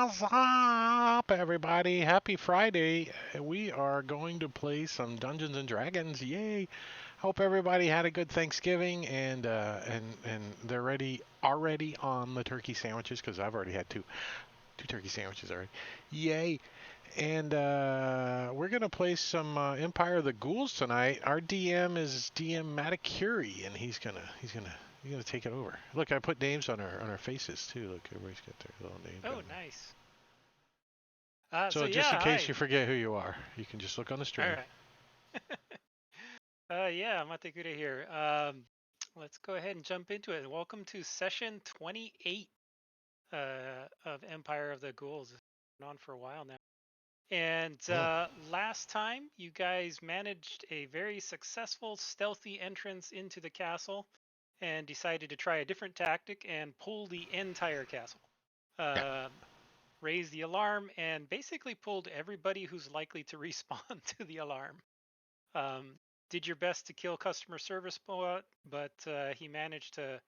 What's up, everybody? Happy Friday. We are going to play some Dungeons and Dragons. Yay. Hope everybody had a good Thanksgiving and they're ready already on the turkey sandwiches because I've already had two turkey sandwiches already. Yay. And we're going to play some Empire of the Ghouls tonight. Our DM is DM Matakuri, and he's gonna take it over. Look, I put names on our faces too. Look, everybody's got their little name. Oh, nice. So just in case you forget who you are, you can just look on the stream. All right. Yeah, Matekure here. Let's go ahead and jump into it. Welcome to session 28 of Empire of the Ghouls. It's been on for a while now. And last time, you guys managed a very successful stealthy entrance into the castle and decided to try a different tactic and pull the entire castle. Raised the alarm and basically pulled everybody who's likely to respond to the alarm. Did your best to kill customer service bot, but he managed to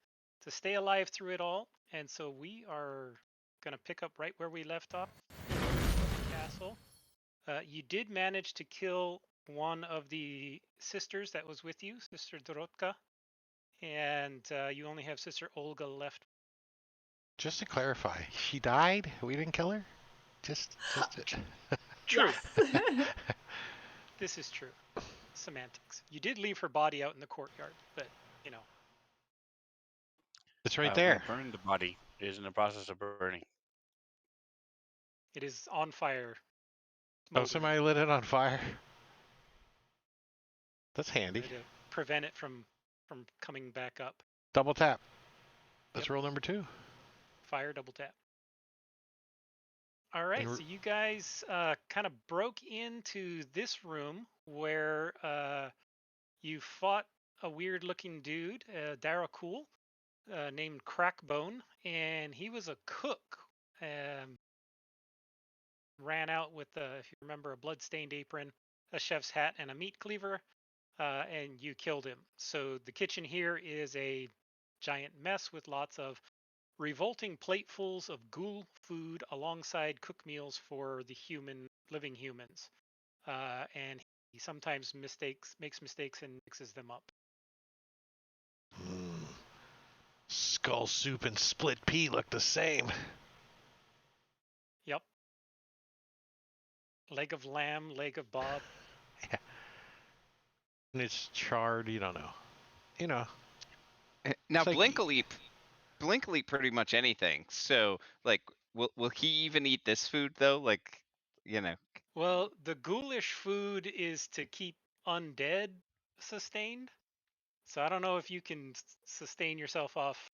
stay alive through it all. And so we are going to pick up right where we left off. Castle. You did manage to kill one of the sisters that was with you, Sister Dorotka, and you only have Sister Olga left. Just to clarify, she died? We didn't kill her? Just True. This is true. Semantics. You did leave her body out in the courtyard, but, you know. It's right there. We burned the body. It is in the process of burning. It is on fire. Oh, somebody lit it on fire? That's handy. To prevent it from coming back up. Double tap. That's rule number 2. Fire, double tap. All right, so you guys kind of broke into this room where you fought a weird-looking dude, Darakul, named Crackbone, and he was a cook. Ran out with, if you remember, a blood-stained apron, a chef's hat, and a meat cleaver, and you killed him. So the kitchen here is a giant mess with lots of revolting platefuls of ghoul food alongside cook meals for the living humans. And he sometimes makes mistakes and mixes them up. Skull soup and split pea look the same. Yep. Leg of lamb, leg of bob. Yeah. And it's charred, you don't know. You know. Now, Blink will eat pretty much anything. So, like, will he even eat this food, though? Like, you know. Well, the ghoulish food is to keep undead sustained. So I don't know if you can sustain yourself off.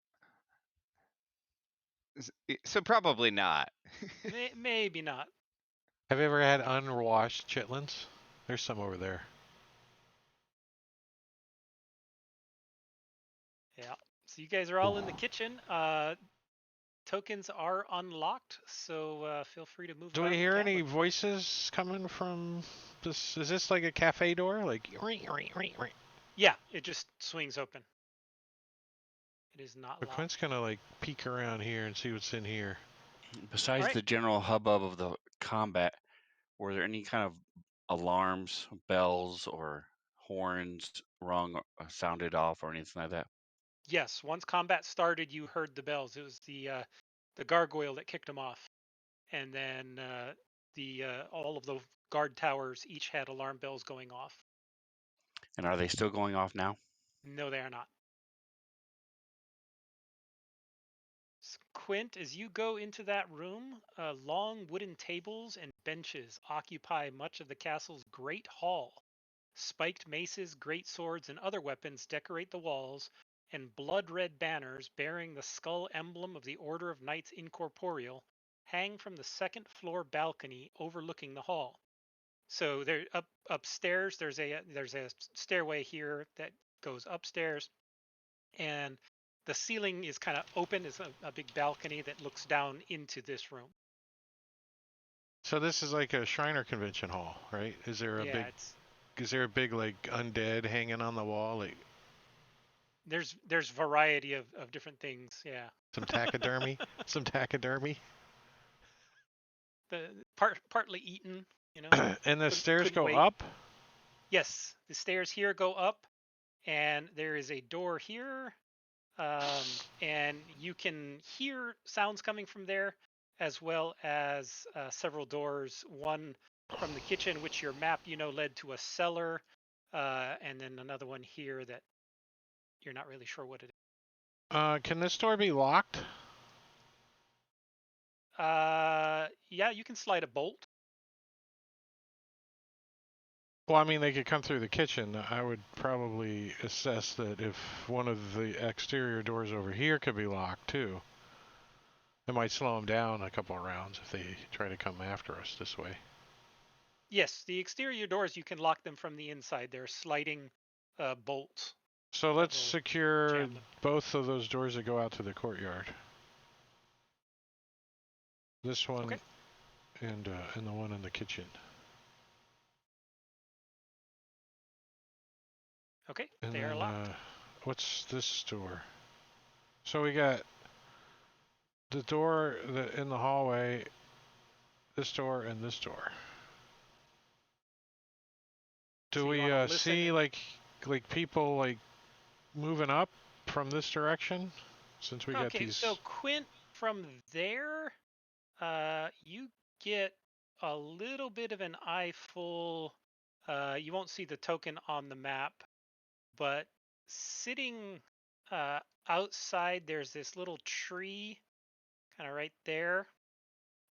So probably not. Maybe not. Have you ever had unwashed chitlins? There's some over there. Yeah. So you guys are all in the kitchen. tokens are unlocked, so feel free to move Do about we in the hear any cabin. voices coming from this? Is this like a cafe door? Like, Yeah, it just swings open. It is not but locked. Quint's gonna like peek around here and see what's in here. Besides Alright. the general hubbub of the combat, were there any kind of alarms, bells, or horns rung, or sounded off, or anything like that? Yes, once combat started, you heard the bells. It was the gargoyle that kicked them off, and then all of the guard towers each had alarm bells going off. And are they still going off now? No, they are not. Quint, as you go into that room, long wooden tables and benches occupy much of the castle's great hall. Spiked maces, great swords, and other weapons decorate the walls, and blood-red banners bearing the skull emblem of the Order of Knights Incorporeal hang from the second-floor balcony overlooking the hall. So there, upstairs, there's a stairway here that goes upstairs, and the ceiling is kind of open. It's a big balcony that looks down into this room. So this is like a Shriner convention hall, right? Is there a Yeah, big like undead hanging on the wall? Like there's variety of different things. Yeah, some taxidermy, some taxidermy. the partly eaten. You know, And the stairs couldn't go wait. up. Yes, the stairs here go up, and there is a door here, and you can hear sounds coming from there, as well as several doors. One from the kitchen, which your map led to a cellar, and then another one here that you're not really sure what it is. Can this door be locked? Yeah, you can slide a bolt. Well, I mean, they could come through the kitchen. I would probably assess that if one of the exterior doors over here could be locked too, it might slow them down a couple of rounds if they try to come after us this way. Yes, the exterior doors, you can lock them from the inside. They're sliding bolts. So let's secure jam them. both of those doors that go out to the courtyard. This one Okay. and the one in the kitchen. Okay, And they are then, locked. what's this door? So we got the door in the hallway, this door, and this door. Do So you we wanna listen see and- like people like moving up from this direction? Since we got Okay, these. so Quint, from there, you get a little bit of an eyeful. You won't see the token on the map, but sitting outside, there's this little tree kind of right there.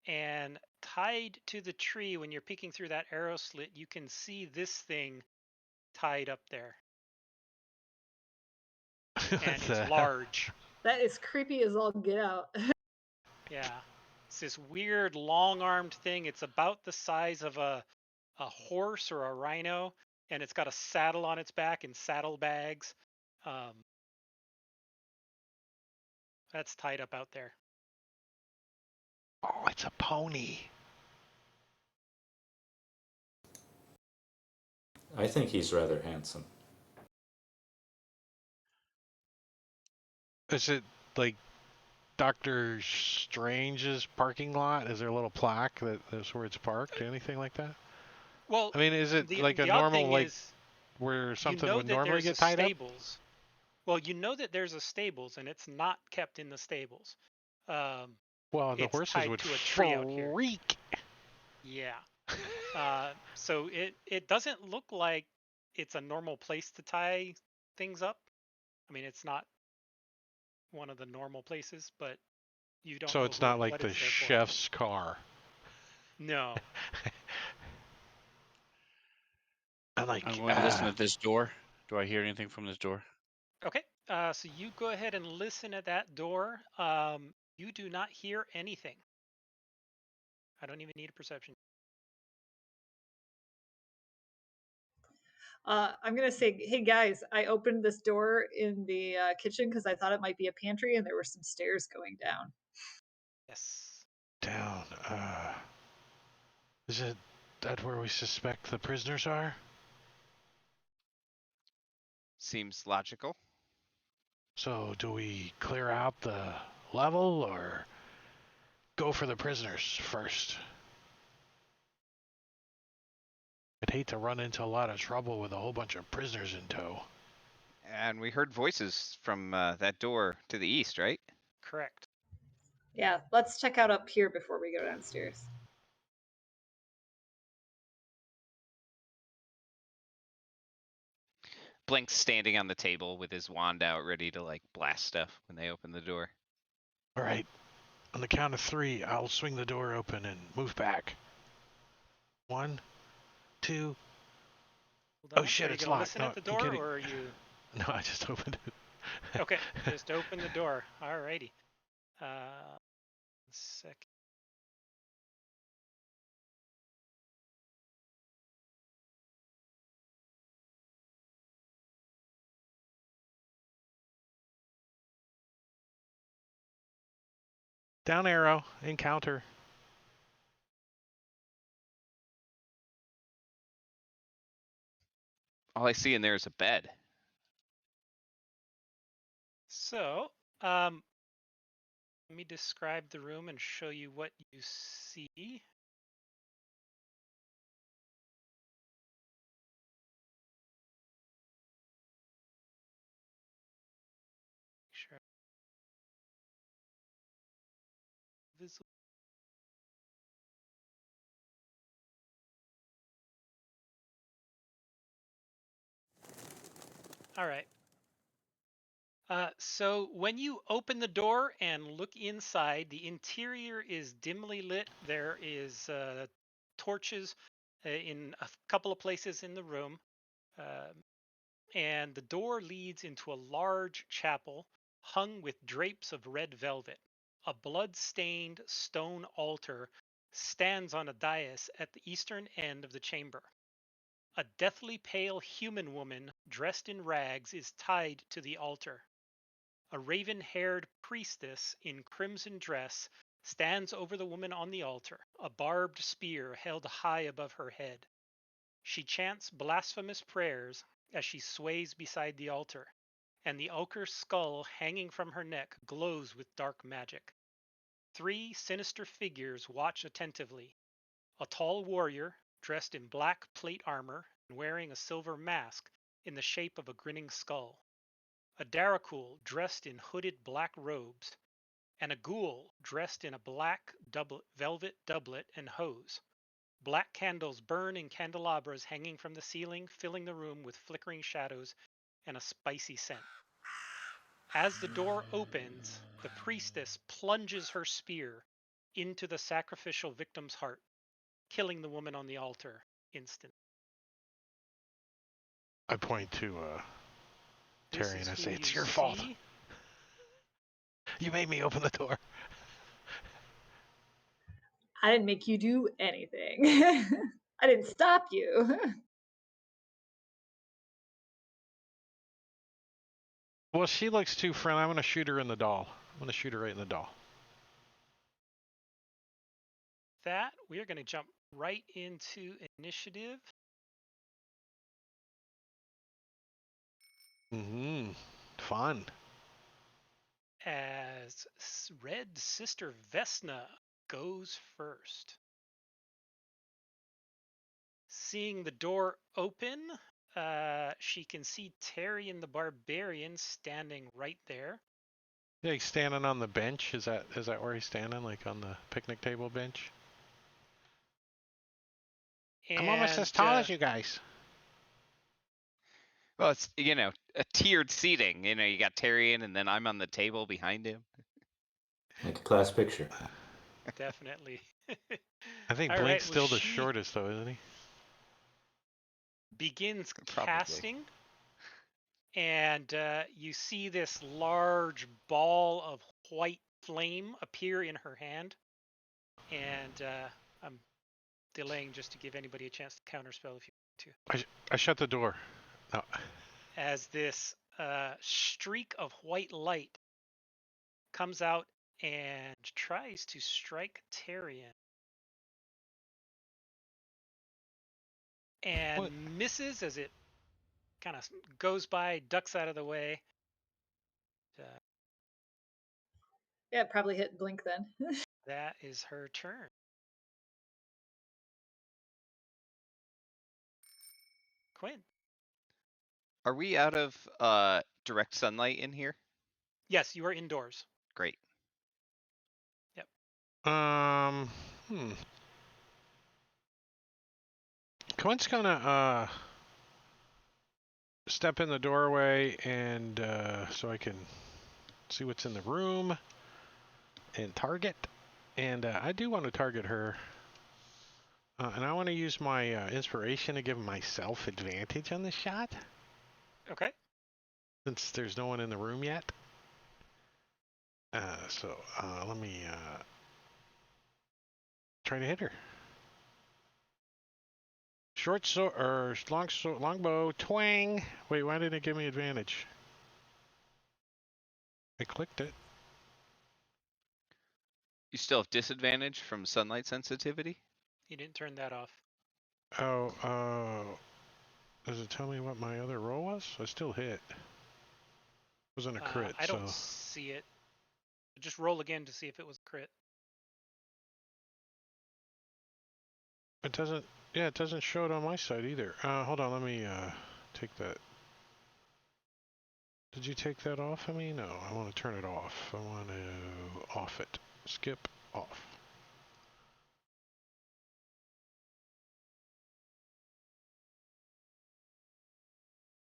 And tied to the tree, when you're peeking through that arrow slit, you can see this thing tied up there. And it's large. That is creepy as all get out. Yeah. It's this weird long-armed thing. It's about the size of a horse or a rhino, and it's got a saddle on its back and saddlebags. That's tied up out there. Oh, it's a pony. I think he's rather handsome. Is it like Doctor Strange's parking lot? Is there a little plaque that's where it's parked? Anything like that? Well, I mean, is it like a the odd normal thing like is, where something you know would that normally there's get a tied stables. Well, you know that there's a stables, and it's not kept in the stables. up? Well, the It's horses tied would to a tree out here. freak. Yeah. So it doesn't look like it's a normal place to tie things up. I mean, it's not one of the normal places, but you don't So know it's not like what the it's there for. chef's car. No. I'm like, I'm going to listen at this door. Do I hear anything from this door? Okay. So you go ahead and listen at that door. You do not hear anything. I don't even need a perception. I'm gonna say, hey guys, I opened this door in the kitchen because I thought it might be a pantry, and there were some stairs going down. Yes. Down. Is it that where we suspect the prisoners are? Seems logical. So do we clear out the level or go for the prisoners first? I'd hate to run into a lot of trouble with a whole bunch of prisoners in tow. And we heard voices from that door to the east, right? Correct. Yeah, let's check out up here before we go downstairs. Blink's standing on the table with his wand out, ready to like blast stuff when they open the door. All right. On the count of 3, I'll swing the door open and move back. 1, 2. Hold on. Oh shit, Are you it's gonna locked. listen No, at the I'm door, kidding. or are you? No, I just opened it. Okay, just open the door. Alrighty. Second. Down arrow. Encounter. All I see in there is a bed. So, let me describe the room and show you what you see. Sure. Visible. All right. So when you open the door and look inside, the interior is dimly lit. There is torches in a couple of places in the room. And the door leads into a large chapel hung with drapes of red velvet. A blood-stained stone altar stands on a dais at the eastern end of the chamber. A deathly pale human woman dressed in rags is tied to the altar. A raven-haired priestess in crimson dress stands over the woman on the altar, a barbed spear held high above her head. She chants blasphemous prayers as she sways beside the altar, and the ochre skull hanging from her neck glows with dark magic. 3 sinister figures watch attentively. A tall warrior, dressed in black plate armor and wearing a silver mask in the shape of a grinning skull. A Darakul dressed in hooded black robes, and a Ghoul dressed in a black velvet doublet and hose. Black candles burn in candelabras hanging from the ceiling, filling the room with flickering shadows and a spicy scent. As the door opens, the priestess plunges her spear into the sacrificial victim's heart, killing the woman on the altar instantly. I point to Terry and I say, it's your fault. You made me open the door. I didn't make you do anything. I didn't stop you. Well, she looks too friendly. I'm going to shoot her in the doll. I'm going to shoot her right in the doll. That, we are going to jump right into initiative. Fun. As Red Sister Vesna goes first. Seeing the door open, she can see Terry and the Barbarian standing right there. Yeah, he's standing on the bench. Is that where he's standing? Like on the picnic table bench? And, I'm almost as tall as you guys. Well, it's, a tiered seating. You got Tyrion, and then I'm on the table behind him. Like a class picture. Definitely. I think Blink's still the shortest, though, isn't he? Begins Probably. casting, and you see this large ball of white flame appear in her hand. And I'm delaying just to give anybody a chance to counterspell if you want to. I shut the door. No. As this streak of white light comes out and tries to strike Tyrion. And misses as it kind of goes by, ducks out of the way. Yeah, probably hit blink then. That is her turn. Quinn. Are we out of direct sunlight in here? Yes, you are indoors. Great. Yep. Quinn's gonna step in the doorway and so I can see what's in the room and target. And I do want to target her. And I want to use my inspiration to give myself advantage on this shot. Okay. Since there's no one in the room yet. So let me try to hit her. Short sword or longbow, twang. Wait, why didn't it give me advantage? I clicked it. You still have disadvantage from sunlight sensitivity? You didn't turn that off. Oh, does it tell me what my other roll was? I still hit. It wasn't a crit, I don't so. see it. Just roll again to see if it was a crit. It doesn't, yeah, it doesn't show it on my side either. Hold on, let me take that. Did you take that off of me? No, I want to turn it off. I want to off it. Skip off.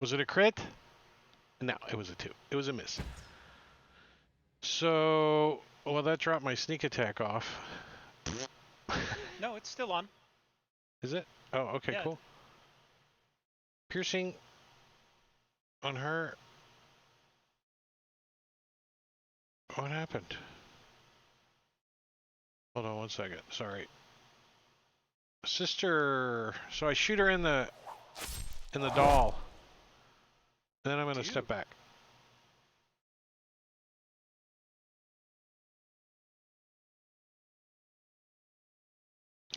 Was it a crit? No, it was a 2. It was a miss. So, well, that dropped my sneak attack off. No, it's still on. Is it? Oh, okay, Yeah. cool. Piercing on her. What happened? Hold on one second. Sorry. Sister. So I shoot her in the doll. Then I'm going to step back.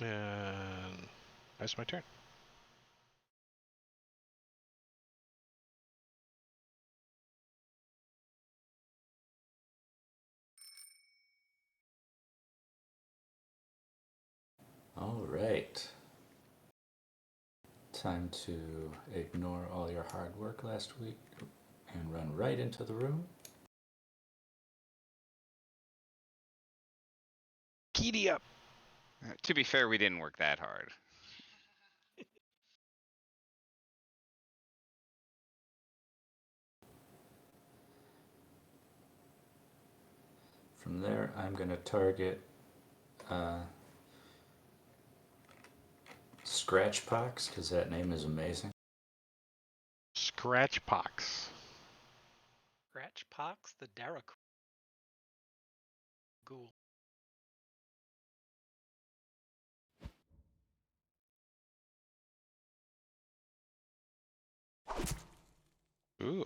And that's my turn. All right. Time to ignore all your hard work last week and run right into the room. Giddy up. To be fair, we didn't work that hard. From there, I'm going to target Scratchpox, because that name is amazing. Scratchpox. Scratchpox, the Darakul Ghoul. Ooh.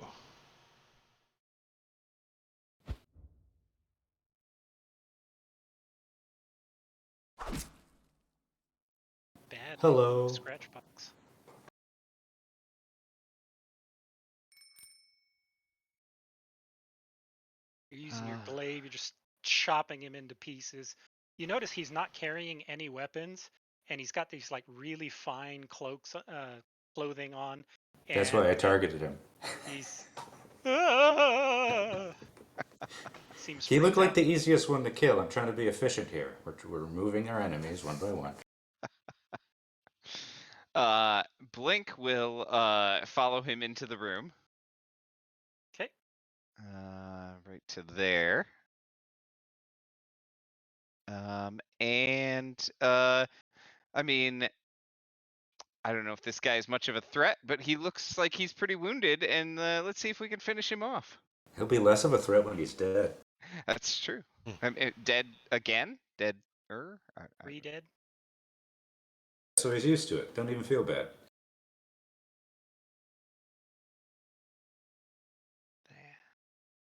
Bad. Hello. Scratchpox. You're using your glaive. You're just chopping him into pieces. You notice he's not carrying any weapons, and he's got these like really fine clothing on. That's why I targeted him. He's. Seems. He looked like the easiest one to kill. I'm trying to be efficient here. We're removing our enemies one by one. Blink will follow him into the room. Okay. Right to there. I mean, I don't know if this guy is much of a threat, but he looks like he's pretty wounded, and let's see if we can finish him off. He'll be less of a threat when he's dead. That's true. Dead again? Dead-er? Re-dead. So he's used to it. Don't even feel bad.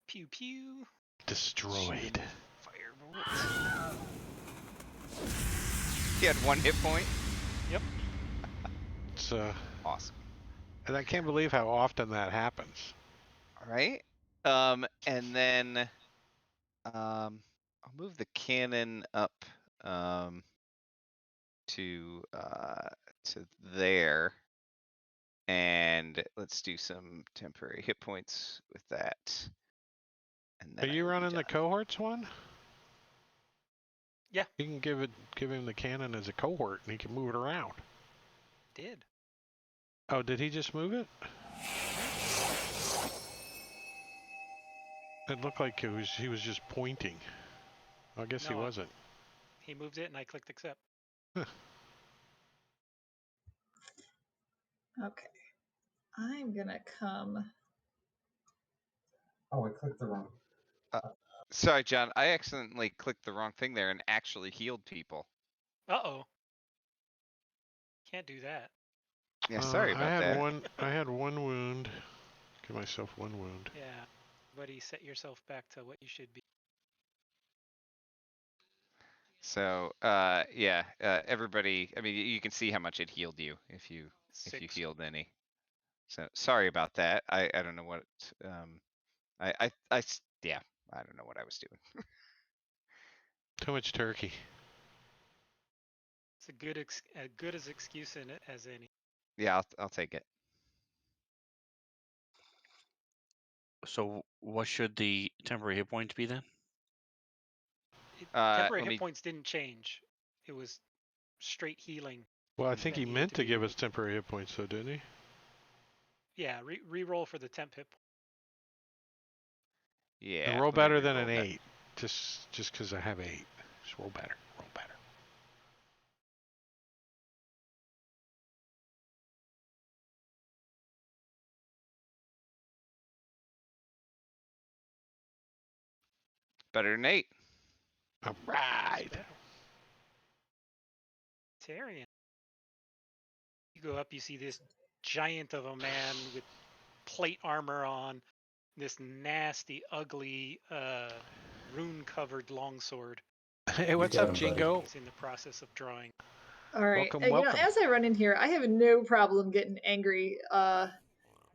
Pew pew. Destroyed. He had 1 hit point. Yep. It's awesome. And I can't believe how often that happens. All right. And then I'll move the cannon up to there. And let's do some temporary hit points with that. And then Are you running the cohorts one? Yeah. You can give him the cannon as a cohort, and he can move it around. Did. Oh, did he just move it? It looked like he was just pointing. I guess he wasn't. He moved it, and I clicked accept. Okay. I'm gonna come. Oh, I clicked the wrong. Sorry, John. I accidentally clicked the wrong thing there and actually healed people. Uh-oh. Can't do that. Yeah, sorry about that. I had one wound. Give myself 1 wound. Yeah. Buddy, set yourself back to what you should be. So, yeah, everybody. I mean, you can see how much it healed you if you healed any. So sorry about that. I don't know what. Yeah, I don't know what I was doing. Too much turkey. It's a good as excuse in it as any. Yeah, I'll take it. So what should the temporary hit points be then? Temporary hit points didn't change. It was straight healing. Well, I think he meant to give us temporary hit points, though, didn't he? Yeah, re-roll for the temp hit. Yeah. And roll better than an 8, just because I have 8. Just roll better. Roll better. Better than 8. All right. Tyrion. You go up, you see this giant of a man with plate armor on, this nasty, ugly, rune-covered longsword. Hey, what's up, Jingo? He's in the process of drawing. All right. Welcome, You know, welcome. as I run in here, I have no problem getting angry,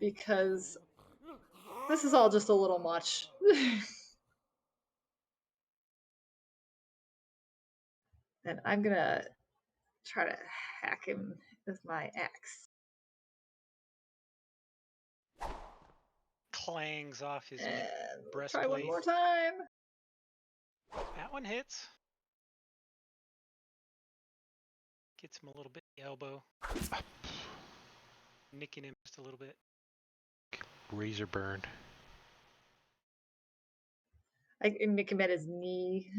because this is all just a little much. And I'm gonna try to hack him with my axe. Clangs off his breastplate. Try one more time. That one hits. Gets him a little bit in the elbow. Nicking him just a little bit. Razor burn. I can nick him at his knee.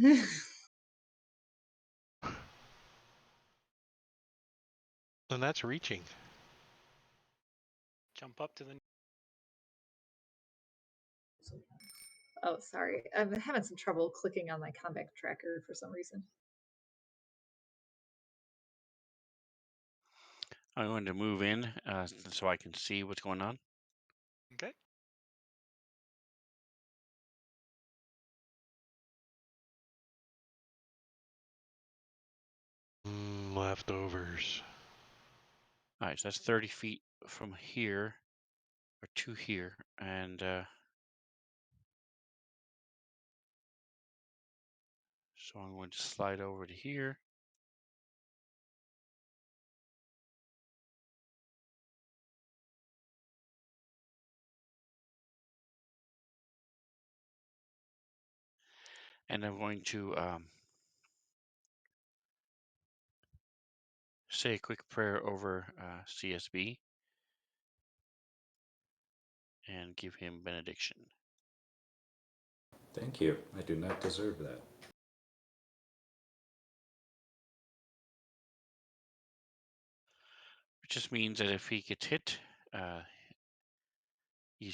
And that's reaching. Jump up to the. Oh, sorry. I'm having some trouble clicking on my combat tracker for some reason. I'm going to move in so I can see what's going on. Okay. Leftovers. All right, so that's 30 feet from here, or to here, and so I'm going to slide over to here. And I'm going to say a quick prayer over CSB and give him benediction. Thank you. I do not deserve that. Which just means that if he gets hit, you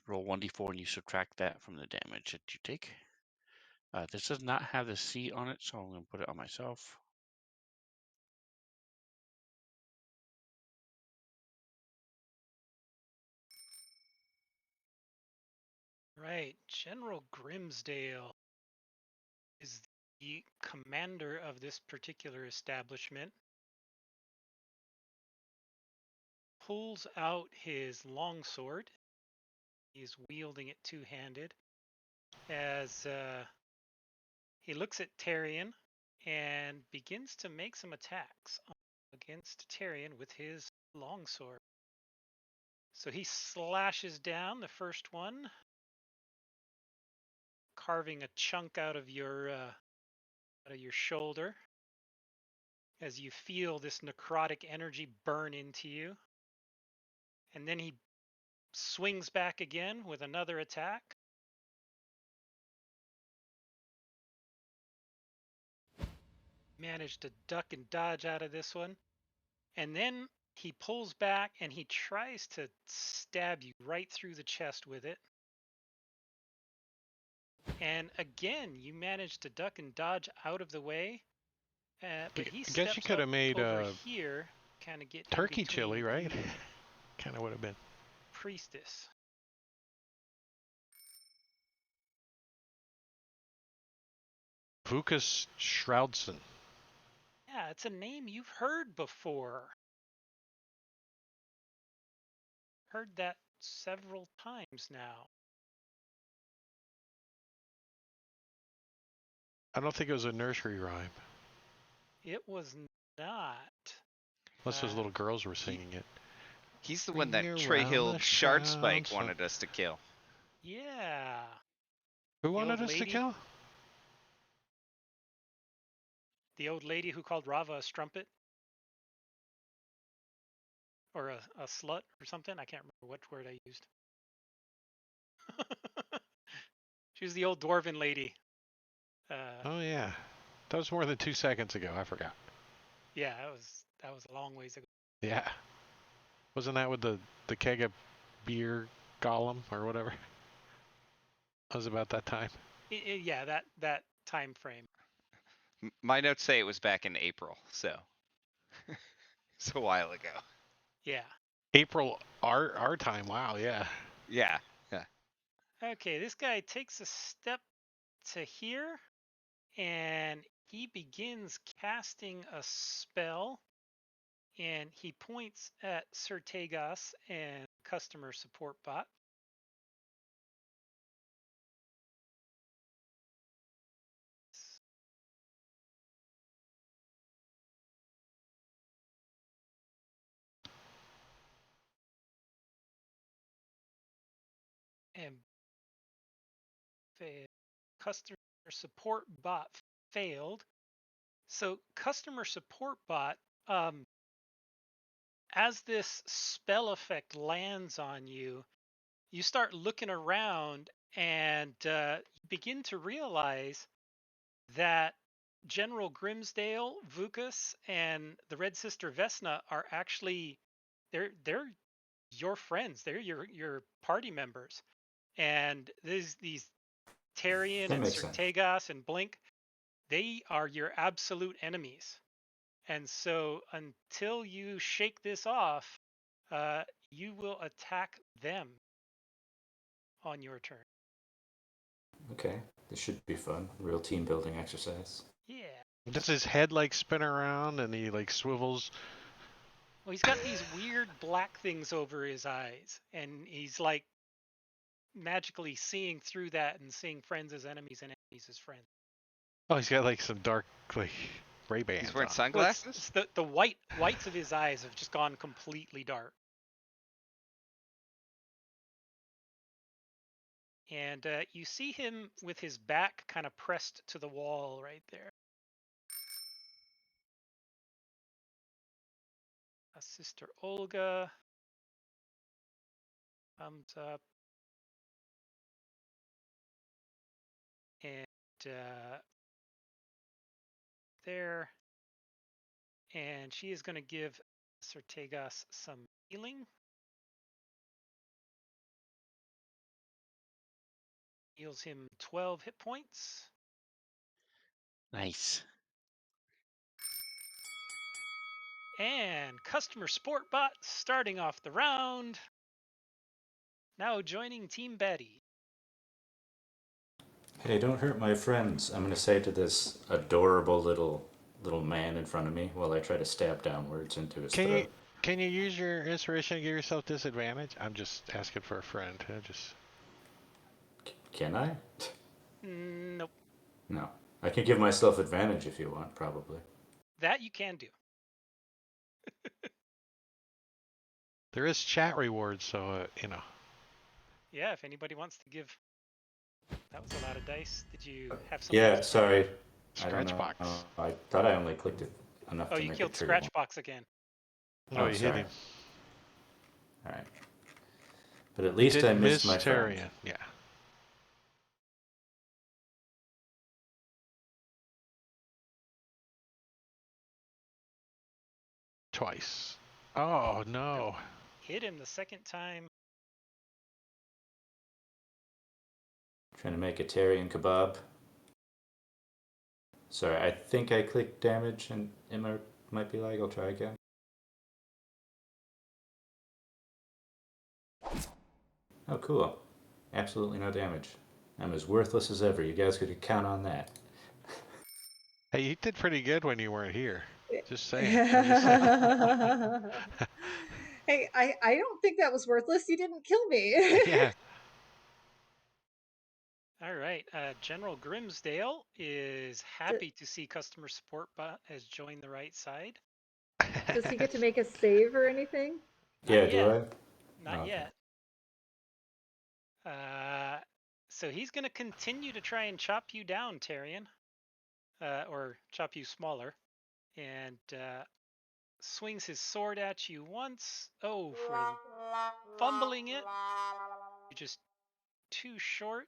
roll 1d4 and you subtract that from the damage that you take. This does not have the C on it, so I'm going to put it on myself. Right, General Grimsdale. is the commander of this particular establishment, pulls out his longsword. He's wielding it two-handed as he looks at Tyrion and begins to make some attacks against Tyrion with his longsword. So he slashes down the first one, carving a chunk out of your shoulder as you feel this necrotic energy burn into you. And then he swings back again with another attack. Managed to duck and dodge out of this one. And then he pulls back and he tries to stab you right through the chest with it. And again, you manage to duck and dodge out of the way. But he I guess you steps could up have made over here, kind of get in turkey between chili, right? you, Kind of would have been. priestess. Vukas Shroudson. Yeah, it's a name you've heard before. Heard that several times now. I don't think it was a nursery rhyme. It was not. Unless those little girls were singing it. He's the one that Ring Trey around Hill the Sharkspike shrouds. wanted us to kill. Yeah. Who The wanted old us to lady? kill? The old lady who called Rava a strumpet? Or a slut or something? I can't remember which word I used. She was the old dwarven lady. Oh yeah, that was more than 2 seconds ago. I forgot. Yeah, that was a long ways ago. Yeah, wasn't that with the keg of beer golem or whatever? That was about that time. Yeah, that time frame. My notes say it was back in April, so it's a while ago. Yeah. April our time. Wow. Yeah. Yeah, yeah. Okay, this guy takes a step to here, and he begins casting a spell, and he points at Sir Tegas and customer support bot. And failed. Customer support bot failed. So customer support bot, as this spell effect lands on you, you start looking around and you begin to realize that General Grimsdale, Vukas, and the Red Sister Vesna are actually they're your friends. They're your party members. And these Tyrion That and makes sense. Sertegas and Blink, they are your absolute enemies. And so until you shake this off, you will attack them on your turn. Okay, this should be fun. Real team building exercise. Yeah. Does his head like spin around and he like swivels? Well, he's got these weird black things over his eyes, and he's like magically seeing through that and seeing friends as enemies and enemies as friends. Oh, he's got like some dark like Ray-Bans. He's wearing on. sunglasses? Well, it's the whites of his eyes have just gone completely dark. And you see him with his back kind of pressed to the wall right there. Sister Olga comes up. And there. And she is going to give Sertegas some healing. Heals him 12 hit points. Nice. And customer support bot starting off the round. Now joining Team Betty. Hey, don't hurt my friends. I'm gonna say to this adorable little man in front of me while I try to stab downwards into his Can you throat. can you use your inspiration to give yourself disadvantage? I'm just asking for a friend. I just Can I? Nope. No. I can give myself advantage if you want, probably. That you can do. there is chat rewards, so Yeah, if anybody wants to give. That was a lot of dice. Did you have something Yeah, else to do? sorry. I don't scratch know. box. I thought I only clicked it enough Oh, to you make it killed trigger one. Scratchbox again. No, Oh, you hit sorry. him. Alright. But at You least I did missed miss my friend. Tyrion. Yeah. Twice. Oh Nope. no. Hit him the second time. Trying to make a Tyrion kebab. Sorry, I think I clicked damage and it might be like, I'll try again. Oh, cool. Absolutely no damage. I'm as worthless as ever. You guys could count on that. Hey, you did pretty good when you weren't here. Just saying. Hey, I don't think that was worthless. You didn't kill me. yeah. All right. General Grimsdale is happy to see customer support bot has joined the right side. Does he get to make a save or anything? Not Yeah, yet. do I? Not Oh, okay. yet. So he's going to continue to try and chop you down, Tyrion, or chop you smaller, and swings his sword at you once. Oh, for fumbling it. You're just too short.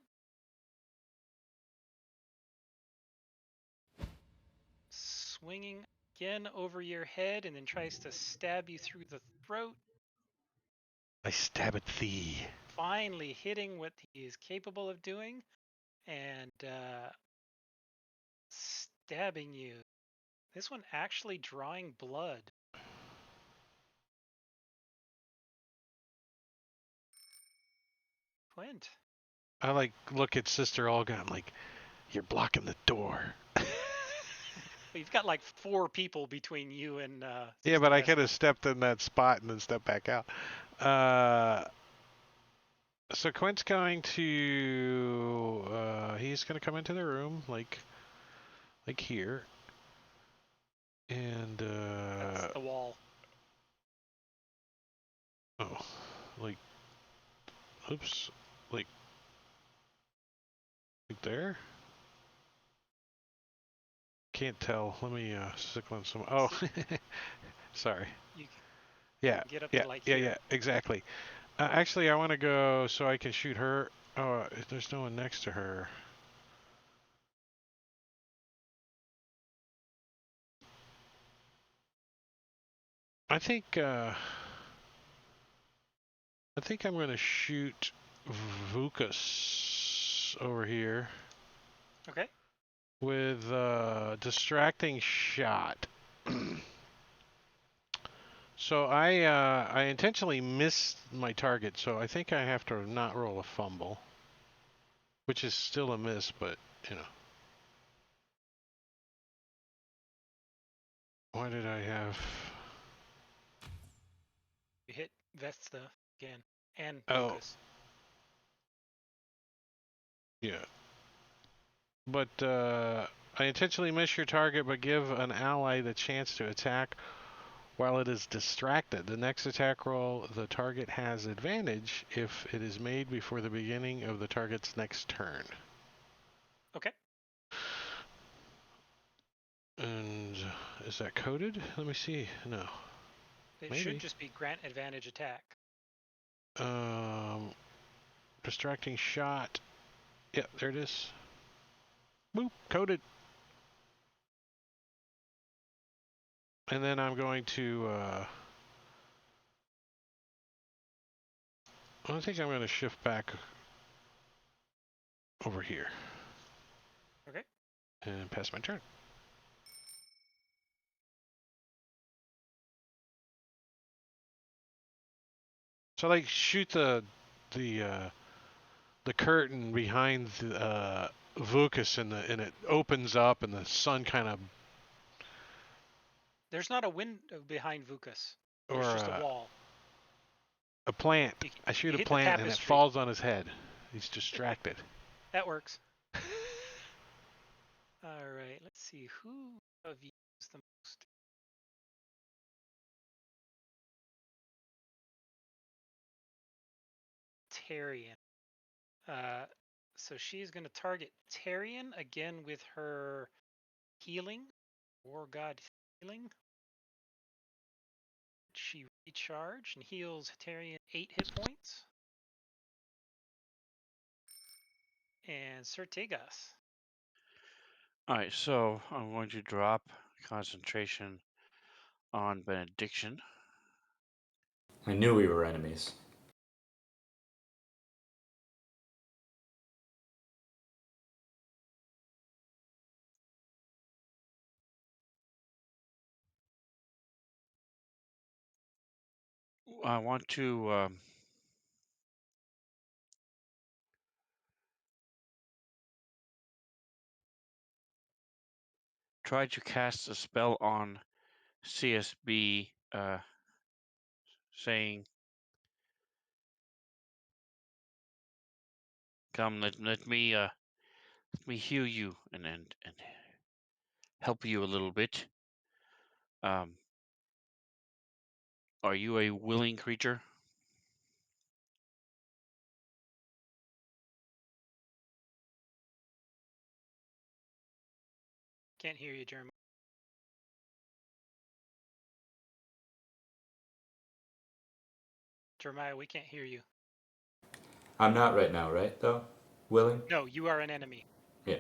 Swinging again over your head, and then tries to stab you through the throat. I stab at thee. Finally hitting what he is capable of doing, and stabbing you. This one actually drawing blood. Quint. I look at Sister Olga. I'm like, you're blocking the door. Well, you've got like 4 people between you and. Yeah, but I Sister could have stepped in that spot and then stepped back out. So Quint's going to he's going to come into the room like here, and That's the wall. oh, like oops, like there. Can't tell. Let me stick on some. Oh, sorry. You Yeah, get up yeah, to like yeah, here. yeah, exactly. Actually, I want to go so I can shoot her. Oh, there's no one next to her. I think I'm going to shoot Vukas over here Okay. with distracting shot. So I intentionally missed my target, so I think I have to not roll a fumble, which is still a miss, but you know. Why did I have? You hit Vesta again and Oh, Lucas. yeah. But I intentionally miss your target, but give an ally the chance to attack while it is distracted. The next attack roll, the target has advantage if it is made before the beginning of the target's next turn. Okay. And is that coded? Let me see. No. It Maybe. should just be grant advantage attack. Distracting shot. Yeah, there it is. Boop, coded. And then I'm going to, I think I'm going to shift back over here. Okay. And pass my turn. So like shoot the curtain behind Vukas and it opens up and the sun kind of, There's not a window behind Vukas. There's or just a wall. a plant. You, I shoot you a hit plant the and it tapestry. falls on his head. He's distracted. That works. All right, let's see who of you is the most. Tarian. So she's going to target Tarian again with her healing, War God healing. She recharged and heals Tarian 8 hit points. And Sir Tegas. All right, so I'm going to drop concentration on benediction. I knew we were enemies. I want to try to cast a spell on CSB, saying, "Come, let me heal you and help you a little bit." Are you a willing creature? Can't hear you, Jeremy. Jeremiah, we can't hear you. I'm not right now, right, though? Willing? No, you are an enemy. Yeah.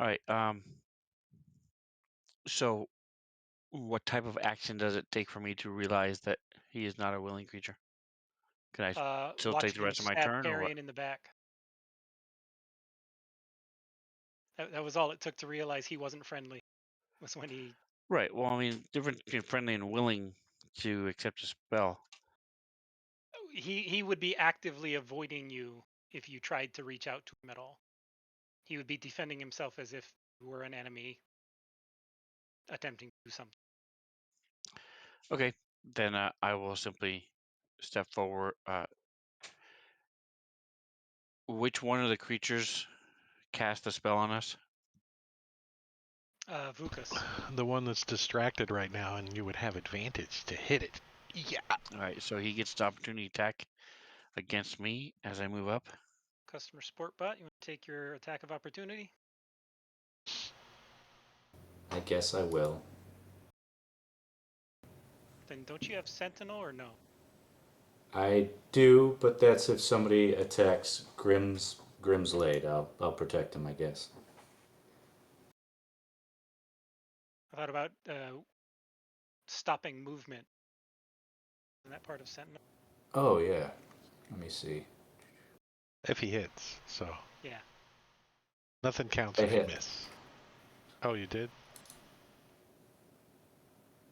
All right. So what type of action does it take for me to realize that he is not a willing creature? Can I still take Watching the him rest of my stab turn, or what? Tarian in the back. That was all it took to realize he wasn't friendly. Was when he. Right. Well, I mean, difference between friendly and willing to accept a spell. He would be actively avoiding you if you tried to reach out to him at all. He would be defending himself as if you were an enemy attempting to do something. Okay, then I will simply step forward. Which one of the creatures cast a spell on us? Vukas. The one that's distracted right now, and you would have advantage to hit it. Yeah. All right, so he gets the opportunity attack against me as I move up. Customer support bot, you want to take your attack of opportunity? I guess I will. Then don't you have Sentinel or no? I do, but that's if somebody attacks Grimsdale. I'll protect him, I guess. I thought about stopping movement. Isn't that part of Sentinel? Oh yeah. Let me see. If he hits, so. Yeah. Nothing counts I if you hit. miss. Oh, you did?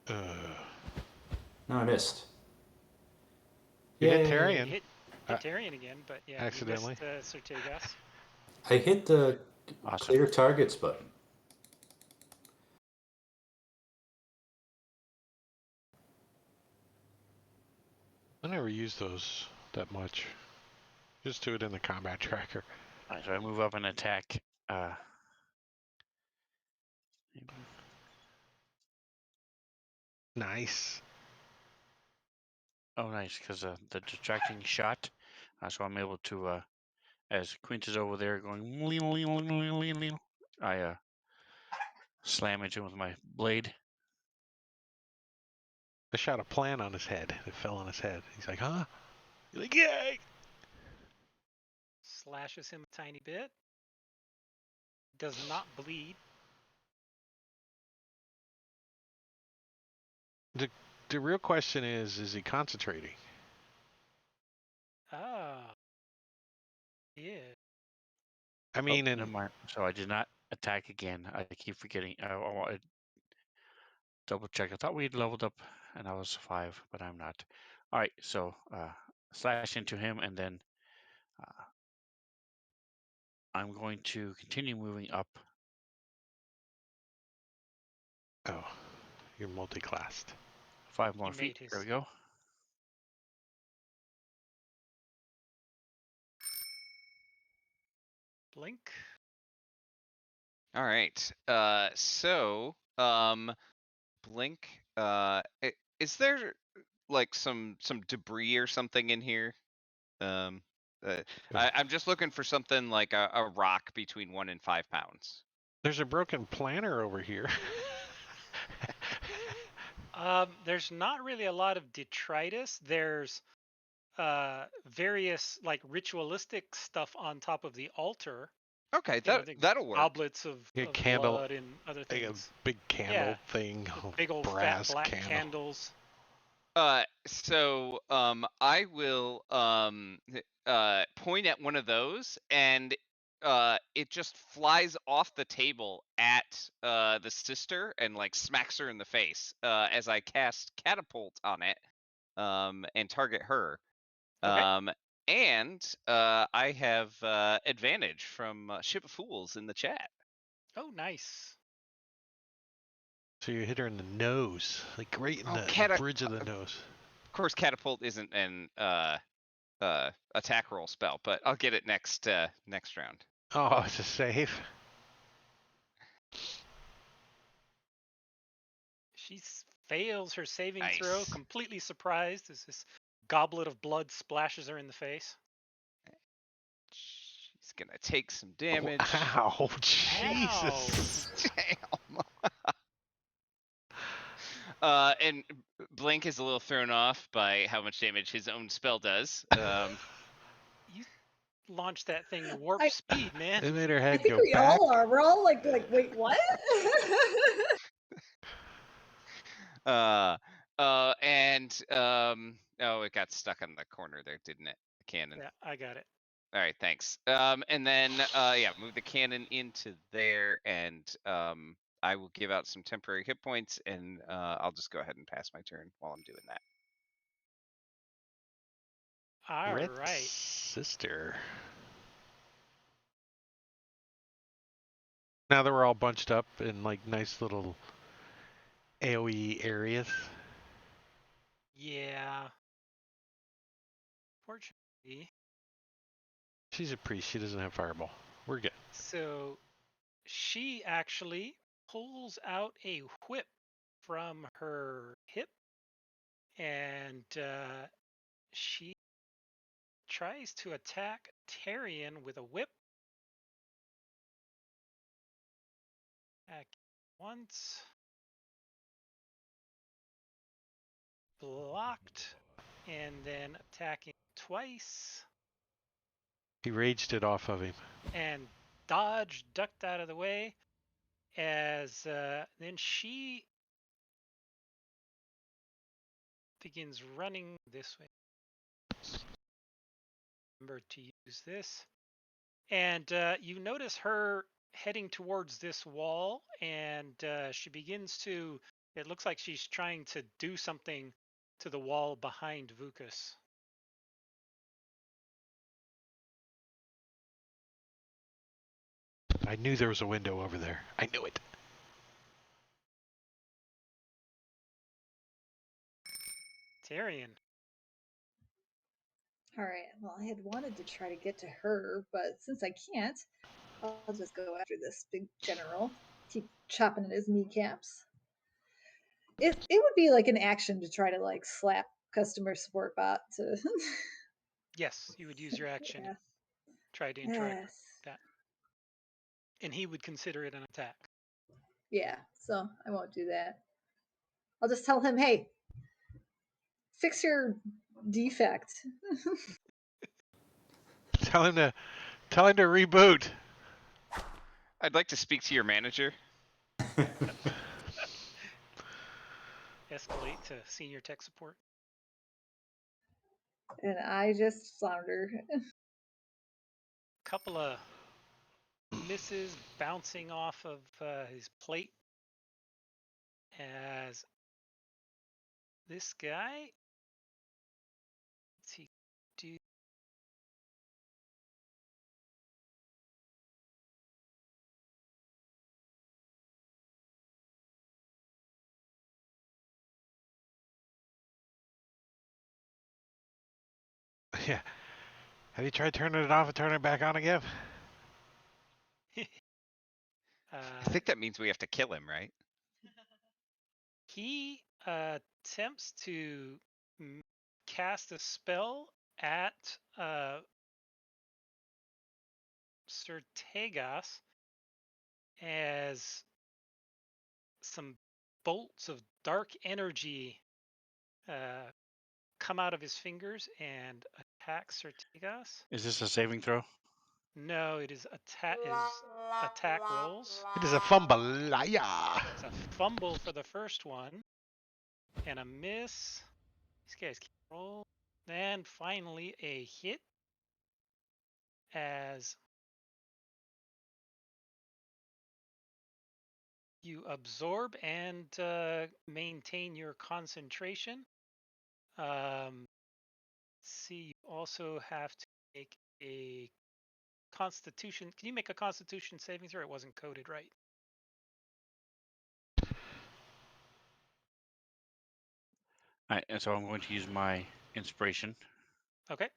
No, I missed. You hit Yay. Tarian. Hit Tarian again, but yeah, accidentally. You missed Sir Tegas. I hit the Awesome. clear targets button. I never use those that much. Just do it in the combat tracker. All right, so I move up and attack. Nice. Oh, nice, because the distracting shot. So I'm able to, as Quint is over there going, I slam into him with my blade. I shot a plant on his head. It fell on his head. He's like, huh? You're like, yay! Slashes him a tiny bit. Does not bleed. The real question is he concentrating? Ah. Yeah. I mean, never mind. So I did not attack again. I keep forgetting. I double check. I thought we had leveled up and I was 5, but I'm not. All right, so slash into him and then I'm going to continue moving up. Oh, you're multi-classed. 5 more He feet. made There we his- go. Blink. All right. Blink. Is there like some debris or something in here? I'm just looking for something like a rock between 1 and 5 pounds. There's a broken planter over here. There's not really a lot of detritus. There's various like ritualistic stuff on top of the altar. Okay, You know, the that'll work. goblets of A of candle- blood and other Like a things. big candle Yeah. thing. Big old fat brass black candle. candles. I will point at one of those, and it just flies off the table at the sister and like smacks her in the face as I cast catapult on it and target her. Okay. And I have advantage from Ship of Fools in the chat. Oh, nice. So you hit her in the nose, like right in the bridge of the nose. Of course, catapult isn't an attack roll spell, but I'll get it next round. Oh, it's a save. She fails her saving Nice. throw, completely surprised as this goblet of blood splashes her in the face. She's gonna take some damage. Ow, Jesus. Damn. And Blink is a little thrown off by how much damage his own spell does. You launched that thing to warp speed, man. It made her I head think go we back. all are. We're all like, wait, what? It got stuck on the corner there, didn't it? The cannon. Yeah, I got it. All right, thanks. And then move the cannon into there, and I will give out some temporary hit points, and I'll just go ahead and pass my turn while I'm doing that. All Red right. sister. Now that we're all bunched up in like nice little AoE areas. Yeah. Fortunately. She's a priest. She doesn't have fireball. We're good. So she actually pulls out a whip from her hip, and she tries to attack Tyrion with a whip. Attack once. Blocked. And then attacking twice. He raged it off of him. And dodged, ducked out of the way. As then she begins running this way. Remember to use this. And you notice her heading towards this wall, and she begins to, it looks like she's trying to do something to the wall behind Vukas. I knew there was a window over there. I knew it. Tyrion. All right. Well, I had wanted to try to get to her, but since I can't, I'll just go after this big general. Keep chopping at his kneecaps. It would be like an action to try to like slap customer support bot to. Yes, you would use your action. Yeah. Try to interact Yes. with that. And he would consider it an attack. Yeah. So I won't do that. I'll just tell him, hey, fix your defect. Tell him to reboot. I'd like to speak to your manager. Escalate to senior tech support. And I just flounder. Couple of misses bouncing off of his plate as this guy, what's he do? Yeah. Have you tried turning it off and turning it back on again? I think that means we have to kill him, right? He attempts to cast a spell at Sir Tegas as some bolts of dark energy come out of his fingers and attack Sir Tegas. Is this a saving throw? No, it is attack rolls. It is a fumbalaya. It's a fumble for the first one and a miss. These guys keep roll. And finally a hit as you absorb and maintain your concentration. See, you also have to make a Constitution. Can you make a Constitution saving throw? It wasn't coded right. All right, and so I'm going to use my inspiration. Okay.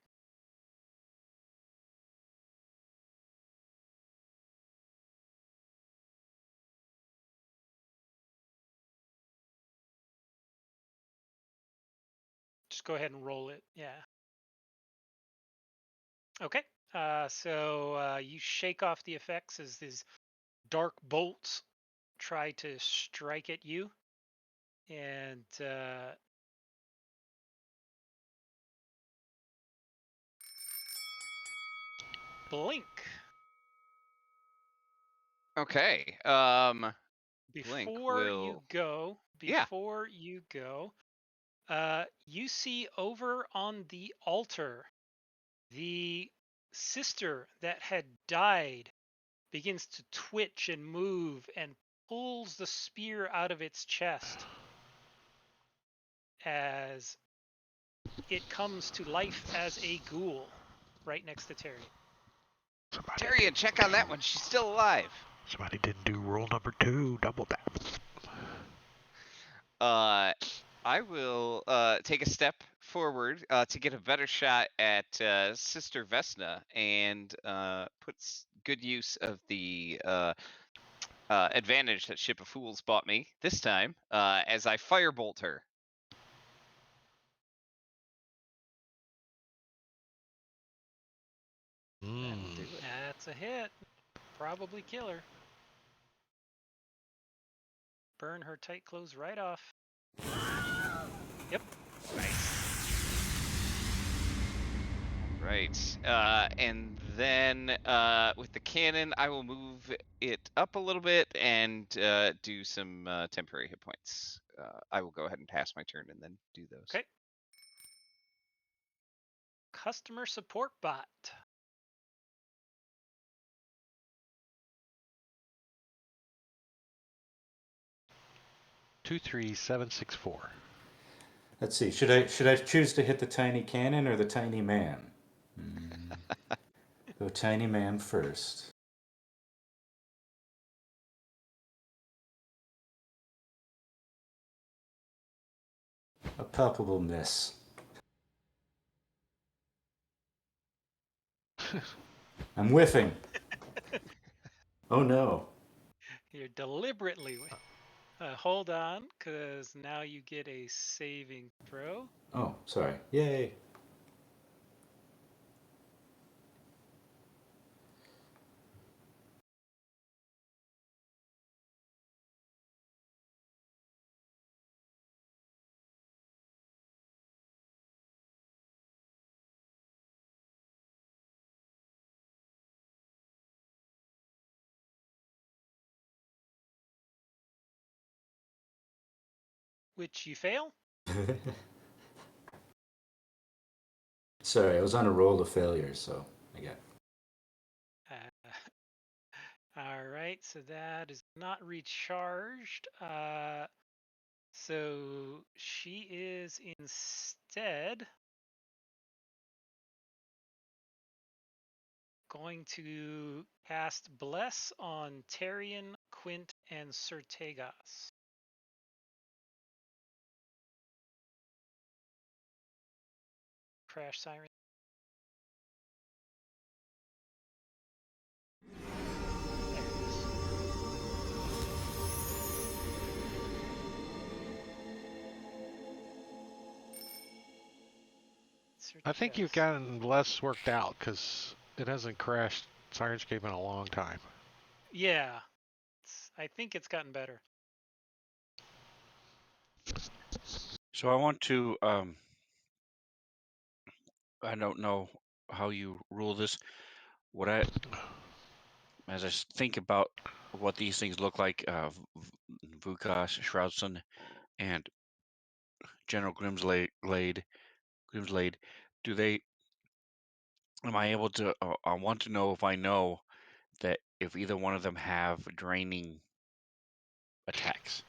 Just go ahead and roll it. Yeah. Okay. So you shake off the effects as these dark bolts try to strike at you. And blink. Okay. Blink Before you will. go, Yeah. you see over on the altar, the sister that had died begins to twitch and move and pulls the spear out of its chest as it comes to life as a ghoul right next to Terry. Tyrion, check on that one. She's still alive. Somebody didn't do rule number 2. Double tap. I will take a step forward to get a better shot at Sister Vesna and put good use of the advantage that Ship of Fools bought me this time as I firebolt her. That'll do it. That's a hit. Probably kill her. Burn her tight clothes right off. Yep. Nice. Right. And then with the cannon, I will move it up a little bit and do some temporary hit points. I will go ahead and pass my turn and then do those. Okay. Customer support bot. Two, 3, 7, 6, 4. Let's see. Should I choose to hit the tiny cannon or the tiny man? Go tiny man first. A palpable miss. I'm whiffing. Oh no. You're deliberately. Hold on, because now you get a saving throw. Oh, sorry. Yay. Which you fail. Sorry, I was on a roll of failures, so I got. All right, so that is not recharged. So she is instead going to cast Bless on Tyrion, Quint, and Sir Tegas. Crash siren. There it is. I think you've gotten less worked out because it hasn't crashed Sirenscape in a long time. Yeah, I think it's gotten better. So I want to. I don't know how you rule this. What I, as I think about what these things look like, Vukas, Shroudson, and General Grimsdale, do they? Am I able to? I want to know if I know that if either one of them have draining attacks.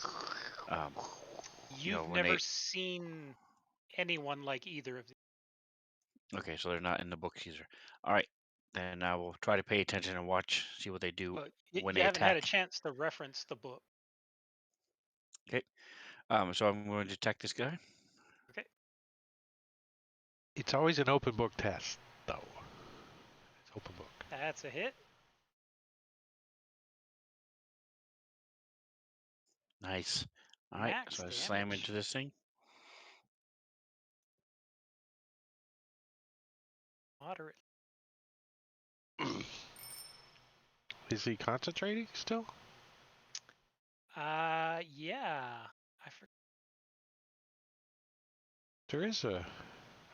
You've When never they. seen anyone like either of these. Okay, so they're not in the books either. All right, then I will try to pay attention and watch, see what they do Well, when you they haven't had a attack. chance to reference the book. Okay. So I'm going to attack this guy. Okay. It's always an open book test, though. It's open book. That's a hit. Nice. All right, Max so I slam damage. into this thing. Moderate. Is he concentrating still? Yeah. There is a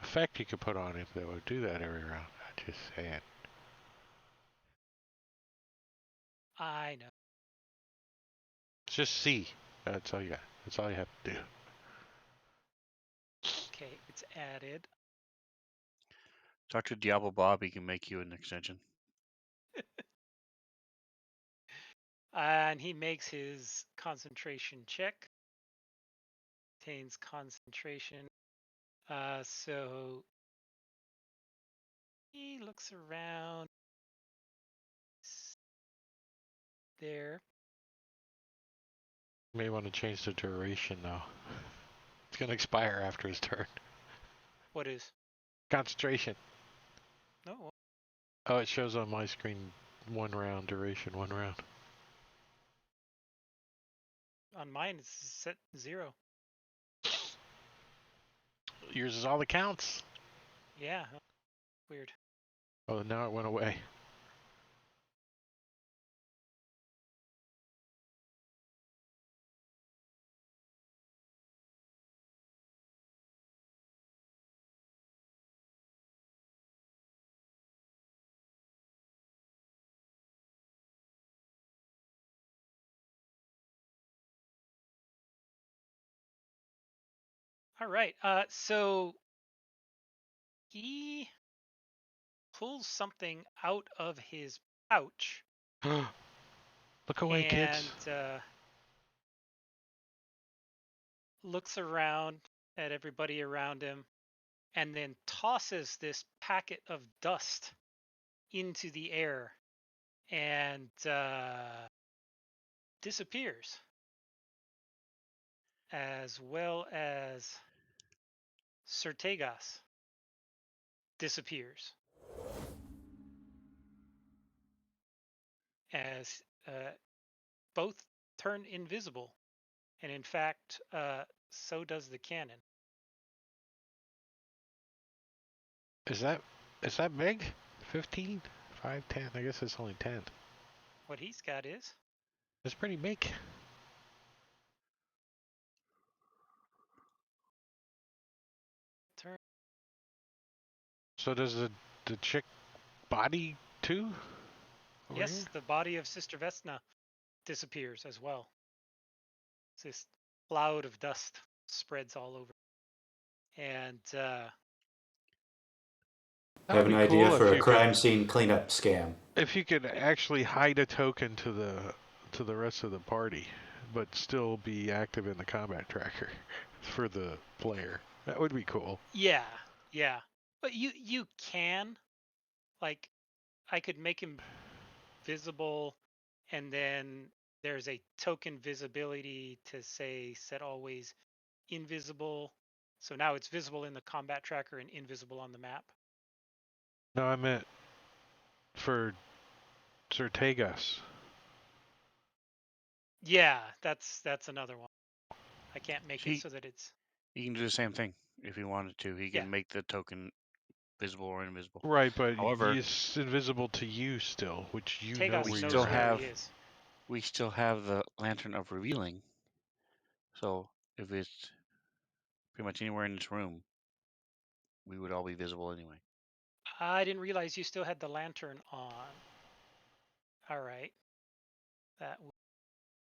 effect you could put on him that would do that every round. I just saying. I know. It's just C. That's all you got. That's all you have to do. Okay, it's added. Talk to Diablo Bob. He can make you an extension. And he makes his concentration check. Obtains concentration. So he looks around there. You may want to change the duration though. It's gonna expire after his turn. What is? Concentration. No. Oh, it shows on my screen 1 round duration, 1 round. On mine, it's set 0. Yours is all that counts. Yeah. Weird. Oh, now it went away. All right. So he pulls something out of his pouch. Look away, and kids. looks around at everybody around him and then tosses this packet of dust into the air and disappears, as well as Sertegas disappears as both turn invisible, and in fact so does the cannon. Is that big? 15? 5, 10? I guess it's only 10. What he's got is It's pretty big. turn. So does the chick body too? Over Yes, here? the body of Sister Vesna disappears as well. This cloud of dust spreads all over, and I have an idea for a crime scene cleanup scam. If you could actually hide a token to the rest of the party, but still be active in the combat tracker for the player, that would be cool. yeah, but you can, like, I could make him visible, and then there's a token visibility to say set always invisible, so now it's visible in the combat tracker and invisible on the map. No, I meant for Certegas. Yeah, that's another one. I can't make it See, so that it's he can do the same thing if he wanted to. He can Yeah. make the token visible or invisible. Right, but However, it's invisible to you still, which you know Tegas where we you knows still are where at. have he is. we still have the lantern of revealing. So if it's pretty much anywhere in this room, we would all be visible anyway. I didn't realize you still had the lantern on. All right.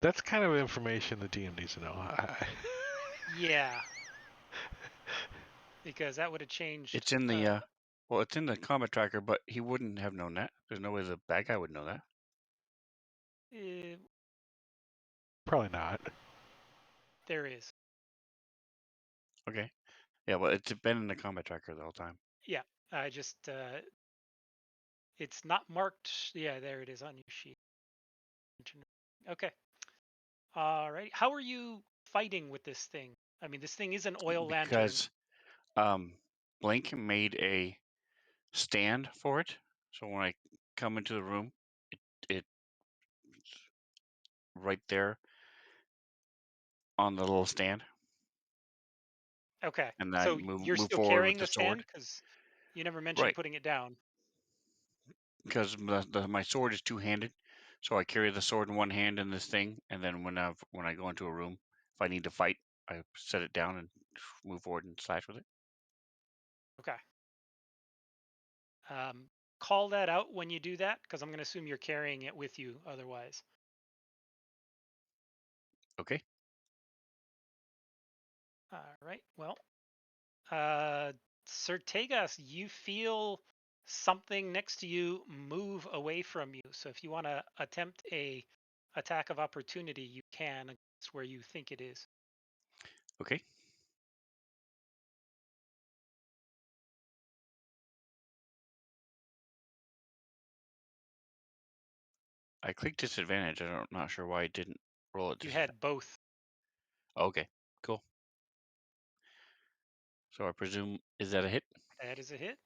That's kind of information the DM needs to know. Yeah. Because that would have changed. It's in the well, it's in the combat tracker, but he wouldn't have known that. There's no way the bad guy would know that. Probably not. There is. Okay. Yeah, well, it's been in the combat tracker the whole time. Yeah. I just it's not marked. Yeah, there it is on your sheet. Okay. All right. How are you fighting with this thing? I mean, this thing is an oil lantern. Because Blink made a stand for it. So when I come into the room, it's right there on the little stand. Okay. And I So move you're still forward with carrying the the stand sword. because you never mentioned Right. putting it down. Because my sword is two-handed, so I carry the sword in one hand in this thing, and then when I go into a room, if I need to fight, I set it down and move forward and slash with it. Okay. Call that out when you do that, because I'm going to assume you're carrying it with you otherwise. Okay. All right. Well, Certegas, you feel something next to you move away from you. So if you want to attempt a attack of opportunity, you can against where you think it is. Okay. I clicked disadvantage. I'm not sure why I didn't roll it. You had both. Okay. Cool. So I presume, is that a hit? That is a hit.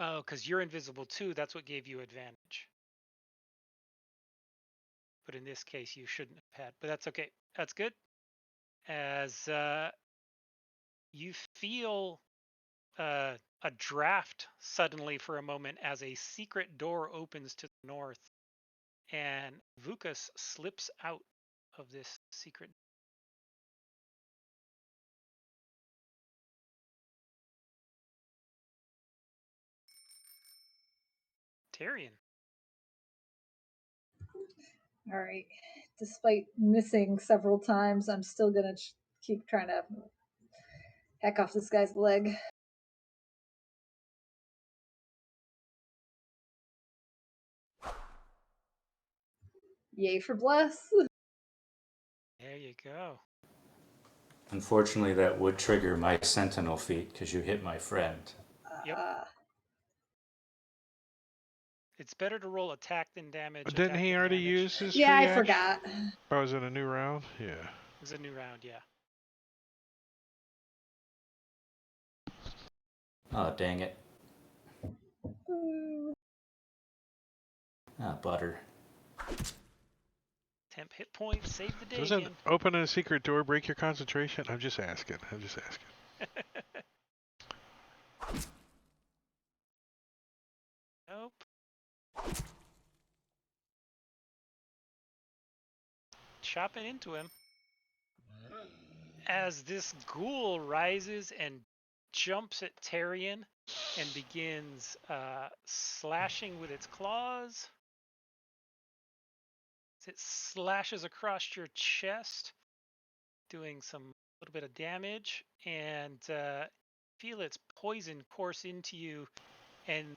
Oh, because you're invisible too. That's what gave you advantage. But in this case, you shouldn't have had. But that's okay. That's good. As you feel a draft suddenly for a moment as a secret door opens to the north, and Vukas slips out of this secret. Tyrion. All right. Despite missing several times, I'm still gonna keep trying to hack off this guy's leg. Yay for bless. There you go. Unfortunately, that would trigger my sentinel feat because you hit my friend. Yep. It's better to roll attack than damage. But didn't attack he than already damage. use his Yeah, free I action? forgot. Oh, was it a new round? Yeah. It was a new round, yeah. Oh, dang it. Ah, butter. Temp hit points, save the day Doesn't again. opening a secret door break your concentration? I'm just asking. Nope. Chopping into him. As this ghoul rises and jumps at Tyrion and begins slashing with its claws. As it slashes across your chest, doing some little bit of damage, and feel its poison course into you. And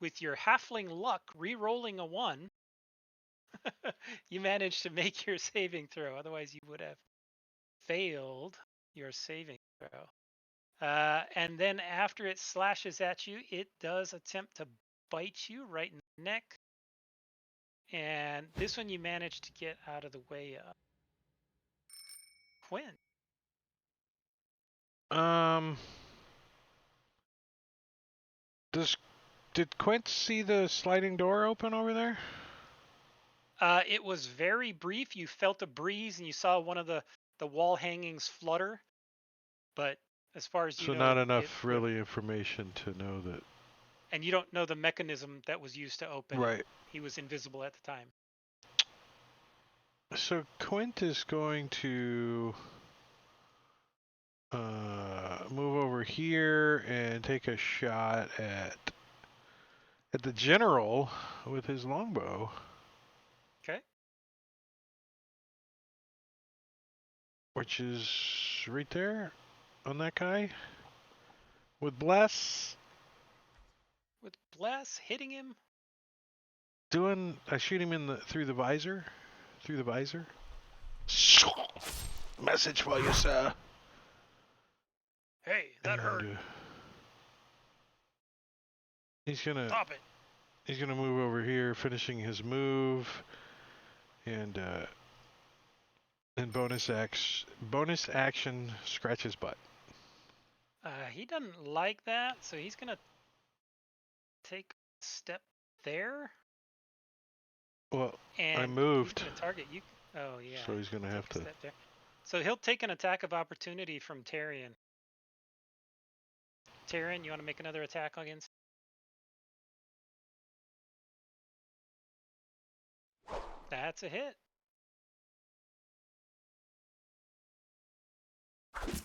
with your halfling luck, re-rolling a 1, you managed to make your saving throw. Otherwise, you would have failed your saving throw. And then after it slashes at you, it does attempt to bite you right in the neck. And this one you managed to get out of the way of. Quinn. Did Quint see the sliding door open over there? It was very brief. You felt a breeze and you saw one of the wall hangings flutter, but as far as you So know, not it enough would, really information to know that. and you don't know the mechanism that was used to open it. Right. He was invisible at the time. So Quint is going to move over here and take a shot at the general with his longbow. Okay. Which is right there on that guy with bless. With bless hitting him. I shoot him through the visor. Message for you, sir. Hey, that hurt. He's gonna Stop it. He's gonna move over here, finishing his move, and bonus action scratch his butt. He doesn't like that, so he's gonna take a step there. Well, and I moved. He's gonna target you. Oh yeah. So he's gonna have to. Step there. So he'll take an attack of opportunity from Tarion. Tarion, you want to make another attack against? That's a hit.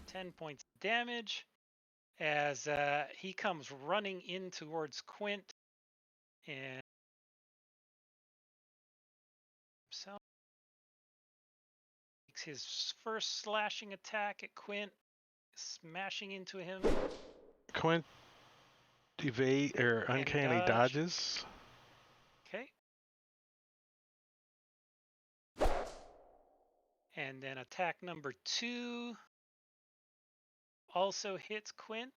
10 points of damage as he comes running in towards Quint and himself makes his first slashing attack at Quint, smashing into him. Quint evade or uncanny dodges. Okay. And then attack number 2 also hits Quint.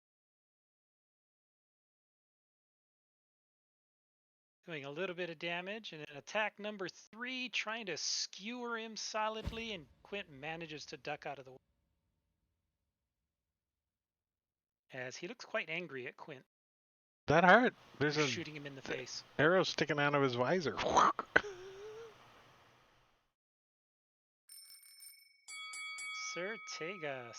Doing a little bit of damage. And then attack number 3 trying to skewer him solidly, and Quint manages to duck out of the way. As he looks quite angry at Quint. That hurt. There's shooting him in the face. Arrow sticking out of his visor. Sir Tegas.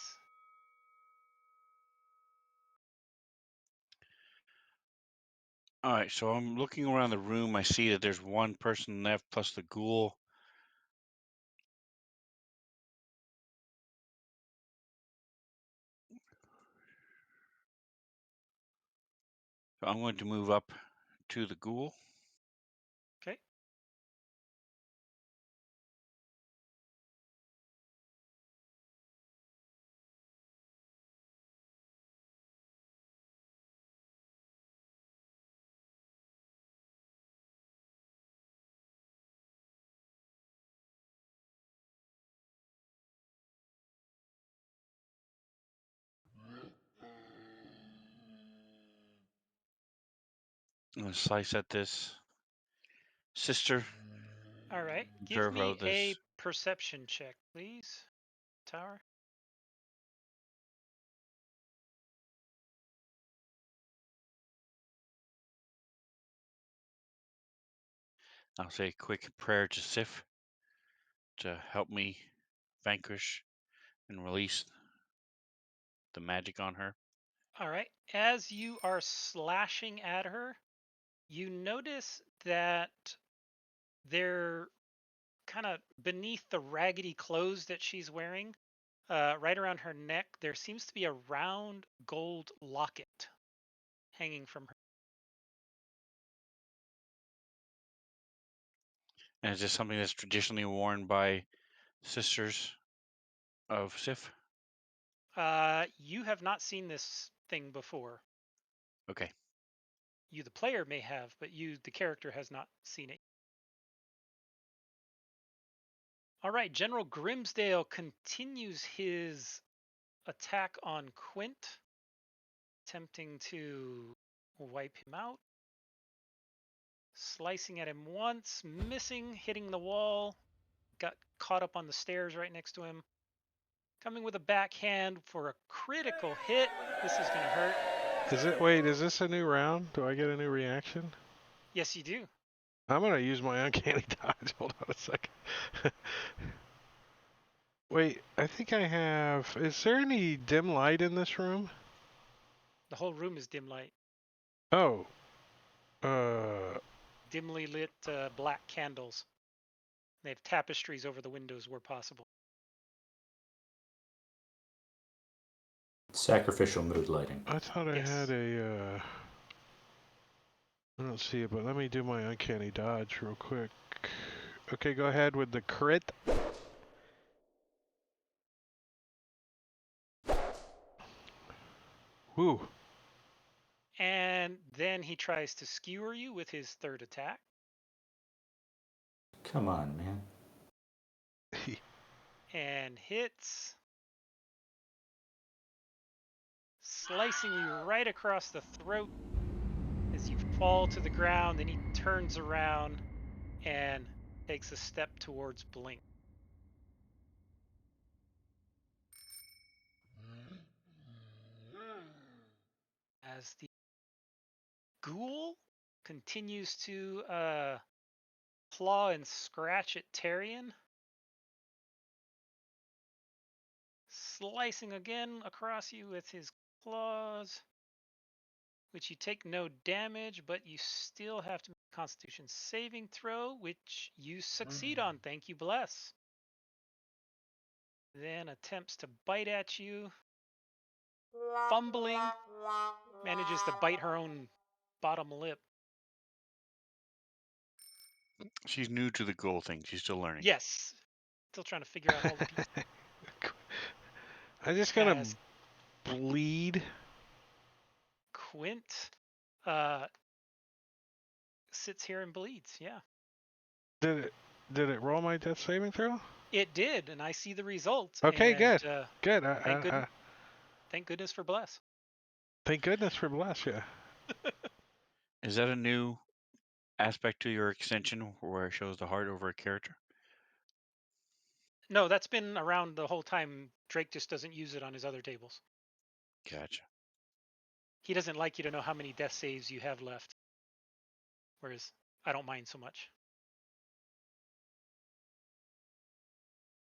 All right, so I'm looking around the room. I see that there's one person left plus the ghoul. So I'm going to move up to the ghoul. Okay. I'm going to slice at this sister. All right. Give Observe me how a this. perception check, please. Tower. I'll say a quick prayer to Sif to help me vanquish and release the magic on her. All right. As you are slashing at her, you notice that they're kind of beneath the raggedy clothes that she's wearing, right around her neck, there seems to be a round gold locket hanging from her. And is this something that's traditionally worn by sisters of Sif? You have not seen this thing before. Okay. You, the player, may have, but you, the character, has not seen it. All right, General Grimsdale continues his attack on Quint, attempting to wipe him out. Slicing at him once, missing, hitting the wall, got caught up on the stairs right next to him. Coming with a backhand for a critical hit. This is going to hurt. Wait, is this a new round? Do I get a new reaction? Yes, you do. I'm gonna use my uncanny dodge. Hold on a second. Wait, I think I have. Is there any dim light in this room? The whole room is dim light. Oh. Dimly lit black candles. They have tapestries over the windows where possible. Sacrificial mood lighting. I thought I Yes. had a. I don't see it, but let me do my uncanny dodge real quick. Okay, go ahead with the crit. Woo. And then he tries to skewer you with his third attack. Come on, man. And hits. Slicing you right across the throat as you fall to the ground. Then he turns around and takes a step towards Blink. As the ghoul continues to claw and scratch at Tarion. Slicing again across you with his claws, which you take no damage, but you still have to make a Constitution saving throw, which you succeed on. Thank you, bless. Then attempts to bite at you. Fumbling, manages to bite her own bottom lip. She's new to the ghoul thing. She's still learning. Yes, still trying to figure out all the pieces. I'm just gonna As bleed. Quint sits here and bleeds. Yeah, Did it roll my death saving throw? it did, and I see the results. Okay, and, good. Good. Thank goodness for bless. Thank goodness for bless, yeah. Is that a new aspect to your extension where it shows the heart over a character? No, that's been around the whole time. Drake just doesn't use it on his other tables. Gotcha. He doesn't like you to know how many death saves you have left. Whereas I don't mind so much.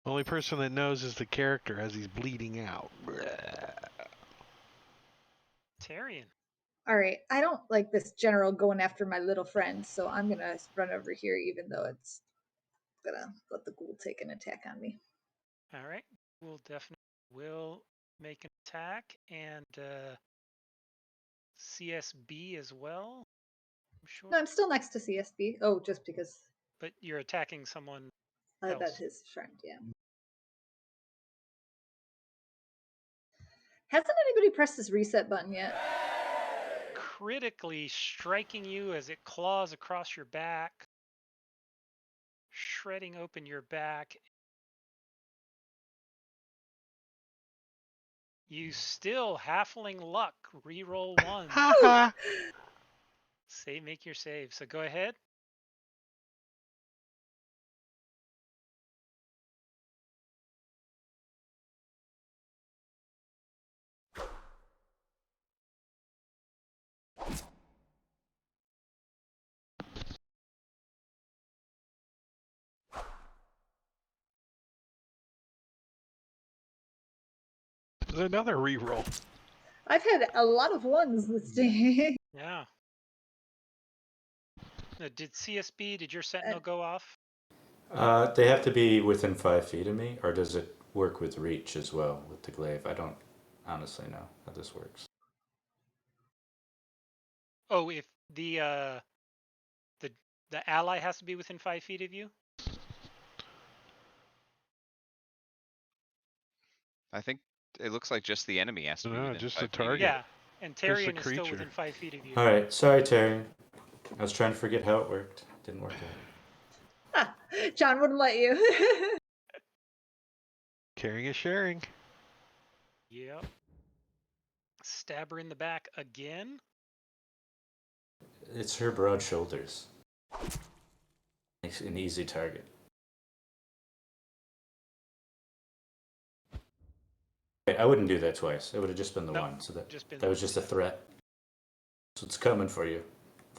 Only person that knows is the character as he's bleeding out. Tarion. All right, I don't like this general going after my little friend, so I'm gonna run over here, even though it's gonna let the ghoul take an attack on me. All right. We'll definitely will make an attack and CSB as well. I'm sure. No, I'm still next to CSB. Oh, just because But you're attacking someone that's else. his friend, yeah. Hasn't anybody pressed this reset button yet? Critically striking you as it claws across your back, shredding open your back. You still halfling luck. Reroll one. Make your save. So go ahead. There's another reroll. I've had a lot of ones this day. Yeah. Did CSB, did your sentinel go off? They have to be within 5 feet of me, or does it work with reach as well with the glaive? I don't honestly know how this works. Oh, if the ally has to be within 5 feet of you? I think it looks like just the enemy has to be No, within just 5 the feet of you. target. Yeah. And Just the Tarion is still creature. within 5 feet of you. All right, sorry, Terry. I was trying to forget how it worked. Didn't work out. John wouldn't let you. Caring is sharing. Yep. Stab her in the back again. It's her broad shoulders. Makes it an easy target. I wouldn't do that twice. It would have just been the No, one. So that just been that was just a threat. So it's coming for you.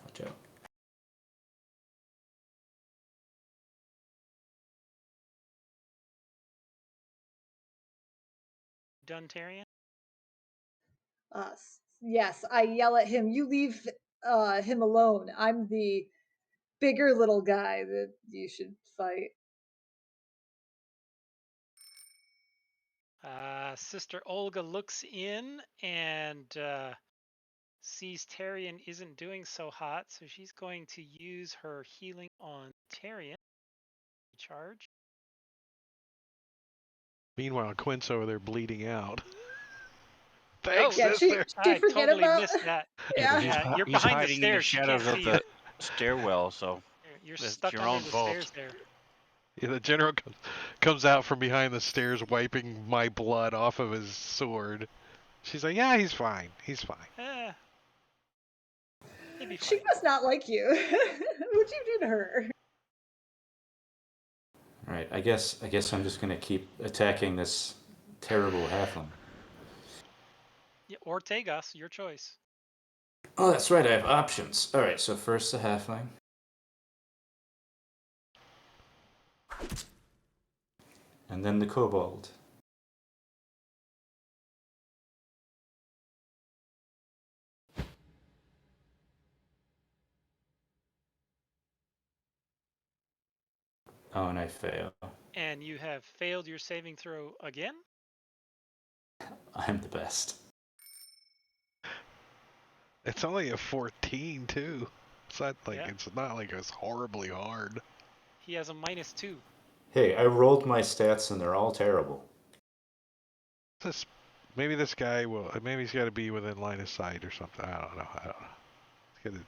Watch out. done, Tarian. Yes, I yell at him. You leave him alone. I'm the bigger little guy that you should fight. Sister Olga looks in and sees Tarian isn't doing so hot, so she's going to use her healing on Tarian. Charge. Meanwhile, Quint's over there bleeding out. Oh, Thanks, Yeah, sister. she I forget totally about. missed that. Yeah, but Yeah, You're He's behind the hiding in the stairs. She can't shadows of see you. the stairwell, so You're That's stuck your under own the fault. stairs there. Yeah, the general comes out from behind the stairs, wiping my blood off of his sword. She's like, "Yeah, he's fine. He's fine." He'd be she fine. must not like you. What'd you do to her? All right. I guess I'm just gonna keep attacking this terrible halfling. Yeah, or Tagos, your choice. Oh, that's right. I have options. All right. So first the halfling. And then the kobold. Oh, and I fail. And you have failed your saving throw again? I'm the best. It's only a 14 too. It's not like Yeah. it's not like it's horribly hard. He has a -2. Hey, I rolled my stats and they're all terrible. Maybe this guy will. Maybe he's got to be within line of sight or something. I don't know. He's got the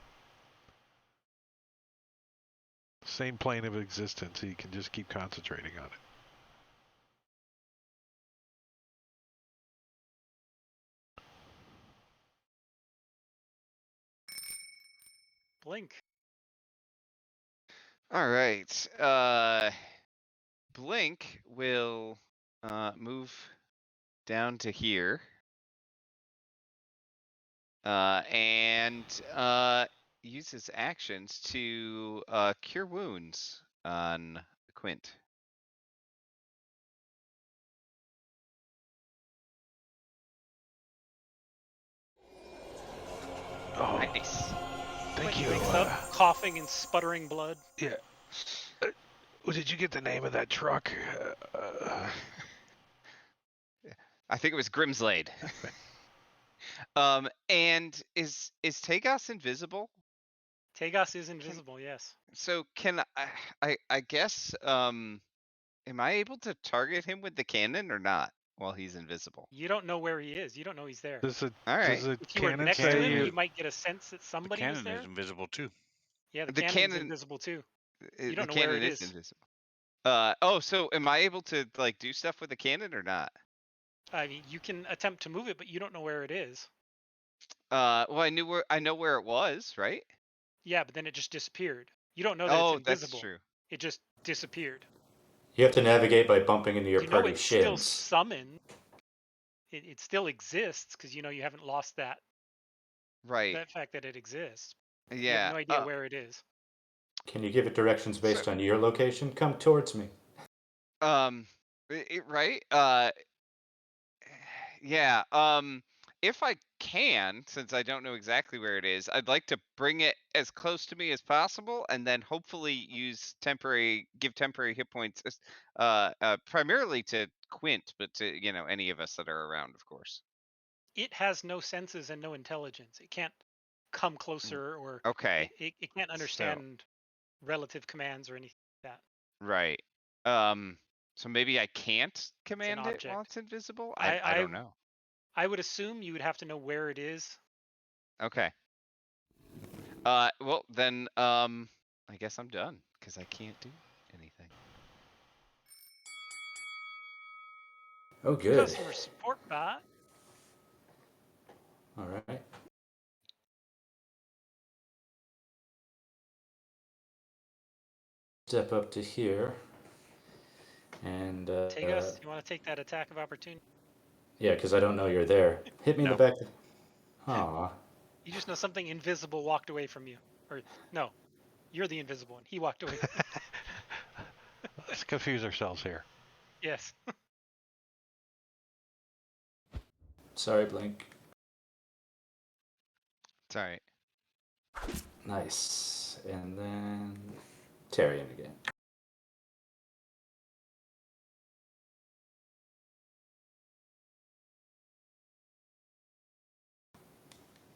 same plane of existence. He can just keep concentrating on it. Blink. All right. Blink will move down to here. And use his actions to cure wounds on Quint. Oh, Nice. thank Quint you. wakes up, coughing and sputtering blood. Yeah. Did you get the name of that truck? I think it was Grimsdale. And is Tagos invisible? Tagos is invisible, yes. So can I guess am I able to target him with the cannon or not while he's invisible? You don't know where he is. You don't know he's there. Does the All right. If you were cannon next to say him, you? you might get a sense that The somebody was cannon there. is invisible too. Yeah, the The cannon's cannon- invisible too. The You don't know where cannon it is is. invisible. Oh, so am I able to like do stuff with the cannon or not? I mean, you can attempt to move it, but you don't know where it is. Well, I know where it was, right? Yeah, but then it just disappeared. You don't know that Oh, it's that's invisible. true. It just disappeared. You have to navigate by bumping into your You know party's it's still shins. summoned. It still exists because you know you haven't lost that Right. fact that it exists. You Yeah. have no idea where it is. Can you give it directions based on your location? Come towards me. Right. Yeah. If I can, since I don't know exactly where it is, I'd like to bring it as close to me as possible, and then hopefully use give temporary hit points, primarily to Quint, but to any of us that are around, of course. It has no senses and no intelligence. It can't come closer or Okay. it can't understand relative commands or anything like that. Right. So maybe I can't command it while object. it's invisible. I don't know. I would assume you would have to know where it is. Okay. Well then, I guess I'm done because I can't do anything. Oh, good. Customer support bot. All right. Step up to here. And Tagos, you want to take that attack of opportunity? Yeah, because I don't know you're there. Hit me in No. the back. Aw. You just know something invisible walked away from you. Or no, you're the invisible one. He walked away. Let's confuse ourselves here. Yes. Sorry, Blink. It's all right. Nice. And then Tyrion again.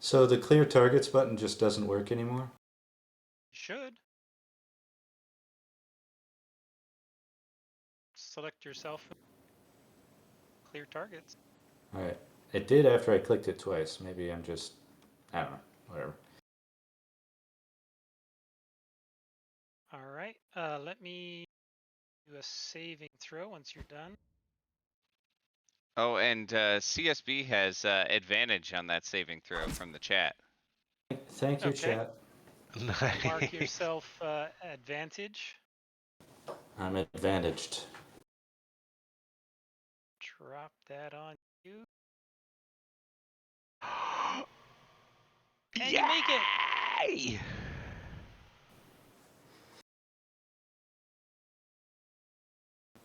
So the clear targets button just doesn't work anymore? Should. Select yourself. Clear targets. Alright. It did after I clicked it twice. Maybe I'm just... I don't know. Whatever. All right. Let me do a saving throw once you're done. Oh, and CSB has advantage on that saving throw from the chat. Thank you, Okay. chat. Mark Nice. yourself advantage. I'm advantaged. Drop that on you. And you make it. Yay!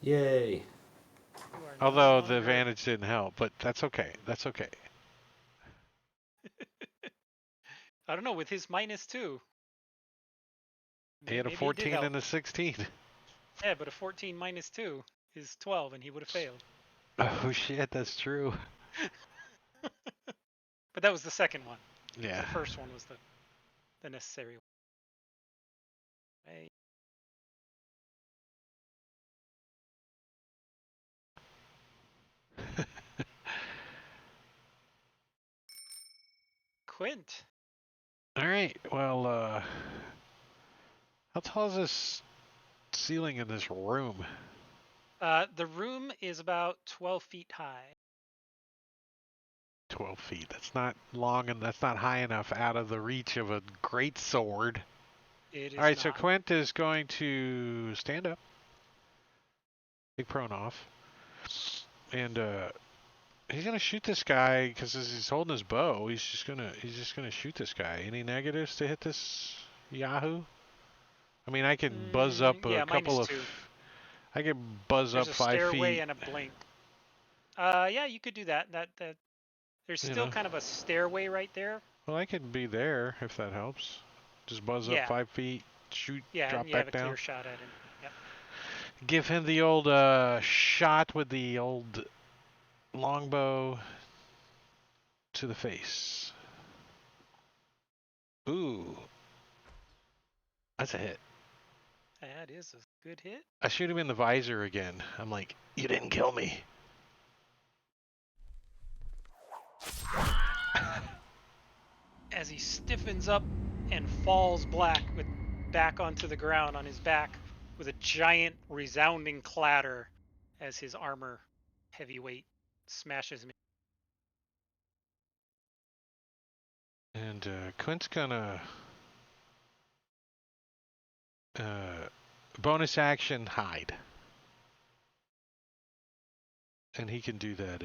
Yay. You are no Although the longer- advantage didn't help, but that's okay. That's okay. I don't know, with his -2. He had a maybe it did 14 help. and a 16. Yeah, but a 14 -2 is 12, and he would have failed. Oh shit, that's true. But that was the second one. Yeah. The first one was the necessary one. Hey. Quint. All right. Well, how tall is this ceiling in this room? The room is about 12 feet high. 12 feet. That's not long and that's not high enough out of the reach of a great sword. It is All right, not. so Quint is going to stand up, take prone off, and he's gonna shoot this guy because as he's holding his bow, he's just gonna shoot this guy. Any negatives to hit this Yahoo? I mean, I can buzz up yeah, a couple of. -2. I can buzz There's up a 5 stairway feet. and a blink. Yeah, you could do that. There's You still know. kind of a stairway right there. Well, I can be there if that helps. Just buzz up Yeah. 5 feet, shoot, Yeah, drop and you have back a down. clear shot at him. Yep. Give him the old shot with the old longbow to the face. Ooh. That's a hit. That is a good hit. I shoot him in the visor again. I'm like, you didn't kill me. As he stiffens up and falls back onto the ground on his back with a giant resounding clatter as his armor heavyweight smashes me. And Quint's gonna bonus action hide. And he can do that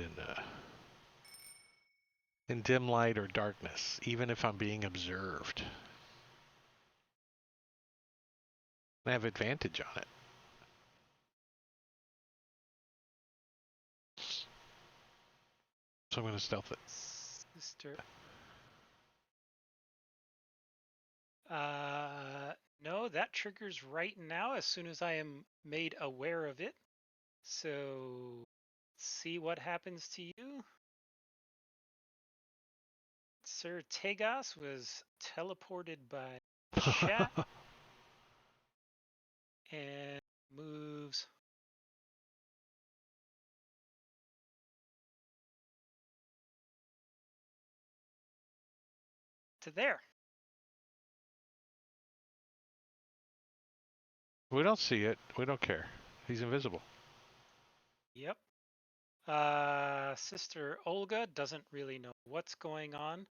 in dim light or darkness, even if I'm being observed. I have advantage on it. So I'm going to stealth it. Sister. No, that triggers right now as soon as I am made aware of it. So, see what happens to you. Sir Tegas was teleported by chat and moves to there. We don't see it. We don't care. He's invisible. Yep. Sister Olga doesn't really know what's going on,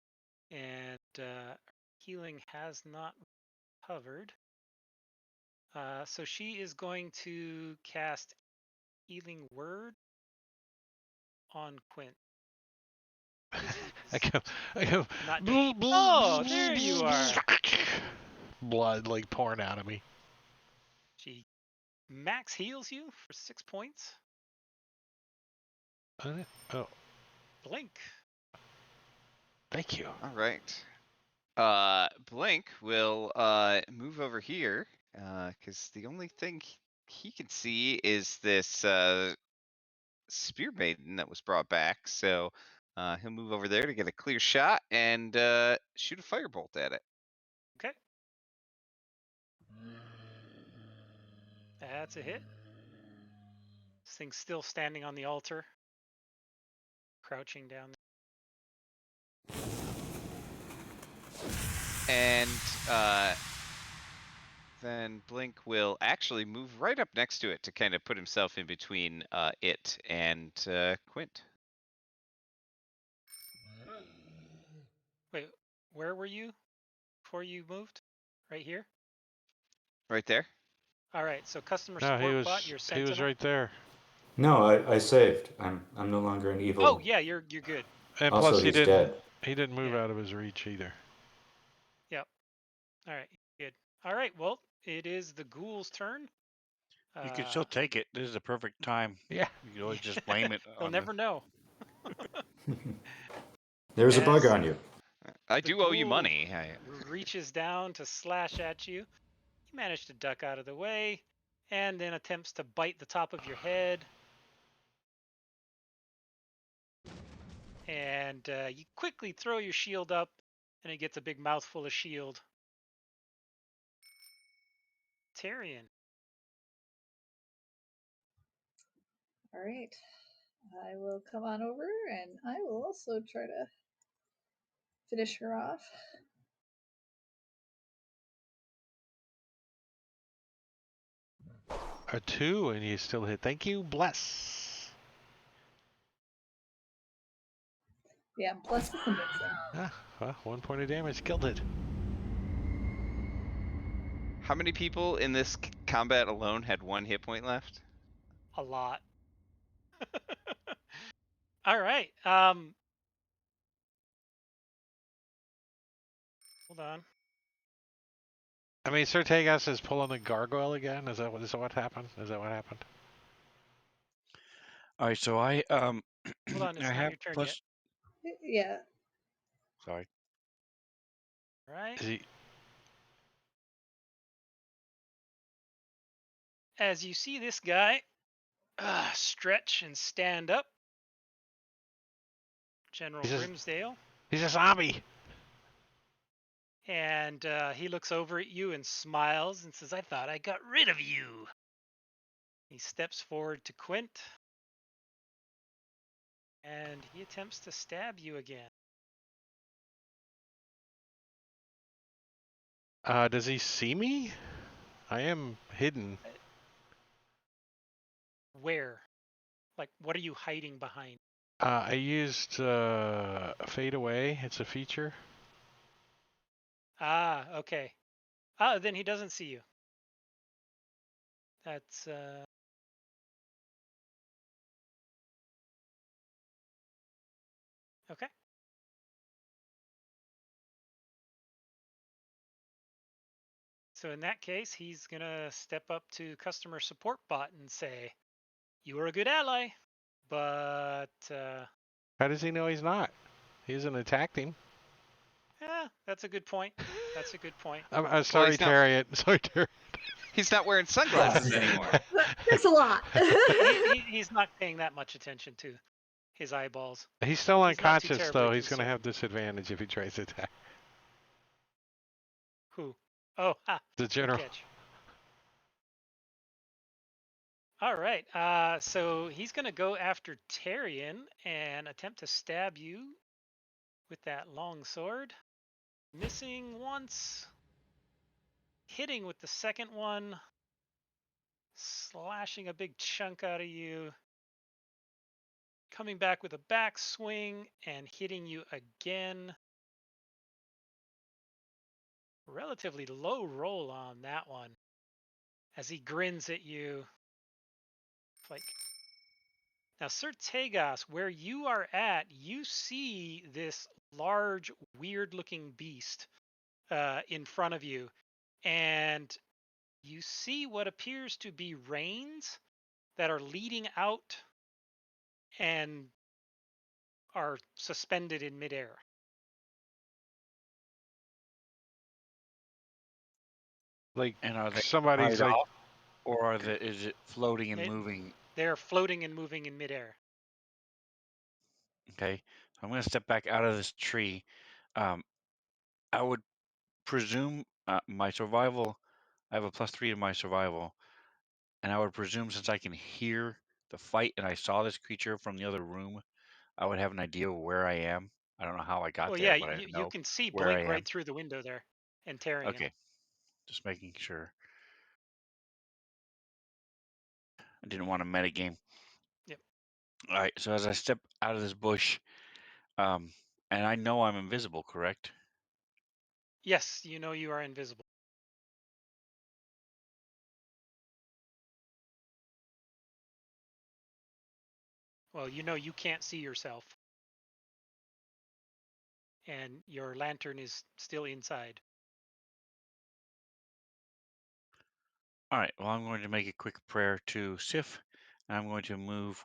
and healing has not recovered. So she is going to cast Healing Word on Quint. I go, I go. Not oh, there you are. Blood like pouring out of me. She max heals you for 6 points. Oh, Blink. thank you. All right. Blink will move over here because the only thing he can see is this spear maiden that was brought back. So he'll move over there to get a clear shot and shoot a firebolt at it. Okay. That's a hit. This thing's still standing on the altar. Crouching down there. And then Blink will actually move right up next to it to kind of put himself in between it and Quint. Wait, where were you before you moved? Right here? Right there. All right, so customer No, support bot, your he sentinel. was right there. No, I saved. I'm no longer an evil. Oh yeah, you're good. And Also, plus, he he's didn't dead. move Yeah. out of his reach either. Yep. All right, good. All right, well, it is the ghoul's turn. You can still take it. This is the perfect time. Yeah. You can always just blame it They'll on never know. There's a bug As on you. I the do owe you ghoul money. reaches down to slash at you. You manage to duck out of the way, and then attempts to bite the top of your head. And you quickly throw your shield up, and it gets a big mouthful of shield. Tyrion. All right. I will come on over and I will also try to finish her off. A 2, and you still hit. Thank you. Bless. Yeah, plus the convincing. Ah, well, 1 point of damage. Killed it. How many people in this combat alone had 1 hit point left? A lot. All right. Hold on. I mean, Sir Tagas is pulling the gargoyle again. Is that what happened? Is that what happened? All right, so I Hold on, it's I not have your turn plus. Yeah. Sorry. yet. Right. Is he? As you see this guy stretch and stand up, General Grimsdale, He's a zombie. and he looks over at you and smiles and says, "I thought I got rid of you." He steps forward to Quint, and he attempts to stab you again. Does he see me? I am hidden. Where? Like, what are you hiding behind? I used fade away. It's a feature. Ah, okay. Ah, then he doesn't see you. That's okay. So in that case, he's gonna step up to customer support bot and say, "You were a good ally, but How does he know he's not? He hasn't attacked him. that's a good point. That's a good point." I'm sorry, he's not- Terry. Sorry, Terry. He's not wearing sunglasses anymore. That's a lot. He's not paying that much attention to his eyeballs. He's still He's not too unconscious, terribly though. He's going to concerned. have disadvantage if he tries to attack Who? Oh, the good general. catch. All right. So he's going to go after Tyrion and attempt to stab you with that long sword. Missing once. Hitting with the second one. Slashing a big chunk out of you. Coming back with a backswing and hitting you again. Relatively low roll on that one. As he grins at you. Like, Now, Sir Tegas, where you are at, you see this large, weird-looking beast in front of you, and you see what appears to be reins that are leading out and are suspended in midair. Like And are they somebody's tied like, off, or is it floating and They- moving? They're floating and moving in midair. Okay, so I'm going to step back out of this tree. I would presume my survival. I have a +3 in my survival, and I would presume since I can hear the fight and I saw this creature from the other room, I would have an idea of where I am. I don't know how I got Well, there, yeah, but I you know can see where I Blink right am. through the window there and Tarian. Okay, just making sure. I didn't want to metagame. Yep. All right, so as I step out of this bush, and I know I'm invisible, correct? Yes, you know you are invisible. Well, you know you can't see yourself. And your lantern is still inside. All right, well, I'm going to make a quick prayer to Sif, and I'm going to move,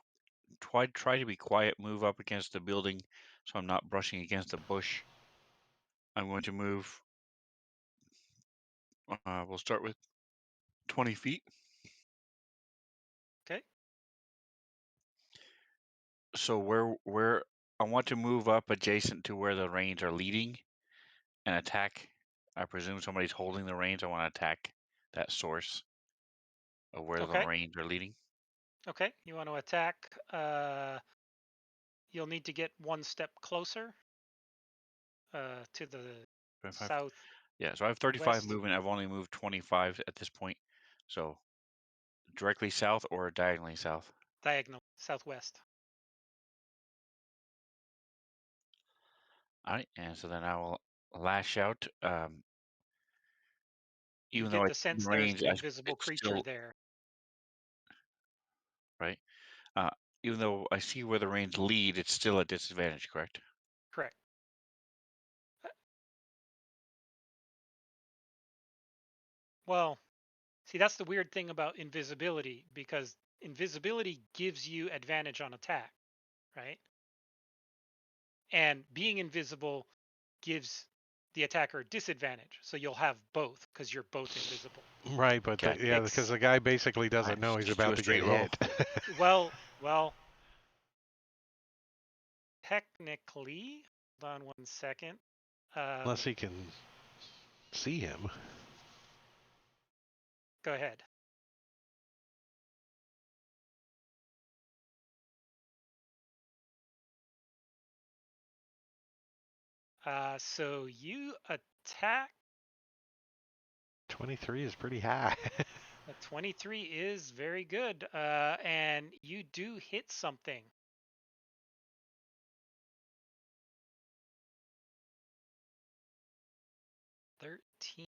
try to be quiet, move up against the building so I'm not brushing against the bush. I'm going to move, we'll start with 20 feet. Okay. So where I want to move up adjacent to where the reins are leading and attack. I presume somebody's holding the reins. I want to attack that source of where the Okay. reins are leading. Okay. You want to attack. You'll need to get one step closer to the 25. south. Yeah, so I have 35 movement. I've only moved 25 at this point. So directly south or diagonally south? Diagonal, southwest. All right, and so then I will lash out. You Even though get I the see sense the there's range, an invisible it's creature still there. right. Even though I see where the reins lead, it's still a disadvantage, correct? Correct. Well, see, that's the weird thing about invisibility, because invisibility gives you advantage on attack, right? And being invisible gives the attacker disadvantage. So you'll have both because you're both invisible. right, but Okay, yeah, because the guy basically doesn't Alright, know he's just do about a to straight get roll. hit. Well, technically, hold on 1 second. Unless he can see him. Go ahead. So you attack. 23 is pretty high. A 23 is very good, and you do hit something. 13.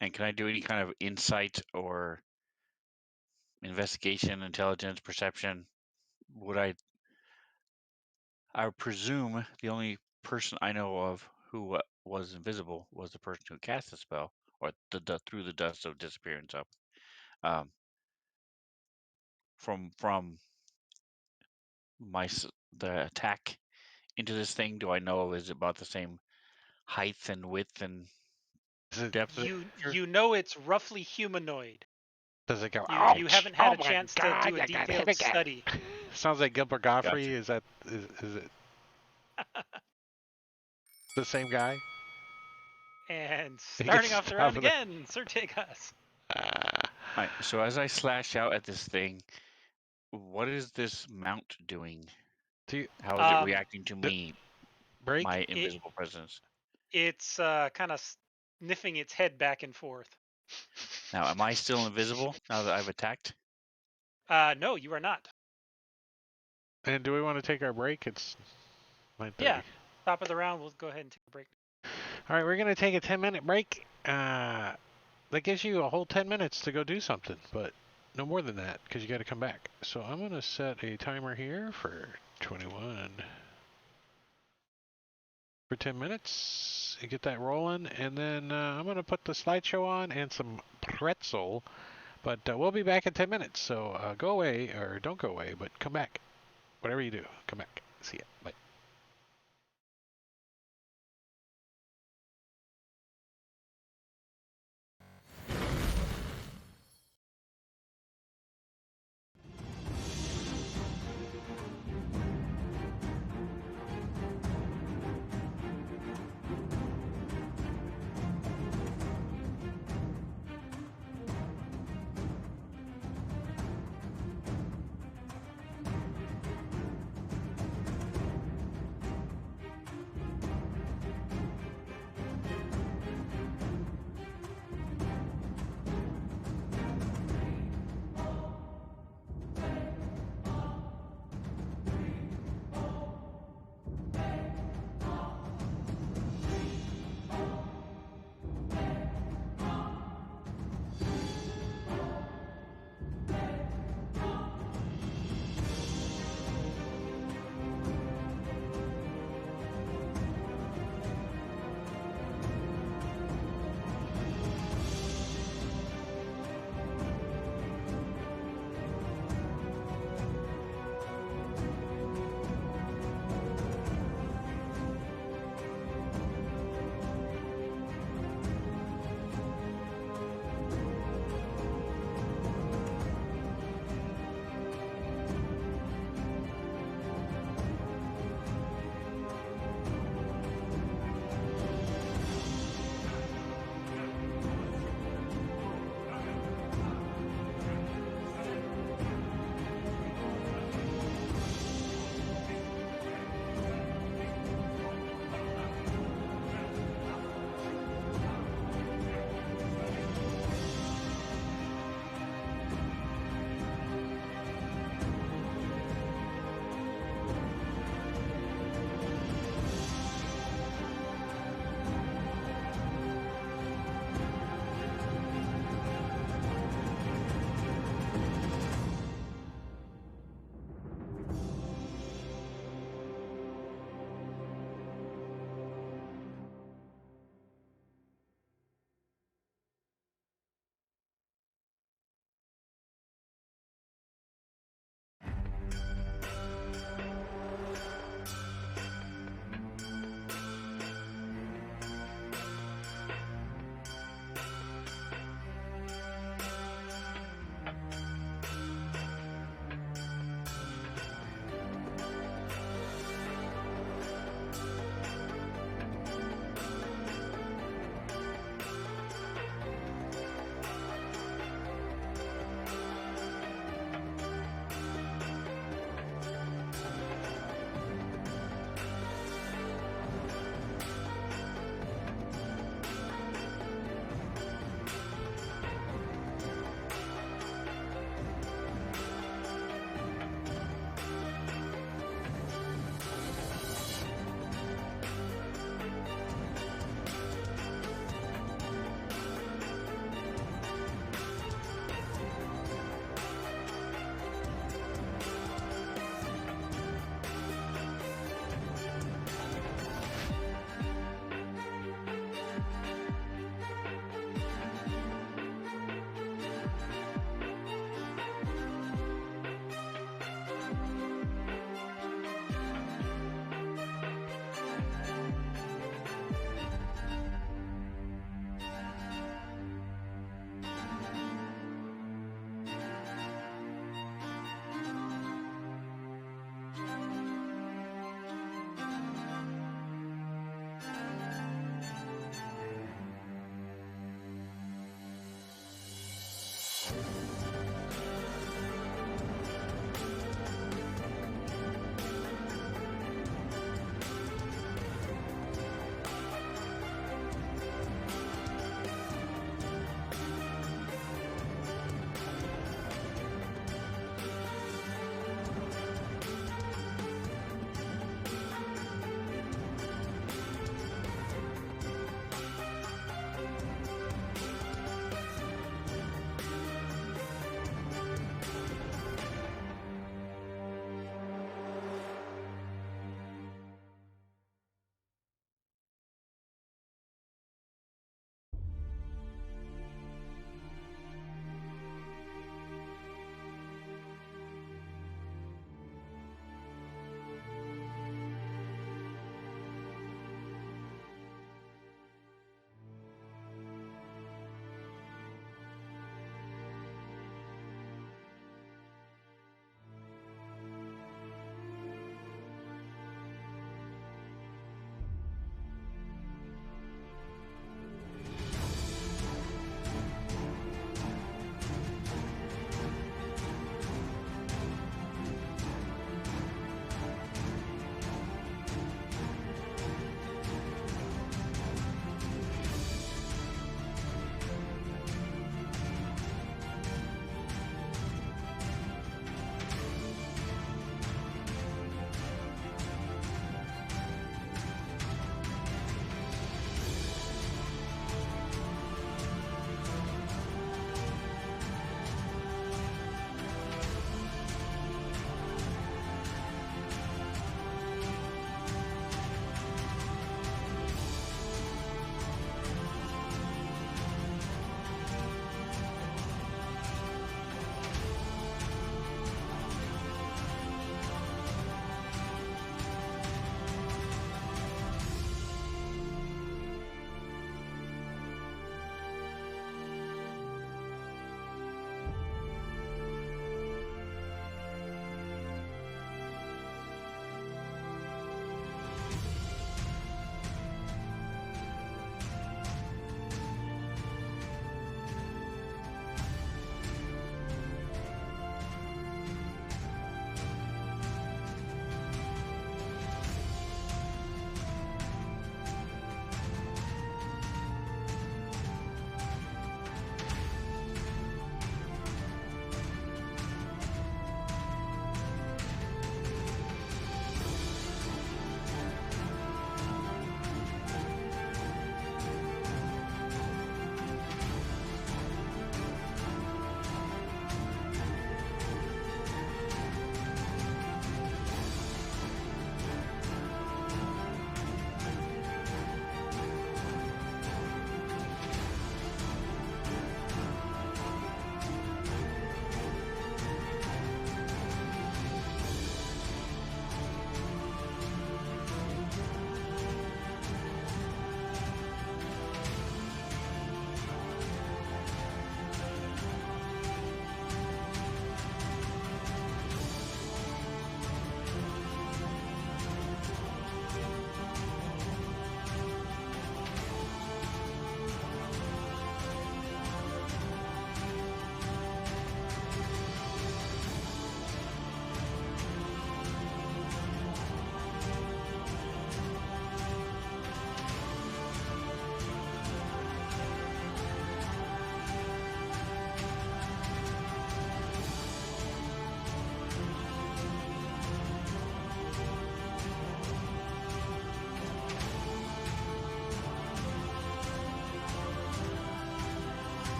And can I do any kind of insight or investigation, intelligence, perception? I would presume the only person I know of who was invisible was the person who cast the spell, or through the dust of disappearance up. Um, from the attack into this thing, do I know is about the same height and width and depth? You know it's roughly humanoid. Does it go, You ouch? haven't had Oh a my chance to God, do a you got hit detailed again. study. Sounds like Gilbert Godfrey. Gotcha. Is it the same guy? And He starting gets off the round stabbed in the- again, Sir Tegas. Alright, so as I slash out at this thing, what is this mount doing? How is it reacting to me, break? my invisible presence? It's kind of sniffing its head back and forth. Now, am I still invisible now that I've attacked? No, you are not. And do we want to take our break? It's 9:30. Yeah, top of the round. We'll go ahead and take a break. All right, we're going to take a 10-minute break. that gives you a whole 10 minutes to go do something, but no more than that because you got to come back. So I'm going to set a timer here for 21 for 10 minutes and get that rolling. And then I'm going to put the slideshow on and some pretzel. But we'll be back in 10 minutes. So go away, or don't go away, but come back. Whatever you do, come back. See ya. Bye.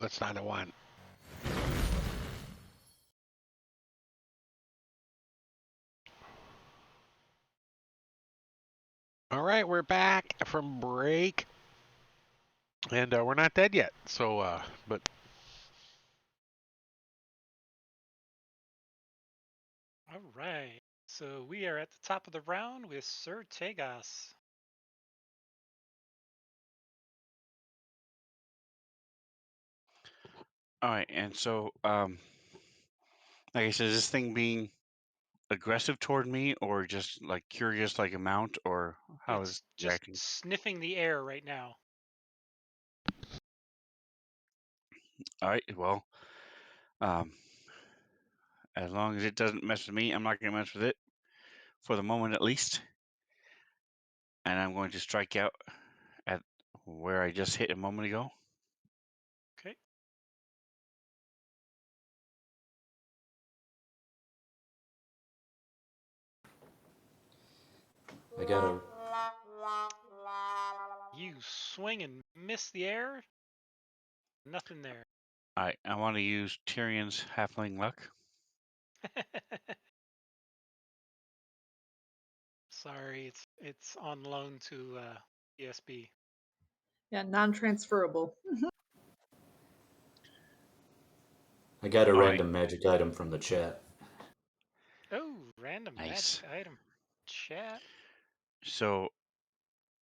that's not the one. All right, we're back from break, and we're not dead yet. So, but All right. So we are at the top of the round with Sir Tegas. All right, and so, like I said, is this thing being aggressive toward me, or just like curious, like a mount, or how is It's it just reacting? sniffing the air right now. All right, well, um, as long as it doesn't mess with me, I'm not going to mess with it for the moment, at least. And I'm going to strike out at where I just hit a moment ago. Okay. I got a You swing and miss the air. Nothing there. All right, I want to use Tyrion's halfling luck. Sorry, it's on loan to ESB. Yeah, non-transferable. I got a All right. random magic item from the chat. Oh, random Nice. magic item. Chat. So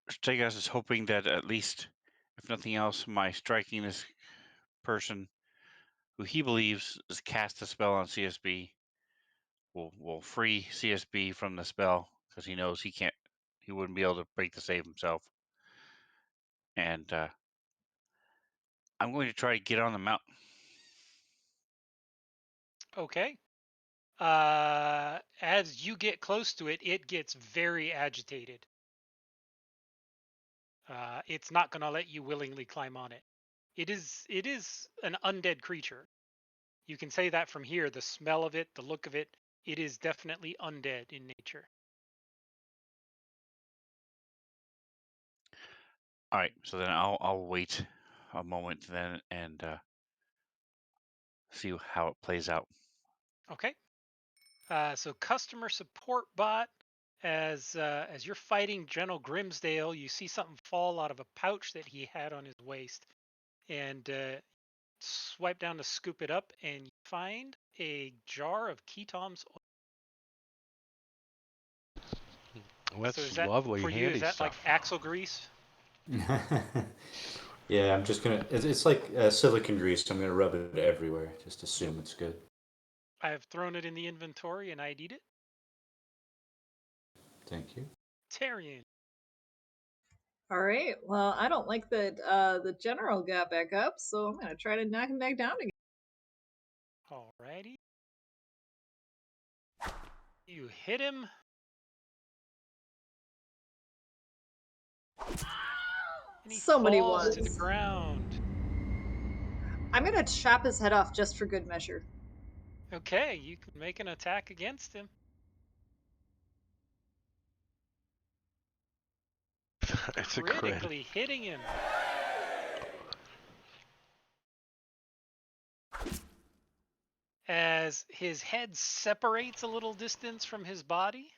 Stegas is hoping that at least, if nothing else, my striking this person who he believes has cast a spell on CSB will free CSB from the spell, because he knows he wouldn't be able to break the save himself. And I'm going to try to get on the mountain. Okay. As you get close to it, it gets very agitated. It's not going to let you willingly climb on it. It is an undead creature. You can say that from here. The smell of it, the look of it, it is definitely undead in nature. All right, so then I'll wait a moment then and see how it plays out. Okay. So customer support bot, as you're fighting General Grimsdale, you see something fall out of a pouch that he had on his waist, and swipe down to scoop it up, and you find a jar of Ketom's oil. that's So is that lovely, for you? handy Is that like stuff. axle grease? Yeah, I'm just gonna. It's like silicone grease. I'm gonna rub it everywhere. Just assume it's good. I have thrown it in the inventory and ID'd it. Thank you. Tyrion. All right. Well, I don't like that the general got back up, so I'm gonna try to knock him back down again. Alrighty. You hit him. And he So many falls to the ones. ground. I'm gonna chop his head off just for good measure. Okay, you can make an attack against him. It's a crit. Critically hitting him. As his head separates a little distance from his body.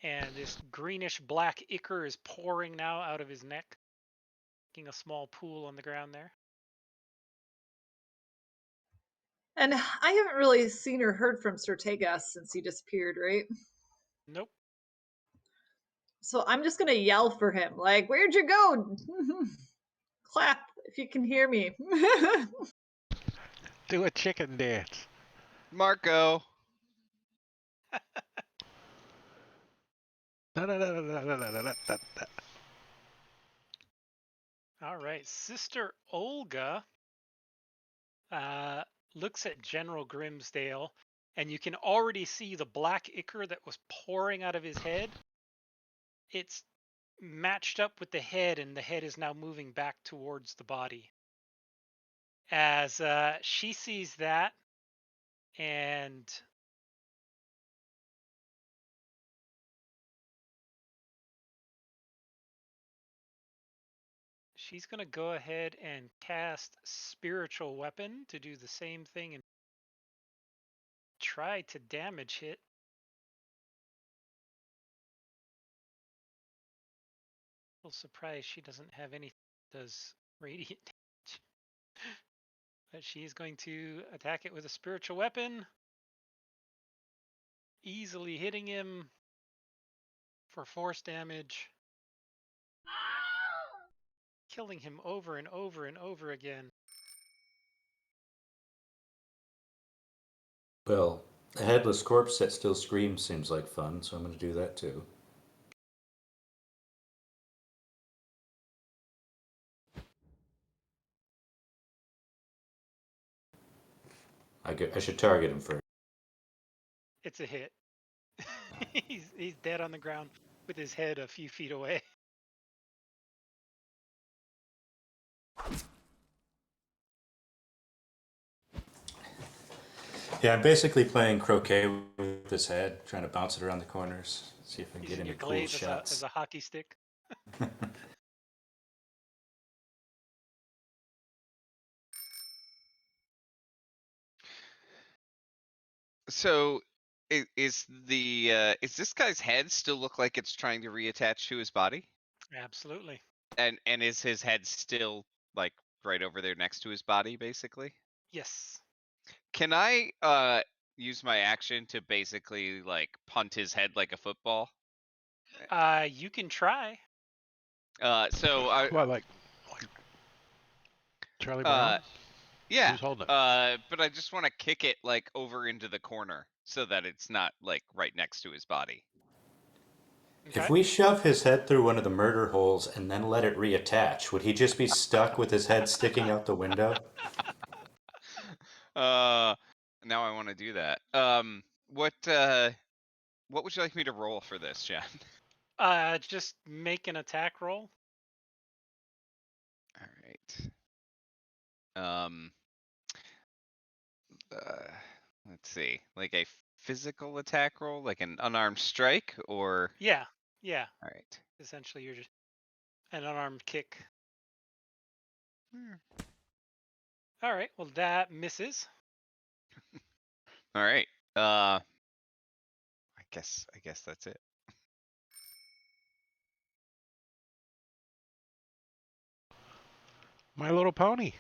And this greenish black ichor is pouring now out of his neck, making a small pool on the ground there. And I haven't really seen or heard from Sir Tegas since he disappeared, right? Nope. So I'm just gonna yell for him, like, "Where'd you go?" Clap if you can hear me. Do a chicken dance. Marco. All right. Sister Olga looks at General Grimsdale, and you can already see the black ichor that was pouring out of his head. It's matched up with the head, and the head is now moving back towards the body. As she sees that, and she's going to go ahead and cast Spiritual Weapon to do the same thing and try to damage hit. A little surprised she doesn't have any does radiant damage. But she's going to attack it with a Spiritual Weapon, easily hitting him for force damage, killing him over and over and over again. Well, a headless corpse that still screams seems like fun, so I'm going to do that too. I should target him first. It's a hit. he's dead on the ground with his head a few feet away. Yeah, I'm basically playing croquet with his head, trying to bounce it around the corners, see if I can get Using any your cool glaive shots. as a hockey stick. So is this guy's head still look like it's trying to reattach to his body? Absolutely. And is his head still like right over there next to his body, basically? Yes. Can I use my action to basically like punt his head like a football? You can try. So I What, like Charlie Brown? yeah. Who's holding it? But I just want to kick it like over into the corner so that it's not like right next to his body. Okay. If we shove his head through one of the murder holes and then let it reattach, would he just be stuck with his head sticking out the window? Now I want to do that. What would you like me to roll for this, Jen? Just make an attack roll. All right. Let's see, like a physical attack roll, like an unarmed strike, or Yeah. all right. Essentially, you're just an unarmed kick. All right. Well, that misses. All right. I guess that's it. My Little Pony.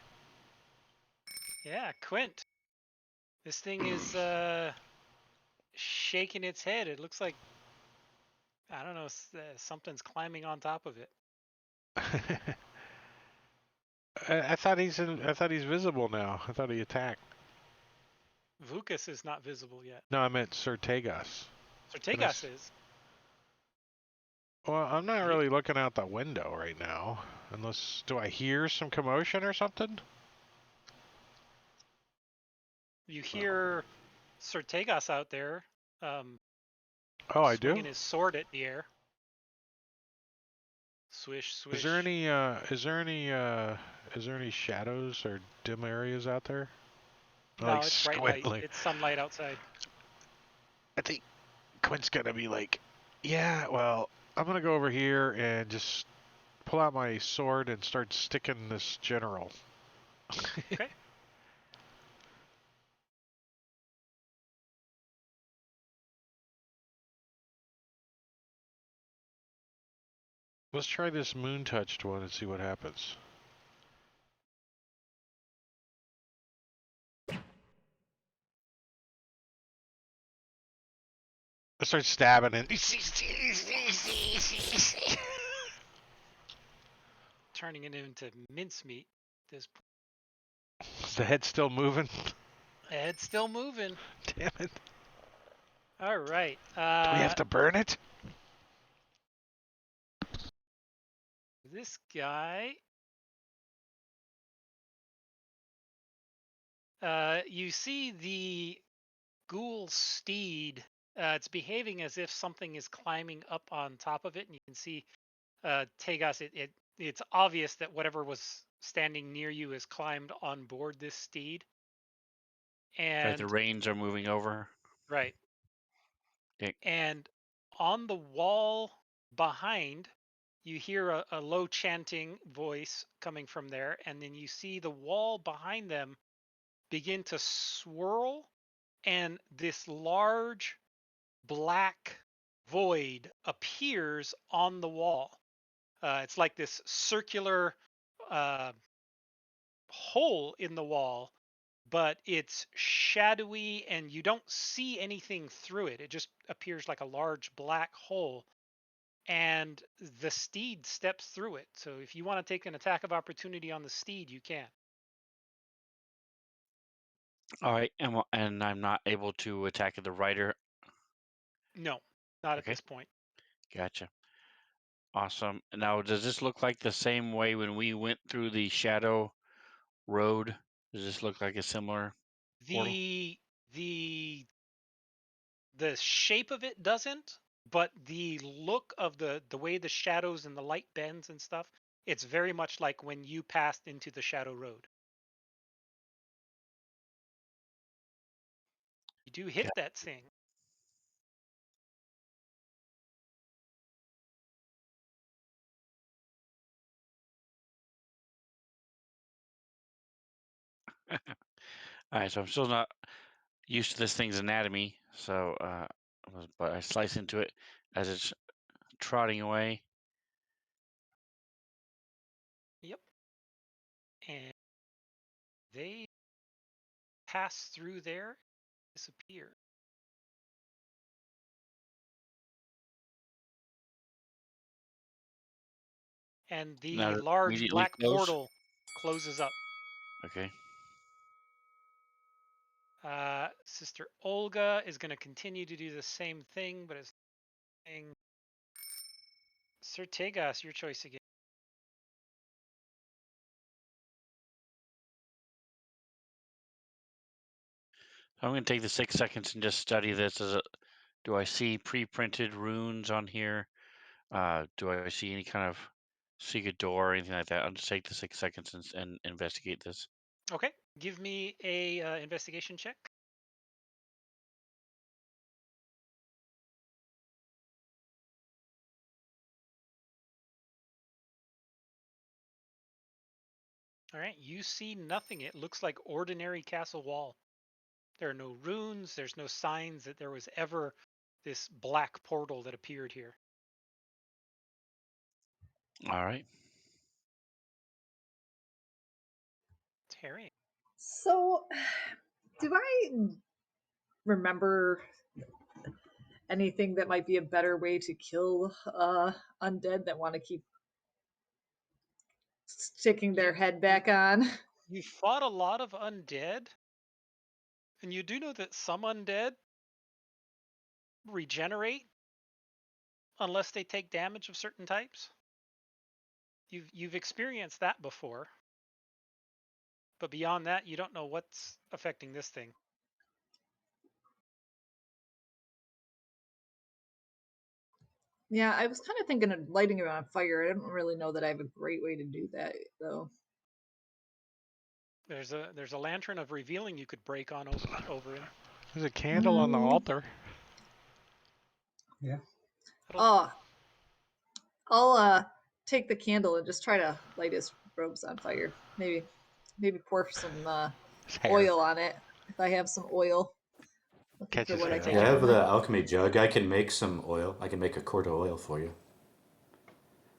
Yeah, Quint. This thing is shaking its head. It looks like, I don't know, something's climbing on top of it. I thought he's visible now. I thought he attacked. Vukas is not visible yet. No, I meant Sir Tagos. Sortegas is. Well, I'm not really looking out the window right now. Unless, do I hear some commotion or something? You hear Sortegas out there. Oh, I do. Swinging his sword at the air. Swish, swish. Is there any shadows or dim areas out there? No, Like it's bright light. It's sunlight outside. I think Quint's gonna be like, yeah, well, I'm gonna go over here and just pull out my sword and start sticking this general. Okay. Let's try this moon touched one and see what happens. I start stabbing it. Turning it into mincemeat. This Is the head still moving? head's still moving. Damn it. All right. Do we have to burn it? This guy. You see the ghoul steed. It's behaving as if something is climbing up on top of it, and you can see Tagos. It's obvious that whatever was standing near you has climbed on board this steed. And Like the reins are moving over. right. Okay. And on the wall behind, you hear a low chanting voice coming from there, and then you see the wall behind them begin to swirl, and this large black void appears on the wall. It's like this circular hole in the wall, but it's shadowy and you don't see anything through it. It just appears like a large black hole, and the steed steps through it. So if you want to take an attack of opportunity on the steed, you can. All right, and I'm not able to attack the rider. No, not at Okay. this point. Gotcha. Awesome. Now, does this look like the same way when we went through the shadow road? Does this look like a similar portal? The shape of it doesn't, but the look of the way the shadows and the light bends and stuff, it's very much like when you passed into the shadow road. You do hit that thing. All right, so I'm still not used to this thing's anatomy, so but I slice into it as it's trotting away. Yep. And they pass through there, disappear. And Now the does it large immediately black close. portal closes up. Okay. Sister Olga is going to continue to do the same thing, but it's saying, Sir Tegas, your choice again. I'm going to take the 6 seconds and just study this. Do I see pre-printed runes on here? Do I see any kind of secret door or anything like that? I'll just take the 6 seconds and investigate this. Okay, give me a investigation check. All right, you see nothing. It looks like ordinary castle wall. There are no runes. There's no signs that there was ever this black portal that appeared here. All right. Terry. So, do I remember anything that might be a better way to kill undead that want to keep sticking their head back on? You fought a lot of undead, and you do know that some undead regenerate unless they take damage of certain types. You've experienced that before. But beyond that, you don't know what's affecting this thing. Yeah, I was kind of thinking of lighting it on fire. I don't really know that I have a great way to do that, though. There's a lantern of revealing you could break on over him. There's a candle on the altar. Yeah. Oh, I'll take the candle and just try to light his robes on fire. Maybe pour some oil on it if I have some oil. Looking for what I can. Yeah, I have the alchemy jug. I can make some oil. I can make a quart of oil for you.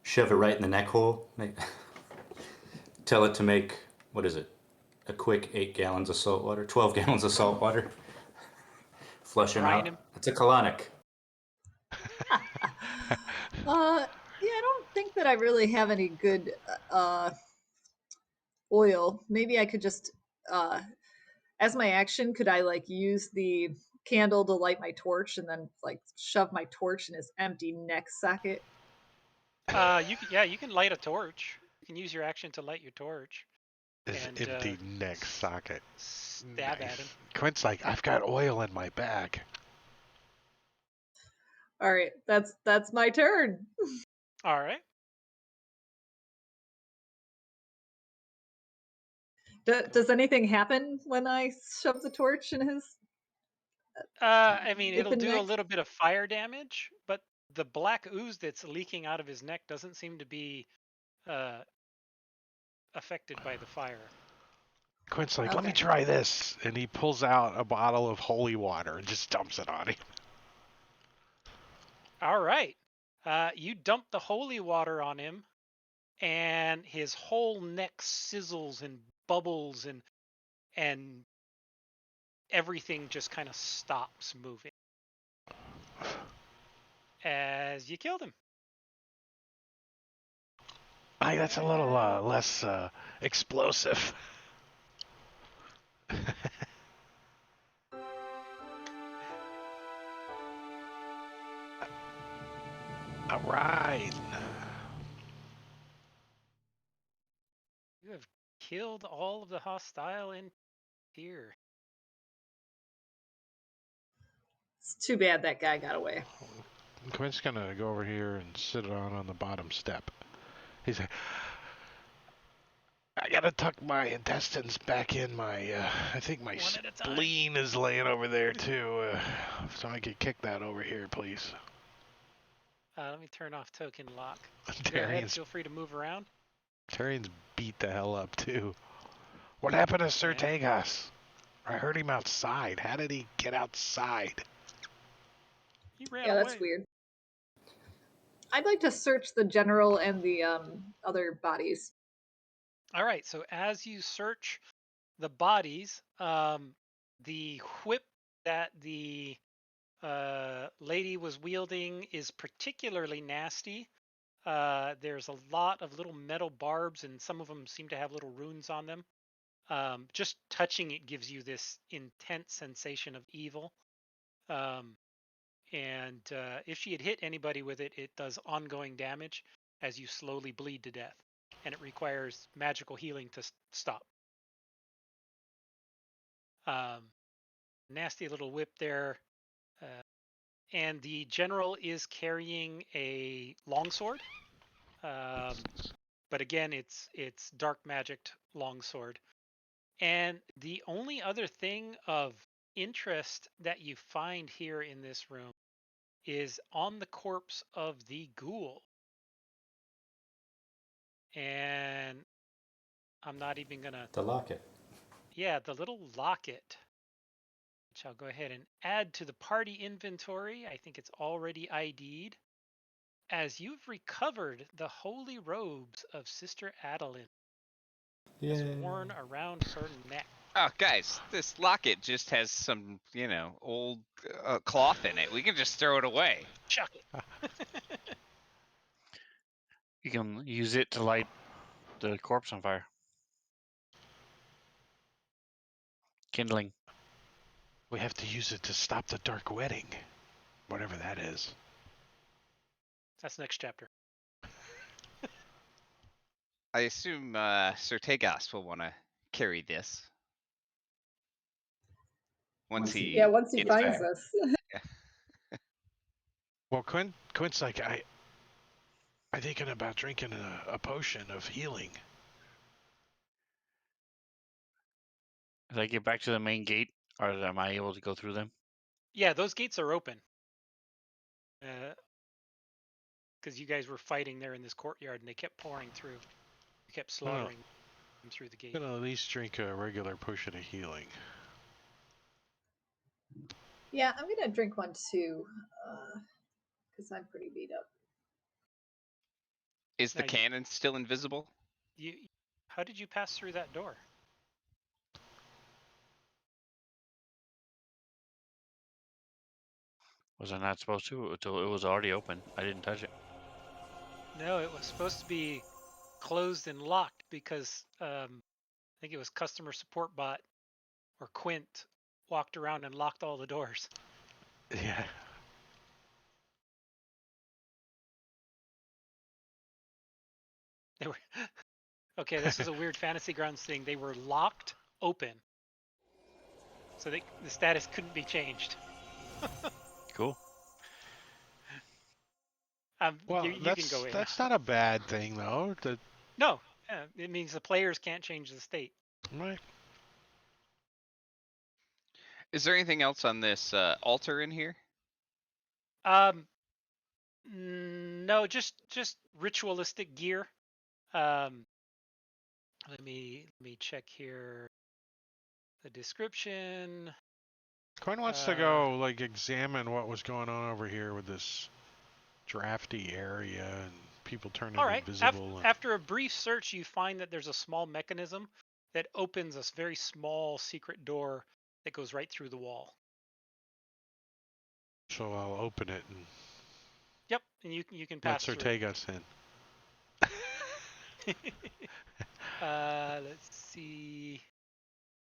Shove it right in the neck hole. Tell it to make, what is it? A quick 8 gallons of salt water, 12 gallons of salt water. Flush him out. It's a colonic. Yeah, I don't think that I really have any good oil. Maybe I could just as my action, could I like use the candle to light my torch and then like shove my torch in his empty neck socket? You can light a torch. You can use your action to light your torch. His empty neck socket. Stab at him. Quint's like, I've got oil in my bag. All right, that's my turn. All right. Does anything happen when I shove the torch in his? I mean, it'll do neck? a little bit of fire damage, but the black ooze that's leaking out of his neck doesn't seem to be affected by the fire. Quint's like, let me Okay. try this. And he pulls out a bottle of holy water and just dumps it on him. All right. You dump the holy water on him, and his whole neck sizzles and bubbles, and everything just kind of stops moving as you killed him. That's a little less explosive. All right. You have killed all of the hostile in here. It's too bad that guy got away. Quint's gonna go over here and sit on the bottom step. He's like, I gotta tuck my intestines back in my. I think my One at a time. spleen is laying over there too. So I could kick that over here, please. Let me turn off token lock. Go ahead, feel free to move around. Tyrion's beat the hell up too. What happened to Sir Yeah. Tagas? I heard him outside. How did he get outside? He ran Yeah, away. that's weird. I'd like to search the general and the other bodies. All right, so as you search the bodies, the whip that the lady was wielding is particularly nasty. There's a lot of little metal barbs, and some of them seem to have little runes on them. Just touching it gives you this intense sensation of evil. And if she had hit anybody with it, it does ongoing damage as you slowly bleed to death, and it requires magical healing to stop. Nasty little whip there. And the general is carrying a longsword. But again, it's dark magicked longsword. And the only other thing of interest that you find here in this room is on the corpse of the ghoul. And I'm not even gonna. The locket. Yeah, the little locket, which I'll go ahead and add to the party inventory. I think it's already ID'd. As you've recovered the holy robes of Sister Adeline, as worn around her neck. Oh, guys, this locket just has some, old cloth in it. We can just throw it away. Chuck it. You can use it to light the corpse on fire. Kindling. We have to use it to stop the dark wedding, whatever that is. That's next chapter. I assume Sir Tagas will want to carry this. Once he once he gets finds back. us. Well, Quint's like, I'm thinking about drinking a potion of healing. As I get back to the main gate, or am I able to go through them? Yeah, those gates are open. Because you guys were fighting there in this courtyard, and they kept pouring through. You kept slaughtering them through the gate. I'm gonna at least drink a regular potion of healing. Yeah, I'm gonna drink one too, because I'm pretty beat up. Is the Now, cannon still invisible? How did you pass through that door? Was I not supposed to? Until it was already open. I didn't touch it. No, it was supposed to be closed and locked because I think it was customer support bot or Quint walked around and locked all the doors. Yeah. They were okay. This is a weird Fantasy Grounds thing. They were locked open, so the status couldn't be changed. Cool. Well, you can go in. that's not a bad thing though. No, it means the players can't change the state. Right. Is there anything else on this altar in here? No, just ritualistic gear. Let me check here the description. Quinn wants to go like examine what was going on over here with this drafty area and people turning All right. invisible. After a brief search, you find that there's a small mechanism that opens a very small secret door that goes right through the wall. So I'll open it and Yep, and you can pass lets her through. take us in. Let's see.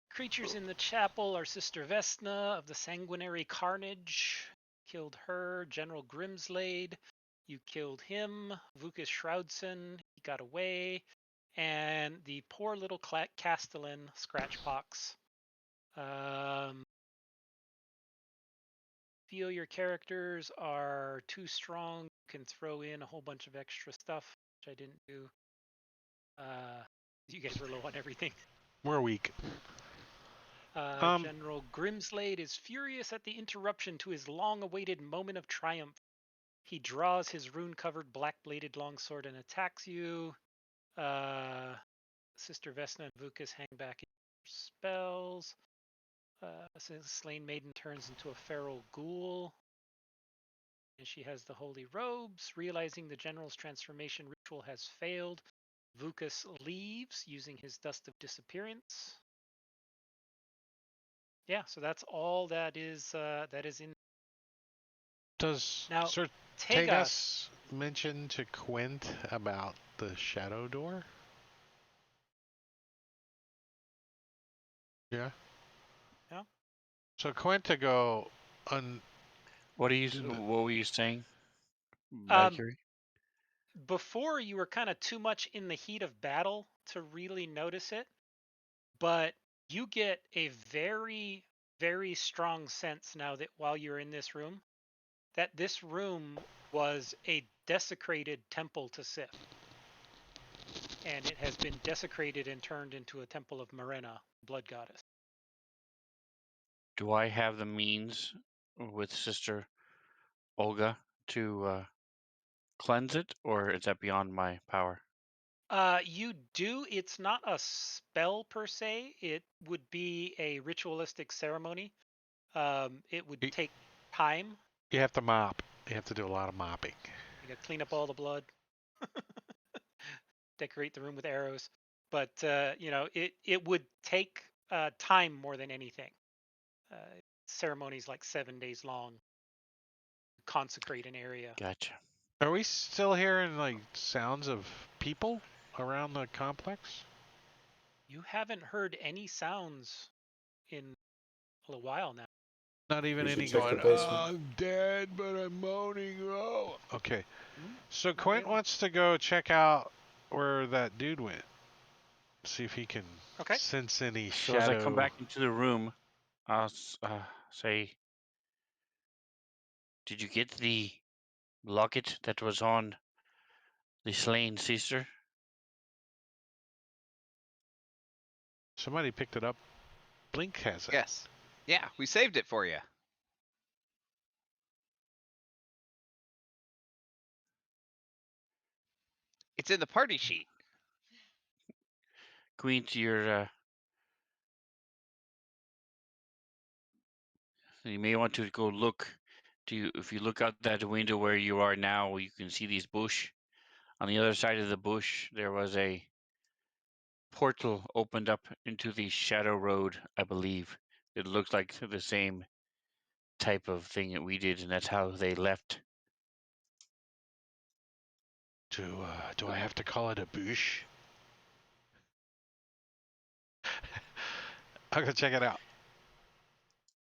Creatures in the chapel are Sister Vesna of the Sanguinary Carnage. Killed her. General Grimsdale, you killed him. Vukas Shroudson, he got away. And the poor little Castellan, Scratchpox. Feel your characters are too strong. You can throw in a whole bunch of extra stuff, which I didn't do. You guys were low on everything. We're weak. General Grimsdale is furious at the interruption to his long-awaited moment of triumph. He draws his rune-covered black-bladed longsword and attacks you. Sister Vesna and Vukas hang back in spells. Slain Maiden turns into a feral ghoul. And she has the holy robes. Realizing the general's transformation ritual has failed, Vukas leaves using his dust of disappearance. Yeah, so that's all that is in. Does Now, Sir Tegas mention to Quint about the shadow door? Yeah. Yeah. So Quint to go What were you saying, Valkyrie? Before you were kind of too much in the heat of battle to really notice it, but you get a very, very strong sense now that while you're in this room, that this room was a desecrated temple to Sith. And it has been desecrated and turned into a temple of Marena, blood goddess. Do I have the means with Sister Olga to cleanse it, or is that beyond my power? You do. It's not a spell per se. It would be a ritualistic ceremony. It would take time. You have to mop. You have to do a lot of mopping. You gotta clean up all the blood. Decorate the room with arrows. But it would take time more than anything. Ceremonies like 7 days long. Consecrate an area. Gotcha. Are we still hearing like sounds of people around the complex? You haven't heard any sounds in a while now. Not even We should any check going, the basement. "Oh, I'm dead, but I'm moaning." Oh. Okay. So Not Quint really. wants to go check out where that dude went. See if he can Okay. sense any So shadow. as I come back into the room, I'll say, "Did you get the locket that was on the slain sister?" Somebody picked it up. Blink has it. Yes. Yeah, we saved it for you. It's in the party sheet. Queen, you may want to go look. If you look out that window where you are now, you can see these bush. On the other side of the bush, there was a portal opened up into the Shadow Road, I believe. It looks like the same type of thing that we did, and that's how they left. Do I have to call it a bush? I'll go check it out.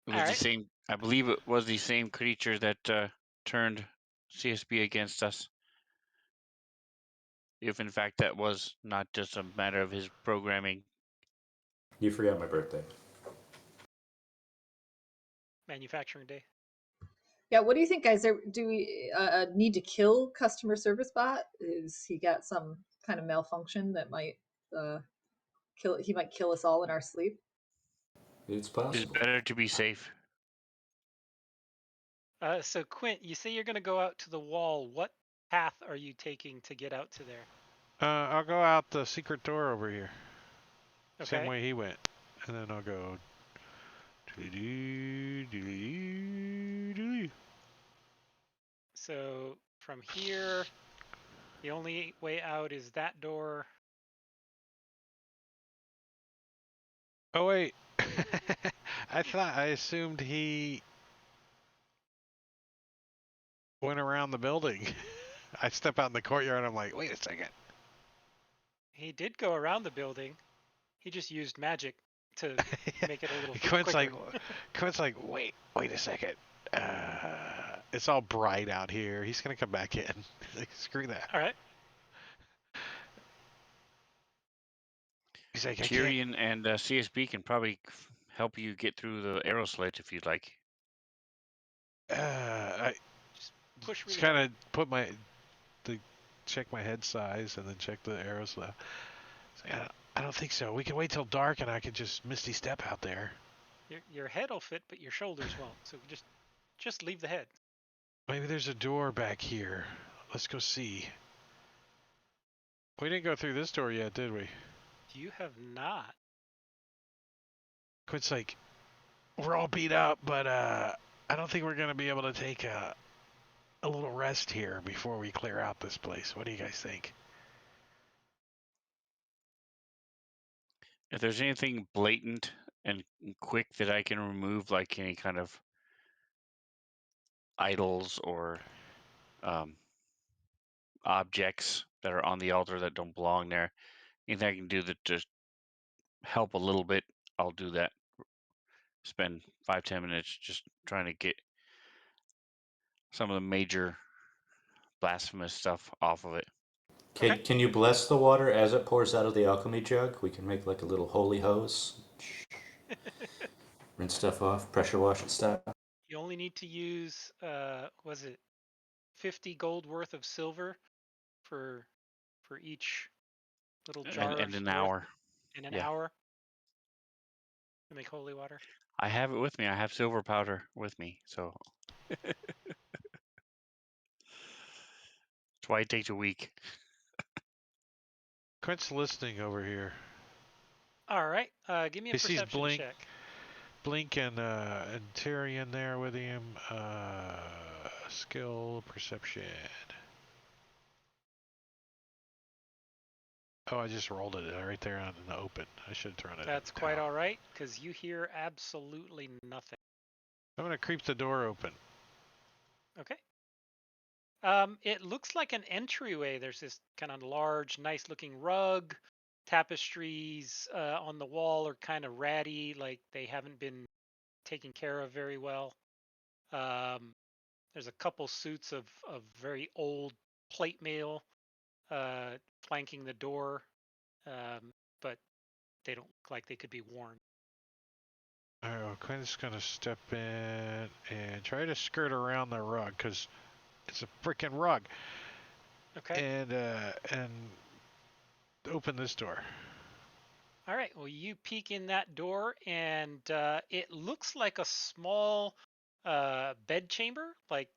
It was the same. I believe it was the same creature that turned CSB against us. If in fact that was not just a matter of his programming. You forgot my birthday. Manufacturing day. Yeah, what do you think, guys? Do we need to kill customer service bot? Is he got some kind of malfunction that might kill? He might kill us all in our sleep. It's It's possible. better to be safe. So Quint, you say you're going to go out to the wall. What path are you taking to get out to there? I'll go out the secret door over here. Same Okay. way he went. And then I'll go. Doo-doo-doo-doo-doo-doo. So from here, the only way out is that door. Oh, wait. I assumed he went around the building. I step out in the courtyard. I'm like, wait a second. He did go around the building. He just used magic to make it a little Quint's quicker. like, wait a second. It's all bright out here. He's gonna come back in. Like, screw that. All right. He's like, I can't. Tyrion and CSB can probably help you get through the arrow sledge if you'd like. I Just push just really kind hard. of check my head size and then check the arrows. I don't think so. We can wait till dark and I can just misty step out there. Your head will fit, but your shoulders won't. So just leave the head. Maybe there's a door back here. Let's go see. We didn't go through this door yet, did we? You have not. Quint's like, we're all beat up, but I don't think we're gonna be able to take a little rest here before we clear out this place. What do you guys think? If there's anything blatant and quick that I can remove, like any kind of idols or objects that are on the altar that don't belong there, anything I can do that just help a little bit, I'll do that. Spend 5-10 minutes just trying to get some of the major blasphemous stuff off of it. Can, Okay. can you bless the water as it pours out of the alchemy jug? We can make like a little holy hose. Rinse stuff off, pressure wash and stuff. You only need to use was it 50 gold worth of silver for each little jar And of an worth hour. in an Yeah. hour to make holy water. I have it with me. I have silver powder with me, so that's why it takes a week. Quint's listening over here. All right. Give me a He sees perception check. Blink and Tyrion there with him. Skill, perception. Oh, I just rolled it right there out in the open. I should have thrown it. That's quite all right, because you hear absolutely nothing. I'm gonna creep the door open. Okay. It looks like an entryway. There's this kind of large, nice-looking rug. Tapestries on the wall are kind of ratty, like they haven't been taken care of very well. There's a couple suits of very old plate mail flanking the door, but they don't look like they could be worn. Alright, Quint's gonna step in and try to skirt around the rug because it's a freaking rug. Okay. And open this door. All right. Well, you peek in that door, and it looks like a small bed chamber. Like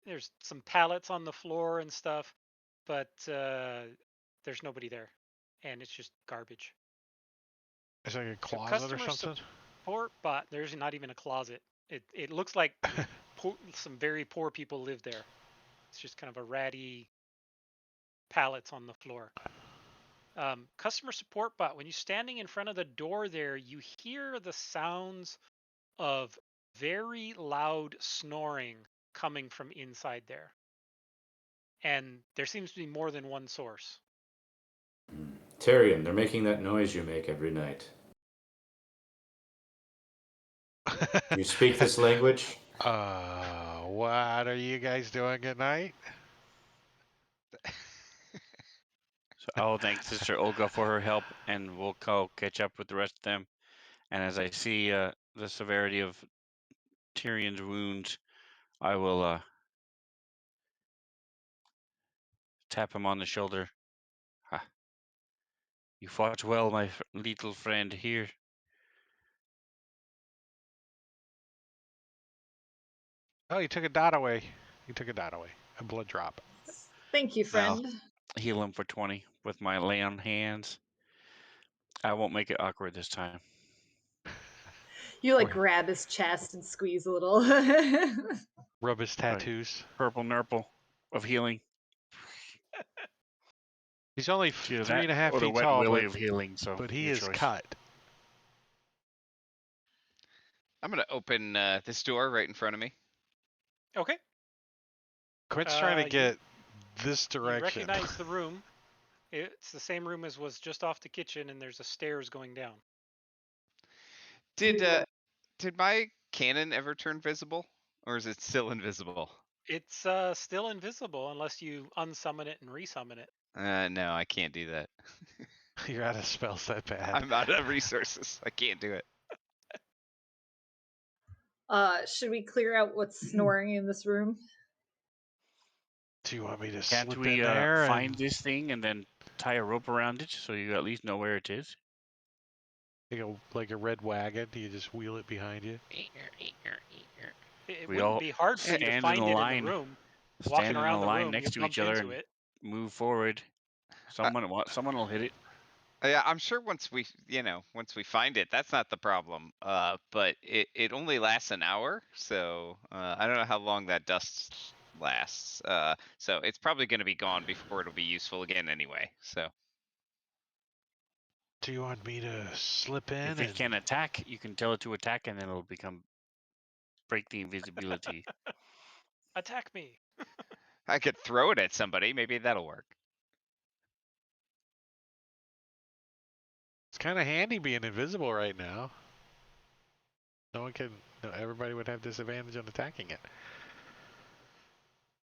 there's some pallets on the floor and stuff, but there's nobody there, and it's just garbage. It's like a So closet or customer something. support bot. There's not even a closet. It looks like some very poor people live there. It's just kind of a ratty pallets on the floor. Customer support bot, when you're standing in front of the door there, you hear the sounds of very loud snoring coming from inside there. And there seems to be more than one source. Tyrion, they're making that noise you make every night. Do you speak this language? What are you guys doing at night? So I will thank Sister Olga for her help, and we'll go catch up with the rest of them. And as I see the severity of Tyrion's wounds, I will tap him on the shoulder. Ha. You fought well, my little friend here. Oh, he took a dot away. He took a dot away. A blood drop. Thank you, I'll friend. heal him for 20 with my lay on hands. I won't make it awkward this time. You like Or grab his chest and squeeze a little. rub his Right. tattoos. Purple nurple of healing. He's only It's either that 3.5 or the feet wet tall, willy of healing. So but he your is choice. cut. I'm gonna open this door right in front of me. Okay. Quint's trying to You- get this You direction. recognize the room. It's the same room as was just off the kitchen, and there's a stairs going down. Did my cannon ever turn visible, or is it still invisible? It's still invisible unless you unsummon it and resummon it. No, I can't do that. You're out of spells that bad. I'm out of resources. I can't do it. Should we clear out what's snoring in this room? Do you want me to Can't slip we in there find and this thing and then tie a rope around it so you at least know where it is? like a red wagon? You just wheel it behind you. It We wouldn't all be hard for you to stand in find a it in line. the room. Stand Walking in around a the line room, next to you'll each bump other into and it. move forward. Someone will hit it. Yeah, I'm sure once we find it, that's not the problem. But it only lasts an hour, so I don't know how long that dust lasts. So it's probably going to be gone before it'll be useful again anyway. So Do you want me to slip in If it and can attack, you can tell it to attack, and then it'll break the invisibility. Attack me. I could throw it at somebody. Maybe that'll work. it's kind of handy being invisible right now. No, everybody would have disadvantage on attacking it.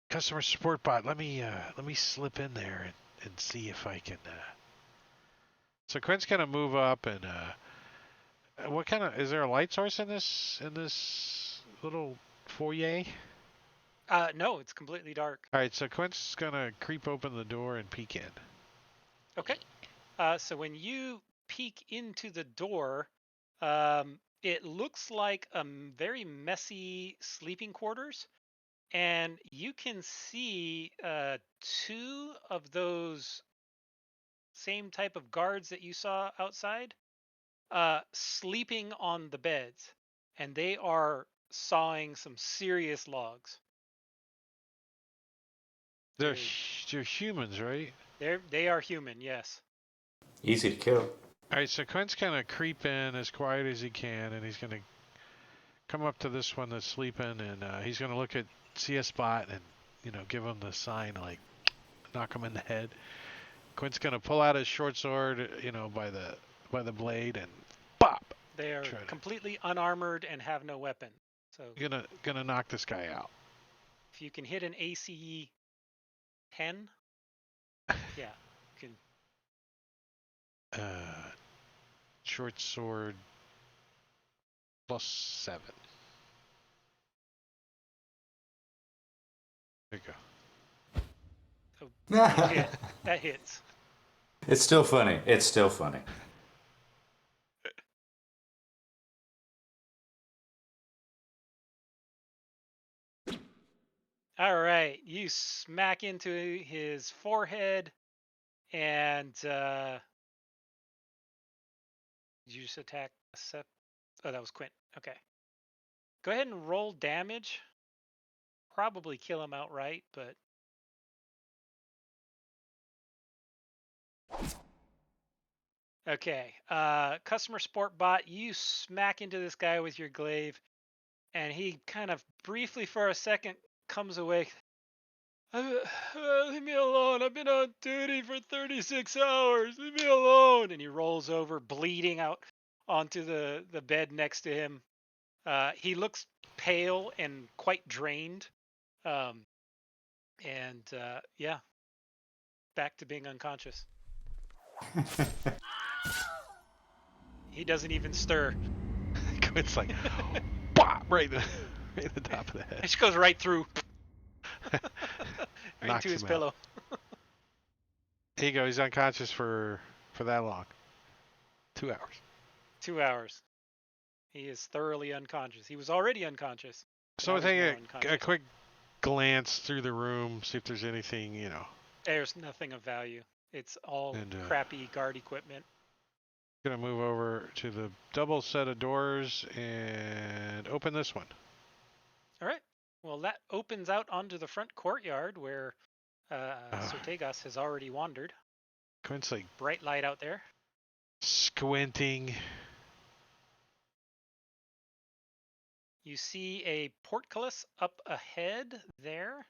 Customer support bot, let me slip in there and see if I can. So Quint's gonna move up and what kind of is there a light source in this little foyer? No, it's completely dark. All right, so Quint's gonna creep open the door and peek in. Okay. So when you peek into the door, it looks like a very messy sleeping quarters, and you can see two of those same type of guards that you saw outside sleeping on the beds, and they are sawing some serious logs. They're They- they're humans, right? They are human, yes. Easy to kill. All right, so Quint's gonna creep in as quiet as he can, and he's gonna come up to this one that's sleeping, and he's gonna see a spot, and give him the sign, like knock him in the head. Quint's gonna pull out his short sword, by the blade, and bop. They are Try to- completely unarmored and have no weapon. So Gonna knock this guy out. if you can hit an ACE 10, yeah, you can. Short sword +7. There you go. Oh, that hit. That hits. It's still funny. It's still funny. All right, you smack into his forehead, and did you just attack Sep? Oh, that was Quint. Okay. Go ahead and roll damage. Probably kill him outright, but okay. Customer support bot, you smack into this guy with your glaive, and he kind of briefly for a second comes away. Leave me alone. I've been on duty for 36 hours. Leave me alone. And he rolls over, bleeding out onto the bed next to him. He looks pale and quite drained. Yeah, back to being unconscious. He doesn't even stir. Quint's like, bop, right at the top of the It head. just goes right through. Right Knocks into his him out. pillow. There you go. He's unconscious for that long. 2 hours. 2 hours. He is thoroughly unconscious. He was already unconscious. So I we'll was more take a unconscious. quick glance through the room, see if there's anything, There's nothing of value. It's all And, crappy guard equipment. Gonna move over to the double set of doors and open this one. All right. Well, that opens out onto the front courtyard where Sortegas has already wandered. Quint's like Bright light out there. squinting. You see a portcullis up ahead there,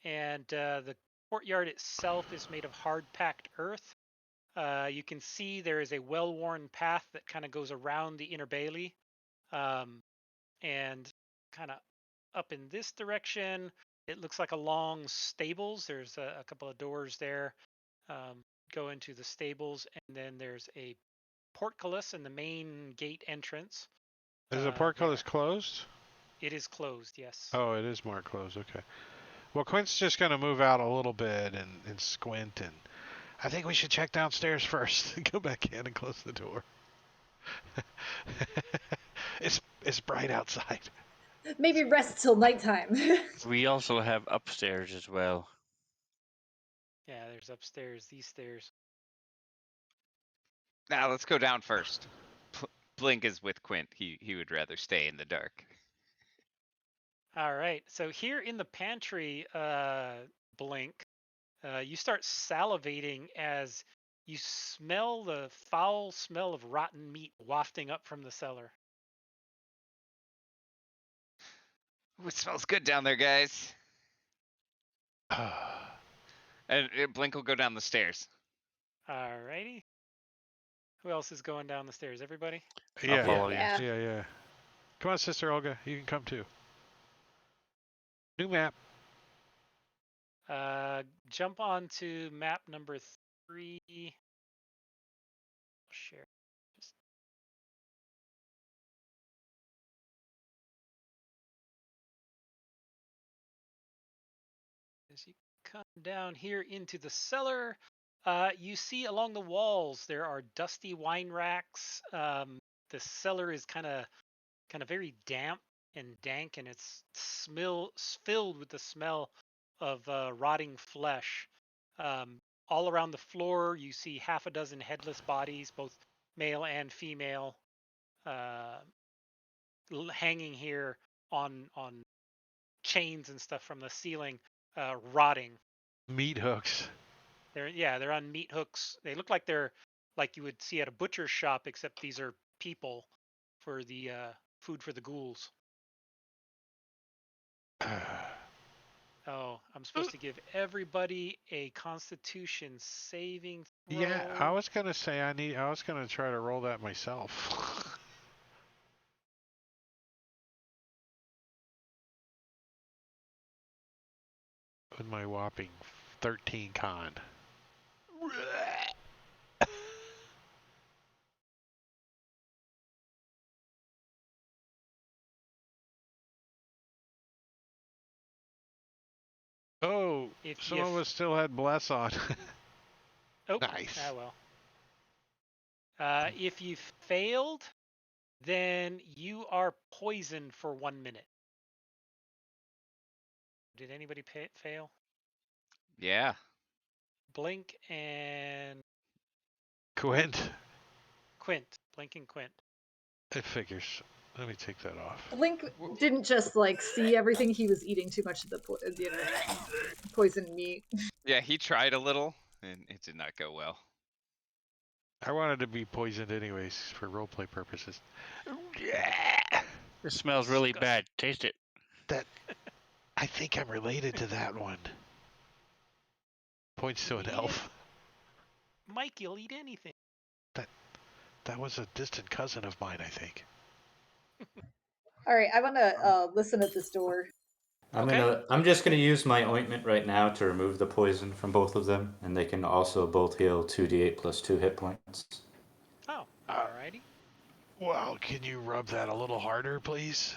and the courtyard itself is made of hard-packed earth. You can see there is a well-worn path that kind of goes around the inner bailey, and kind of up in this direction. It looks like a long stables. There's a couple of doors there, go into the stables, and then there's a portcullis in the main gate entrance. Is the portcullis there. closed? It is closed, yes. Oh, it is marked closed. Okay. Well, Quint's just gonna move out a little bit and squint, and I think we should check downstairs first. Go back in and close the door. It's bright outside. Maybe rest till nighttime. We also have upstairs as well. Yeah, there's upstairs, these stairs. Now let's go down first. Blink is with Quint. He would rather stay in the dark. All right. So here in the pantry, Blink, you start salivating as you smell the foul smell of rotten meat wafting up from the cellar. Ooh, it smells good down there, guys. And Blink will go down the stairs. All righty. Who else is going down the stairs? Everybody? I'll follow you. Yeah. Come on, Sister Olga. You can come too. New map. Jump on to map number 3. I'll share. Just... As you come down here into the cellar, you see along the walls there are dusty wine racks. The cellar is kind of very damp and dank, and it's filled with the smell of rotting flesh. All around the floor, you see half a dozen headless bodies, both male and female, hanging here on chains and stuff from the ceiling, rotting. Meat hooks. They're on meat hooks. They look like they're like you would see at a butcher's shop, except these are people for the food for the ghouls. Oh, I'm supposed to give everybody a Constitution saving throw. Yeah, I was gonna say I was gonna try to roll that myself. With my whopping 13 con. Oh, some of us still had bless on. Oh, nice. Ah, well. If you failed, then you are poisoned for 1 minute. Did anybody fail? Yeah. Blink and Quint. Blink and Quint. It figures. Let me take that off. Blink didn't just like see everything; he was eating too much of the poisoned meat. Yeah, he tried a little, and it did not go well. I wanted to be poisoned anyways for roleplay purposes. Yeah. This smells really bad. Taste it. I think I'm related to that one. Points to an elf. Mike, you'll eat anything. That was a distant cousin of mine, I think. All right, I want to listen at this door. I'm just gonna use my ointment right now to remove the poison from both of them, and they can also both heal 2d8 plus 2 hit points. Oh, alrighty. Well, can you rub that a little harder, please?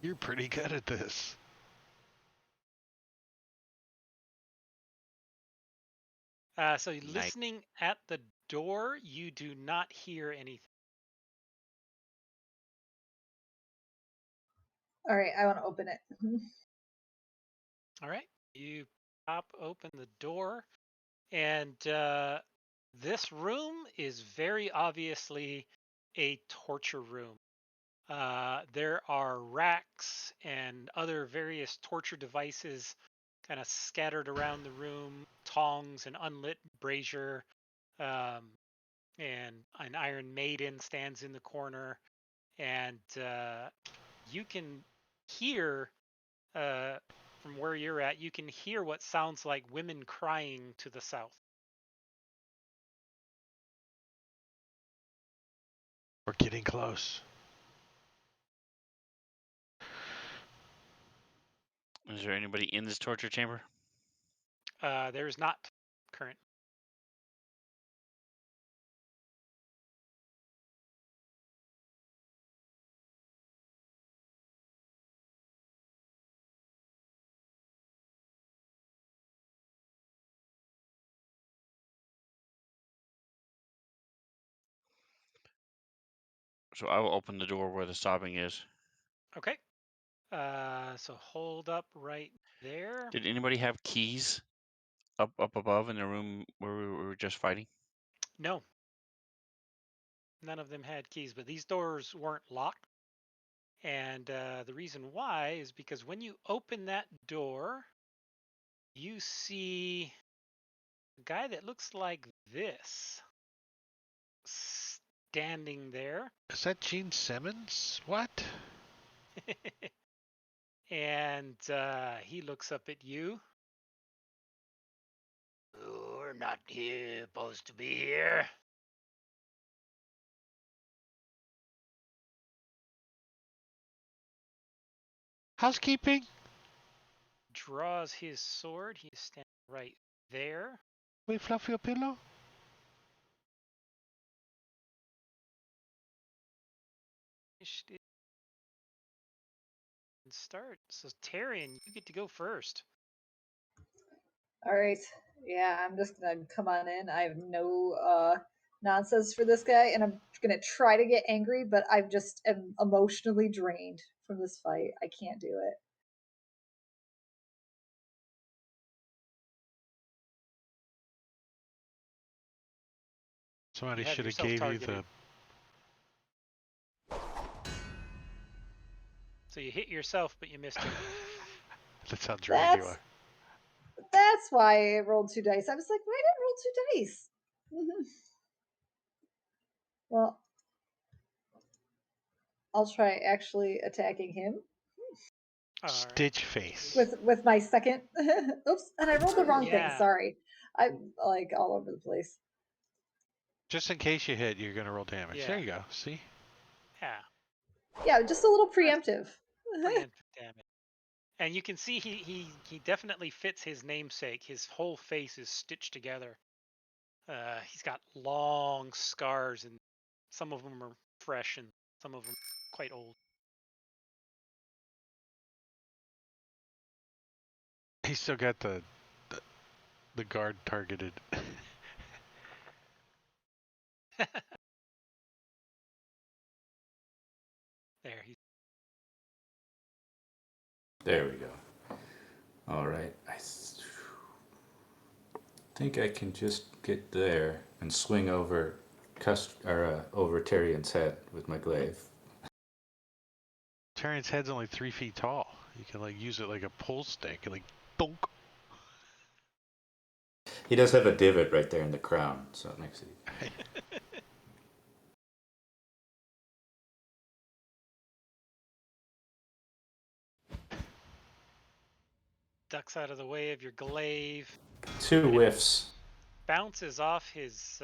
You're pretty good at this. So listening at the door, you do not hear anything. All right, I want to open it. All right, you pop open the door, and this room is very obviously a torture room. There are racks and other various torture devices kind of scattered around the room, tongs, an unlit brazier, um, and an Iron Maiden stands in the corner. And you can hear, from where you're at, you can hear what sounds like women crying to the south. We're getting close. Is there anybody in this torture chamber? There's not current. So I will open the door where the sobbing is. Okay. So hold up right there. Did anybody have keys up above in the room where we were just fighting? No. None of them had keys, but these doors weren't locked. And the reason why is because when you open that door, you see a guy that looks like this standing there. Is that Gene Simmons? What? And he looks up at you. You're not supposed to be here. Housekeeping? Draws his sword. He's standing right there. We fluff your pillow? Start. So Tarian, you get to go first. All right. Yeah, I'm just gonna come on in. I have no nonsense for this guy, and I'm gonna try to get angry, but I just am emotionally drained from this fight. I can't do it. Somebody You have should have yourself gave you targeted. the... So you hit yourself, but you missed it. That's how drained you are. That's why I rolled 2 dice. I was like, why did I roll 2 dice? Well, I'll try actually attacking him. Stitch face. With my second. Oops, and I rolled the wrong thing. Sorry. I'm like all over the place. Just in case you hit, you're going to roll damage. Yeah. There you go. See? Yeah. Yeah, just a little preemptive. Preemptive damage. And you can see he definitely fits his namesake. His whole face is stitched together. He's got long scars, and some of them are fresh, and some of them quite old. He's still got the guard targeted. There we go. All right. I think I can just get there and swing over over Tyrion's head with my glaive. Tyrion's head's only 3 feet tall. You can like use it like a pull stick and like donk. He does have a divot right there in the crown, so it makes it. Ducks out of the way of your glaive. 2 whiffs. Bounces off his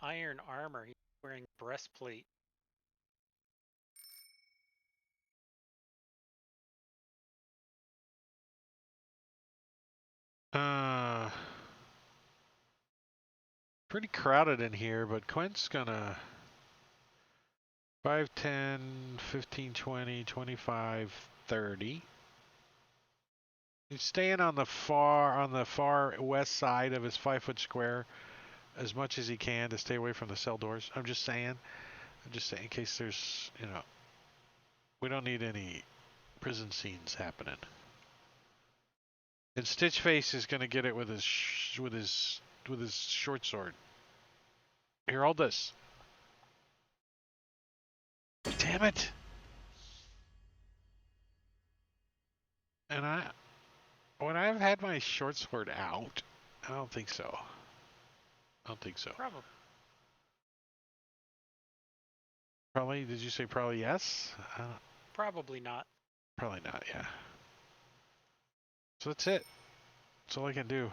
iron armor. He's wearing breastplate. Pretty crowded in here, but Quint's gonna 5, 10, 15, 20, 25, 30. He's staying on the far west side of his 5-foot square as much as he can to stay away from the cell doors. I'm just saying in case there's, we don't need any prison scenes happening. And Stitchface is gonna get it with his short sword. Here, hold this. Damn it! And when I've had my short sword out, I don't think so. I don't think so. Probably. Did you say probably yes? Probably not. Probably not. Yeah. So that's it. That's all I can do.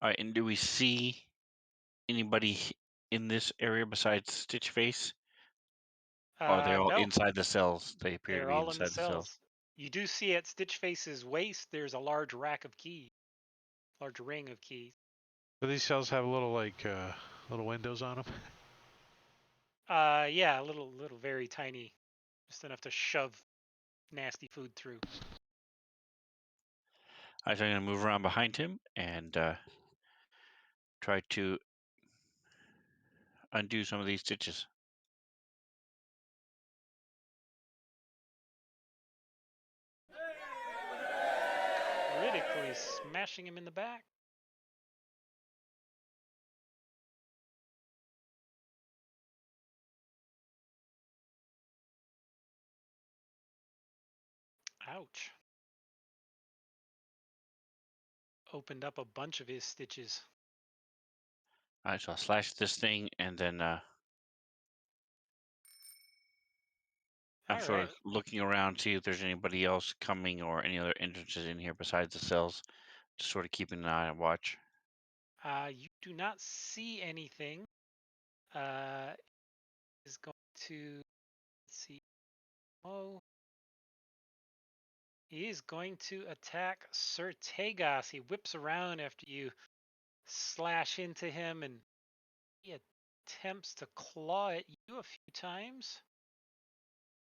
All right, and do we see anybody in this area besides Stitchface? Or are they all No, inside the cells? They appear to they're be all in the inside the cells. cells. You do see at Stitchface's waist, there's a large rack of keys, large ring of keys. Do these cells have little little windows on them? Yeah, a little very tiny, just enough to shove nasty food through. All right, so I'm going to move around behind him and try to undo some of these stitches. Critically smashing him in the back. Ouch. Opened up a bunch of his stitches. All right, so I'll slash this thing and then I'm sort of looking around to see if there's anybody else coming or any other entrances in here besides the cells. Just sort of keeping an eye and watch. You do not see anything. Is going to, let's see. Oh, he is going to attack Sir Tegas. He whips around after you slash into him, and he attempts to claw at you a few times,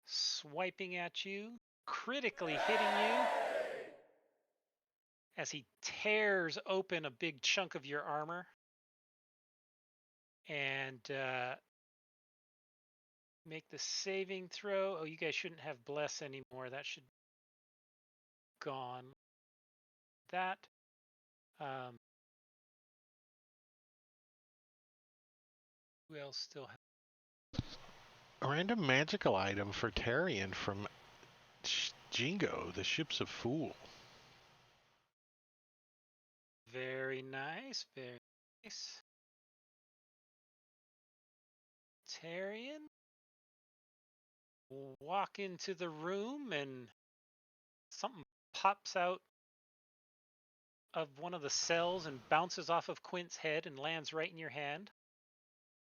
swiping at you, critically hitting you as he tears open a big chunk of your armor. And make the saving throw. Oh, you guys shouldn't have bless anymore. That should be gone. That. Who else still has? A random magical item for Tarian from Jingo, the Ships of Fool. Very nice, very nice. Tarian, walk into the room and something pops out of one of the cells and bounces off of Quint's head and lands right in your hand.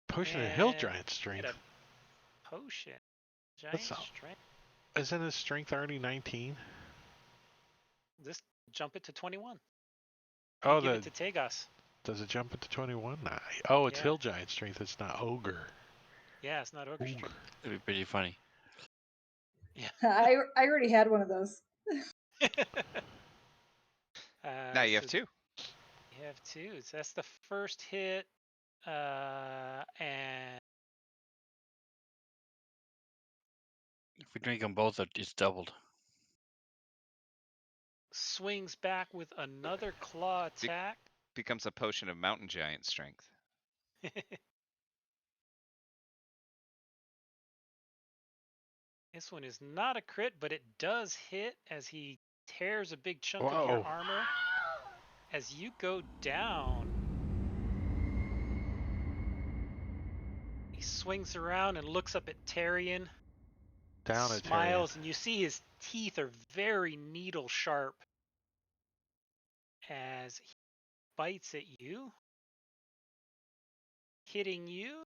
Potion of Hill Giant Strength. Potion. Giant Strength. Isn't his strength already 19? Just jump it to 21. Oh, give it to Tegas. Does it jump it to 21? Nah. Oh, it's Hill Giant Strength. It's not Ogre. Yeah, it's not Ogre Strength. That'd be pretty funny. Yeah. I already had one of those. Now you have two. You have two. So that's the first hit. And if we drink them both, it's doubled. Swings back with another claw attack. Becomes a potion of mountain giant strength. This one is not a crit, but it does hit as he tears a big chunk of your armor. As you go down, he swings around and looks up at Tarian. Smiles, and you see his teeth are very needle sharp as he bites at you, hitting you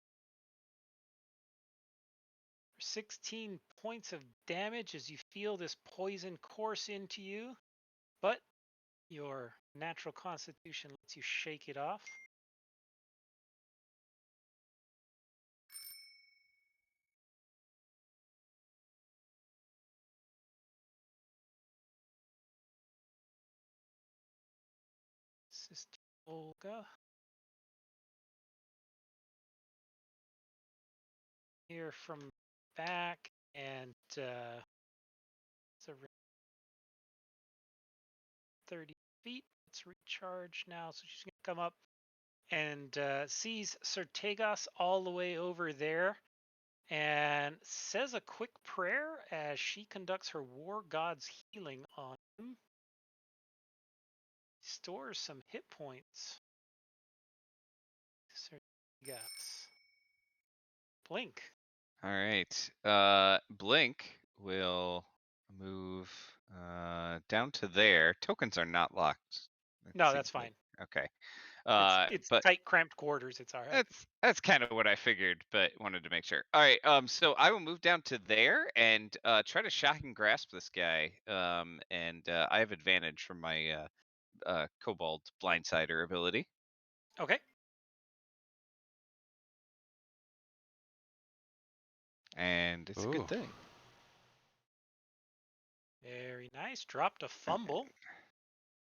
for 16 points of damage as you feel this poison course into you, but your natural constitution lets you shake it off. Sister Olga. Hear from back, and it's a 30 feet. It's recharged now, so she's gonna come up and sees Sertegos all the way over there, and says a quick prayer as she conducts her war god's healing on him. Stores some hit points. Sertegos. Blink. All right. Blink will move down to there. Tokens are not locked. it No, seems that's like. fine. Okay. It's But tight, cramped quarters. It's all right. that's kind of what I figured, but wanted to make sure. All right. So I will move down to there and try to shock and grasp this guy. And I have advantage from my Kobold Blindsider ability. Okay. And it's a good Ooh. thing. Very nice. Dropped a fumble.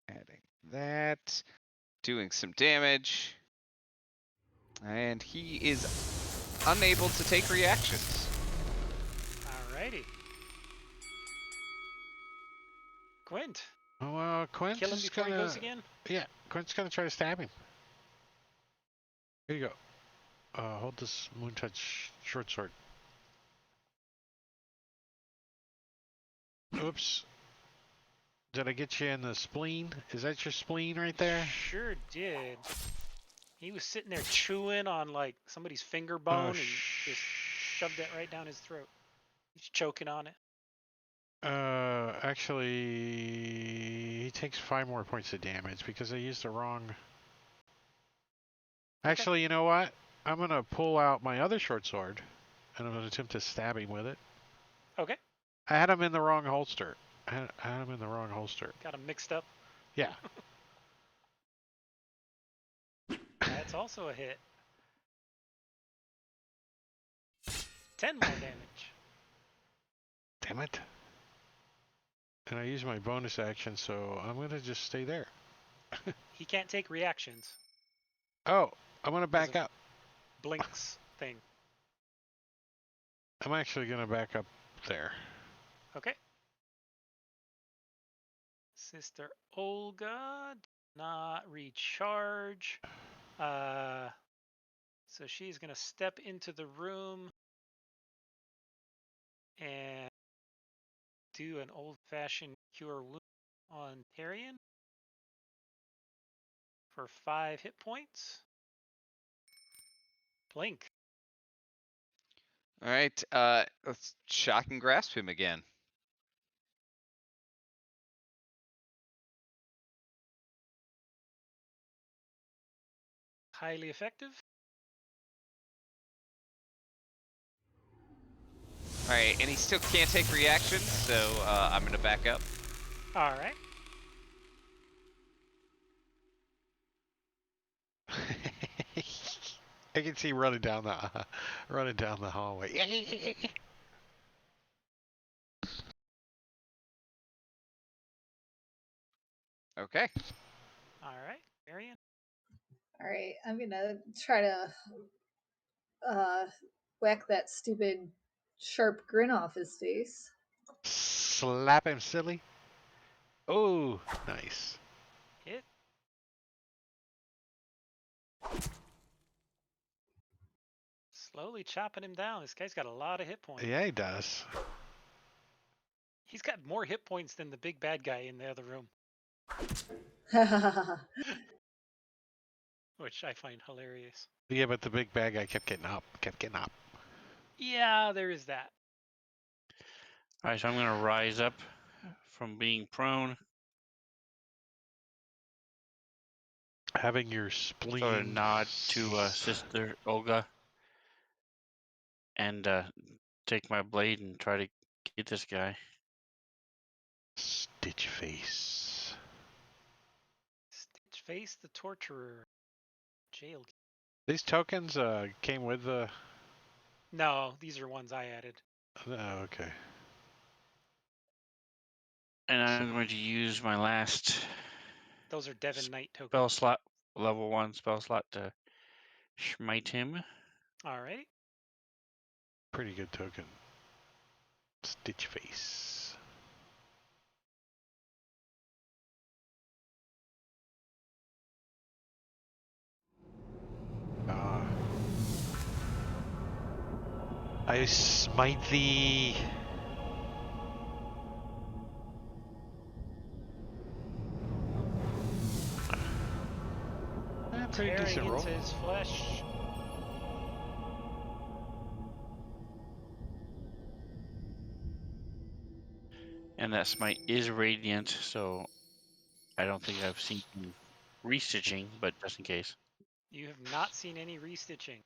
Adding that, doing some damage, and he is unable to take reactions. Alrighty. Quint. Oh, Quint's Kill him before gonna, he goes again? Yeah, Quint's gonna try to stab him. Here you go. Hold this Moon Touch short sword. Oops. Did I get you in the spleen? Is that your spleen right there? Sure did. He was sitting there chewing on like somebody's finger bone and just shoved it right down his throat. He's choking on it. Actually, he takes 5 more points of damage because I used the wrong. Actually, you know what? I'm gonna pull out my other short sword, and I'm gonna attempt to stab him with it. Okay. I had him in the wrong holster. I had him in the wrong holster. Got him mixed up. Yeah. That's also a hit. 10 more damage. Damn it. And I use my bonus action, so I'm gonna just stay there. He can't take reactions. Oh, I'm gonna back up. Blinks thing. I'm actually gonna back up there. Okay. Sister Olga did not recharge. So she's gonna step into the room and do an old-fashioned cure wound on Tarian for 5 hit points. Blink. All right. Let's shock and grasp him again. Highly effective. All right, and he still can't take reactions, so I'm gonna back up. All right. I can see running down the hallway. Okay. All right. Marion. All right, I'm gonna try to whack that stupid sharp grin off his face. Slap him silly. Oh, nice. Hit. Slowly chopping him down. This guy's got a lot of hit points. Yeah, he does. He's got more hit points than the big bad guy in the other room, which I find hilarious. Yeah, but the big bad guy kept getting up. Yeah, there is that. All right, so I'm gonna rise up from being prone. Having your spleen. Sort of nod to Sister Olga, and take my blade and try to get this guy. Stitch face. Stitch Face the Torturer. Jail. These tokens came with the. No, these are ones I added. Oh, okay. And I'm going to use my last Those are Devon Knight tokens. spell slot, level 1 spell slot to smite him. All right. Pretty good token. Stitch face. I smite thee. Pretty Tearing decent roll. into his flesh. And that smite is radiant, so I don't think I've seen restitching, but just in case. You have not seen any restitching.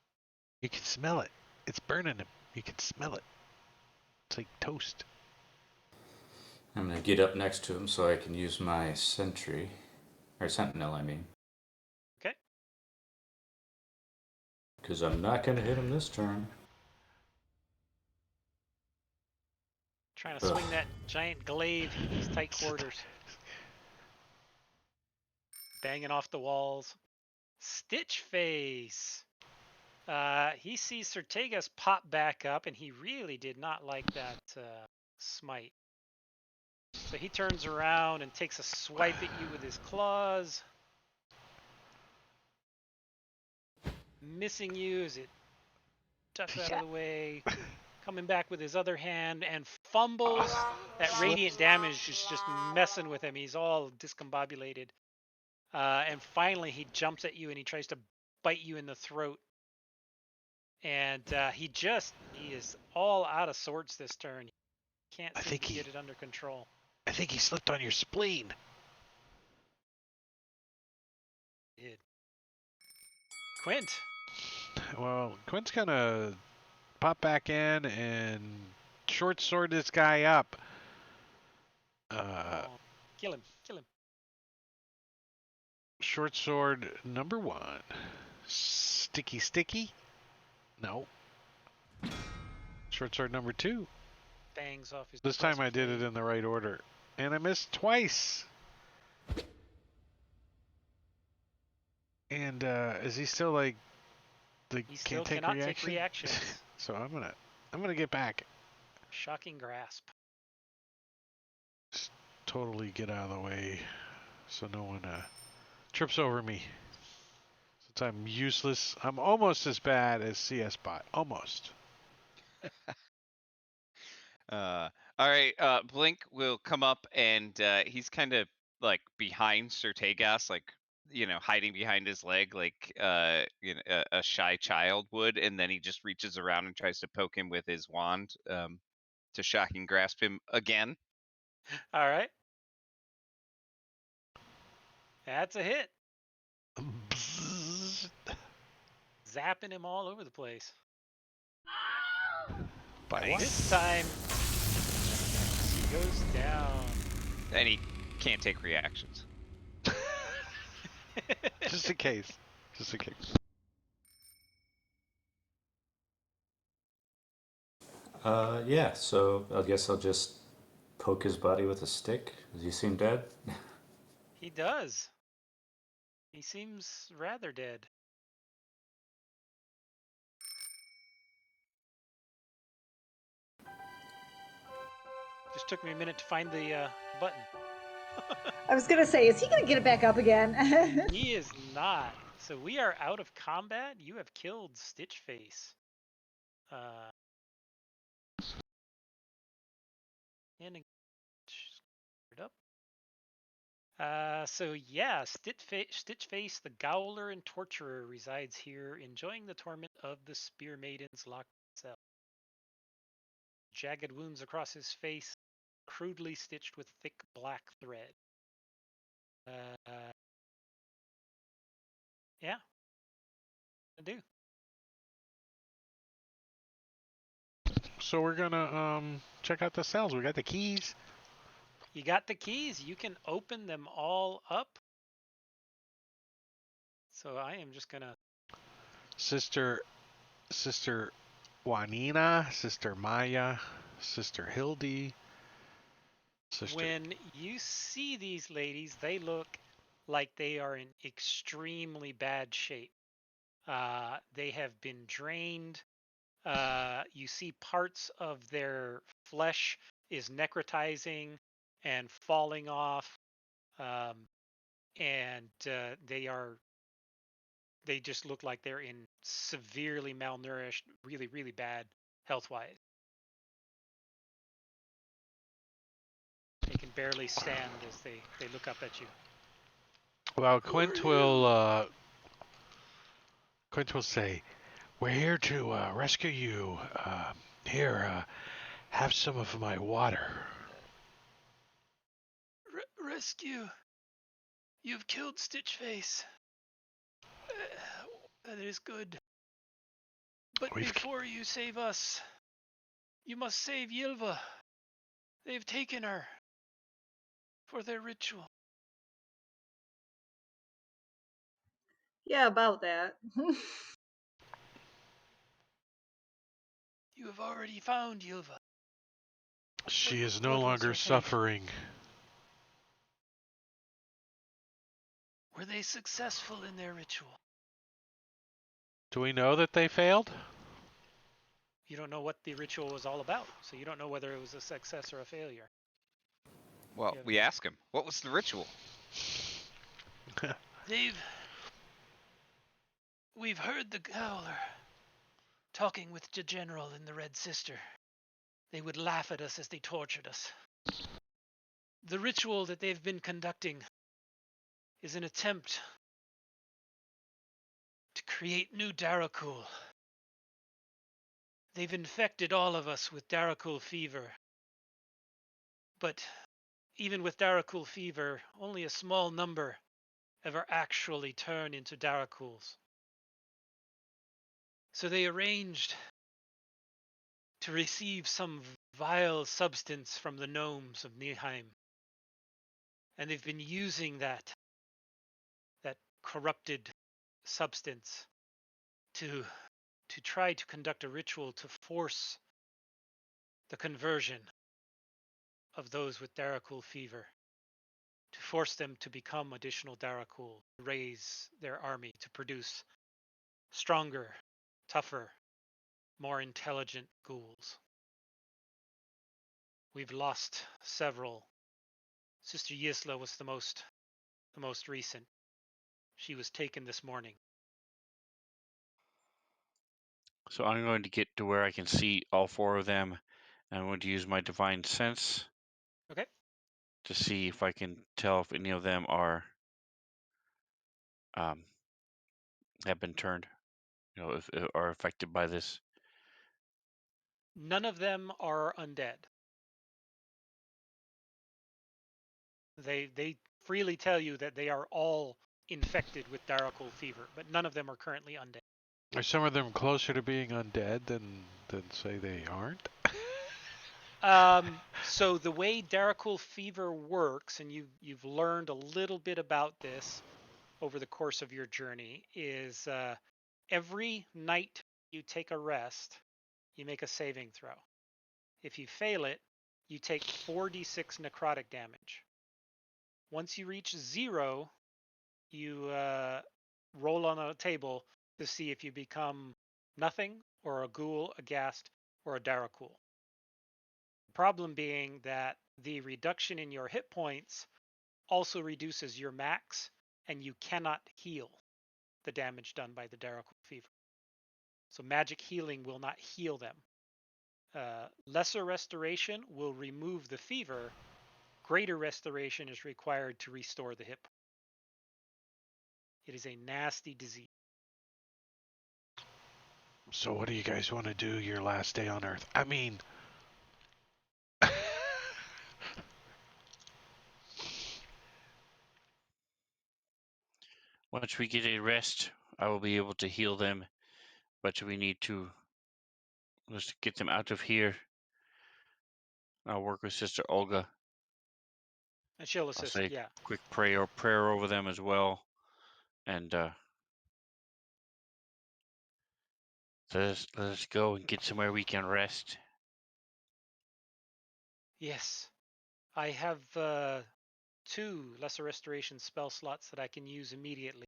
You can smell it. It's burning him. You can smell it. It's like toast. I'm gonna get up next to him so I can use my sentry. Or sentinel, I mean. Okay. Because I'm not gonna hit him this turn. Trying to swing that giant glaive in these tight quarters. Banging off the walls. Stitch face. He sees Certegas pop back up, and he really did not like that smite. So he turns around and takes a swipe at you with his claws. Missing you as it ducks out of the way. Coming back with his other hand and fumbles. That radiant damage is just messing with him. He's all discombobulated. And finally, he jumps at you and he tries to bite you in the throat. And he is all out of sorts this turn. He can't seem to get it under control. I think he slipped on your spleen. He did. Quint. Well, Quint's gonna pop back in and short sword this guy up. Kill him. Kill him. Short sword number 1. Sticky sticky? No. Short sword number 2. Bangs off his. This time I did it in the right order. And I missed twice. And is he still like He still cannot take reactions. So I'm gonna get back. Shocking grasp. Just totally get out of the way so no one trips over me. Since I'm useless, I'm almost as bad as CS Bot. Almost. All right. Blink will come up and he's kind of like behind Certegas, like hiding behind his leg, like a shy child would, and then he just reaches around and tries to poke him with his wand to shocking grasp him again. All right. That's a hit. Zapping him all over the place. Bite. This time, he goes down. And he can't take reactions. Just in case. Just in case. Yeah, so I guess I'll just poke his body with a stick. Does he seem dead? He does. He seems rather dead. Just took me a minute to find the button. I was gonna say, is he gonna get it back up again? He is not. So we are out of combat. You have killed Stitchface. And it up. So yeah, Stitchface, the Gouler and Torturer, resides here, enjoying the torment of the Spear Maiden's locked cell. Jagged wounds across his face, crudely stitched with thick black thread. Yeah. I do. So we're gonna check out the cells. We got the keys. You got the keys. You can open them all up. So I am just gonna. Sister Juanina, Sister Maya, Sister Hildy. When you see these ladies, they look like they are in extremely bad shape. They have been drained. You see parts of their flesh is necrotizing and falling off, and they just look like they're in severely malnourished, really, really bad health-wise. They can barely stand as they look up at you. Well, Quint will say, "We're here to rescue you. Here, have some of my water." Rescue? You've killed Stitchface. That is good. But before you save us, you must save Ylva. They've taken her for their ritual. Yeah, about that. You have already found Ylva. She is no what was longer her fate? suffering. Were they successful in their ritual? Do we know that they failed? You don't know what the ritual was all about, so you don't know whether it was a success or a failure. Well, we ask him, what was the ritual? We've heard the Howler talking with the General and the Red Sister. They would laugh at us as they tortured us. The ritual that they've been conducting is an attempt to create new Darakul. They've infected all of us with Darakul fever. But even with Darakul fever, only a small number ever actually turn into Darakuls. So they arranged to receive some vile substance from the gnomes of Nihheim. And they've been using that corrupted substance to try to conduct a ritual to force the conversion of those with Darakul fever, to force them to become additional Darakul, raise their army to produce stronger, tougher, more intelligent ghouls. We've lost several. Sister Yisla was the most recent. She was taken this morning. So I'm going to get to where I can see all four of them. And I'm going to use my divine sense. Okay. To see if I can tell if any of them are have been turned, if are affected by this. None of them are undead. They freely tell you that they are all infected with Darakul fever, but none of them are currently undead. Are some of them closer to being undead than say they aren't? So the way Darakul fever works, and you've learned a little bit about this over the course of your journey, is every night you take a rest, you make a saving throw. If you fail it, you take 4d6 necrotic damage. Once you reach 0, you roll on a table to see if you become nothing, or a ghoul, a ghast, or a Darakul. The problem being that the reduction in your hit points also reduces your max, and you cannot heal the damage done by the Darakul fever. So magic healing will not heal them. Lesser restoration will remove the fever. Greater restoration is required to restore the hit. It is a nasty disease. So what do you guys want to do your last day on Earth? I mean... Once we get a rest, I will be able to heal them, but we need to just get them out of here. I'll work with Sister Olga. And she'll assist, I'll say yeah. Quick prayer over them as well. And let us go and get somewhere we can rest. Yes. I have 2 lesser restoration spell slots that I can use immediately.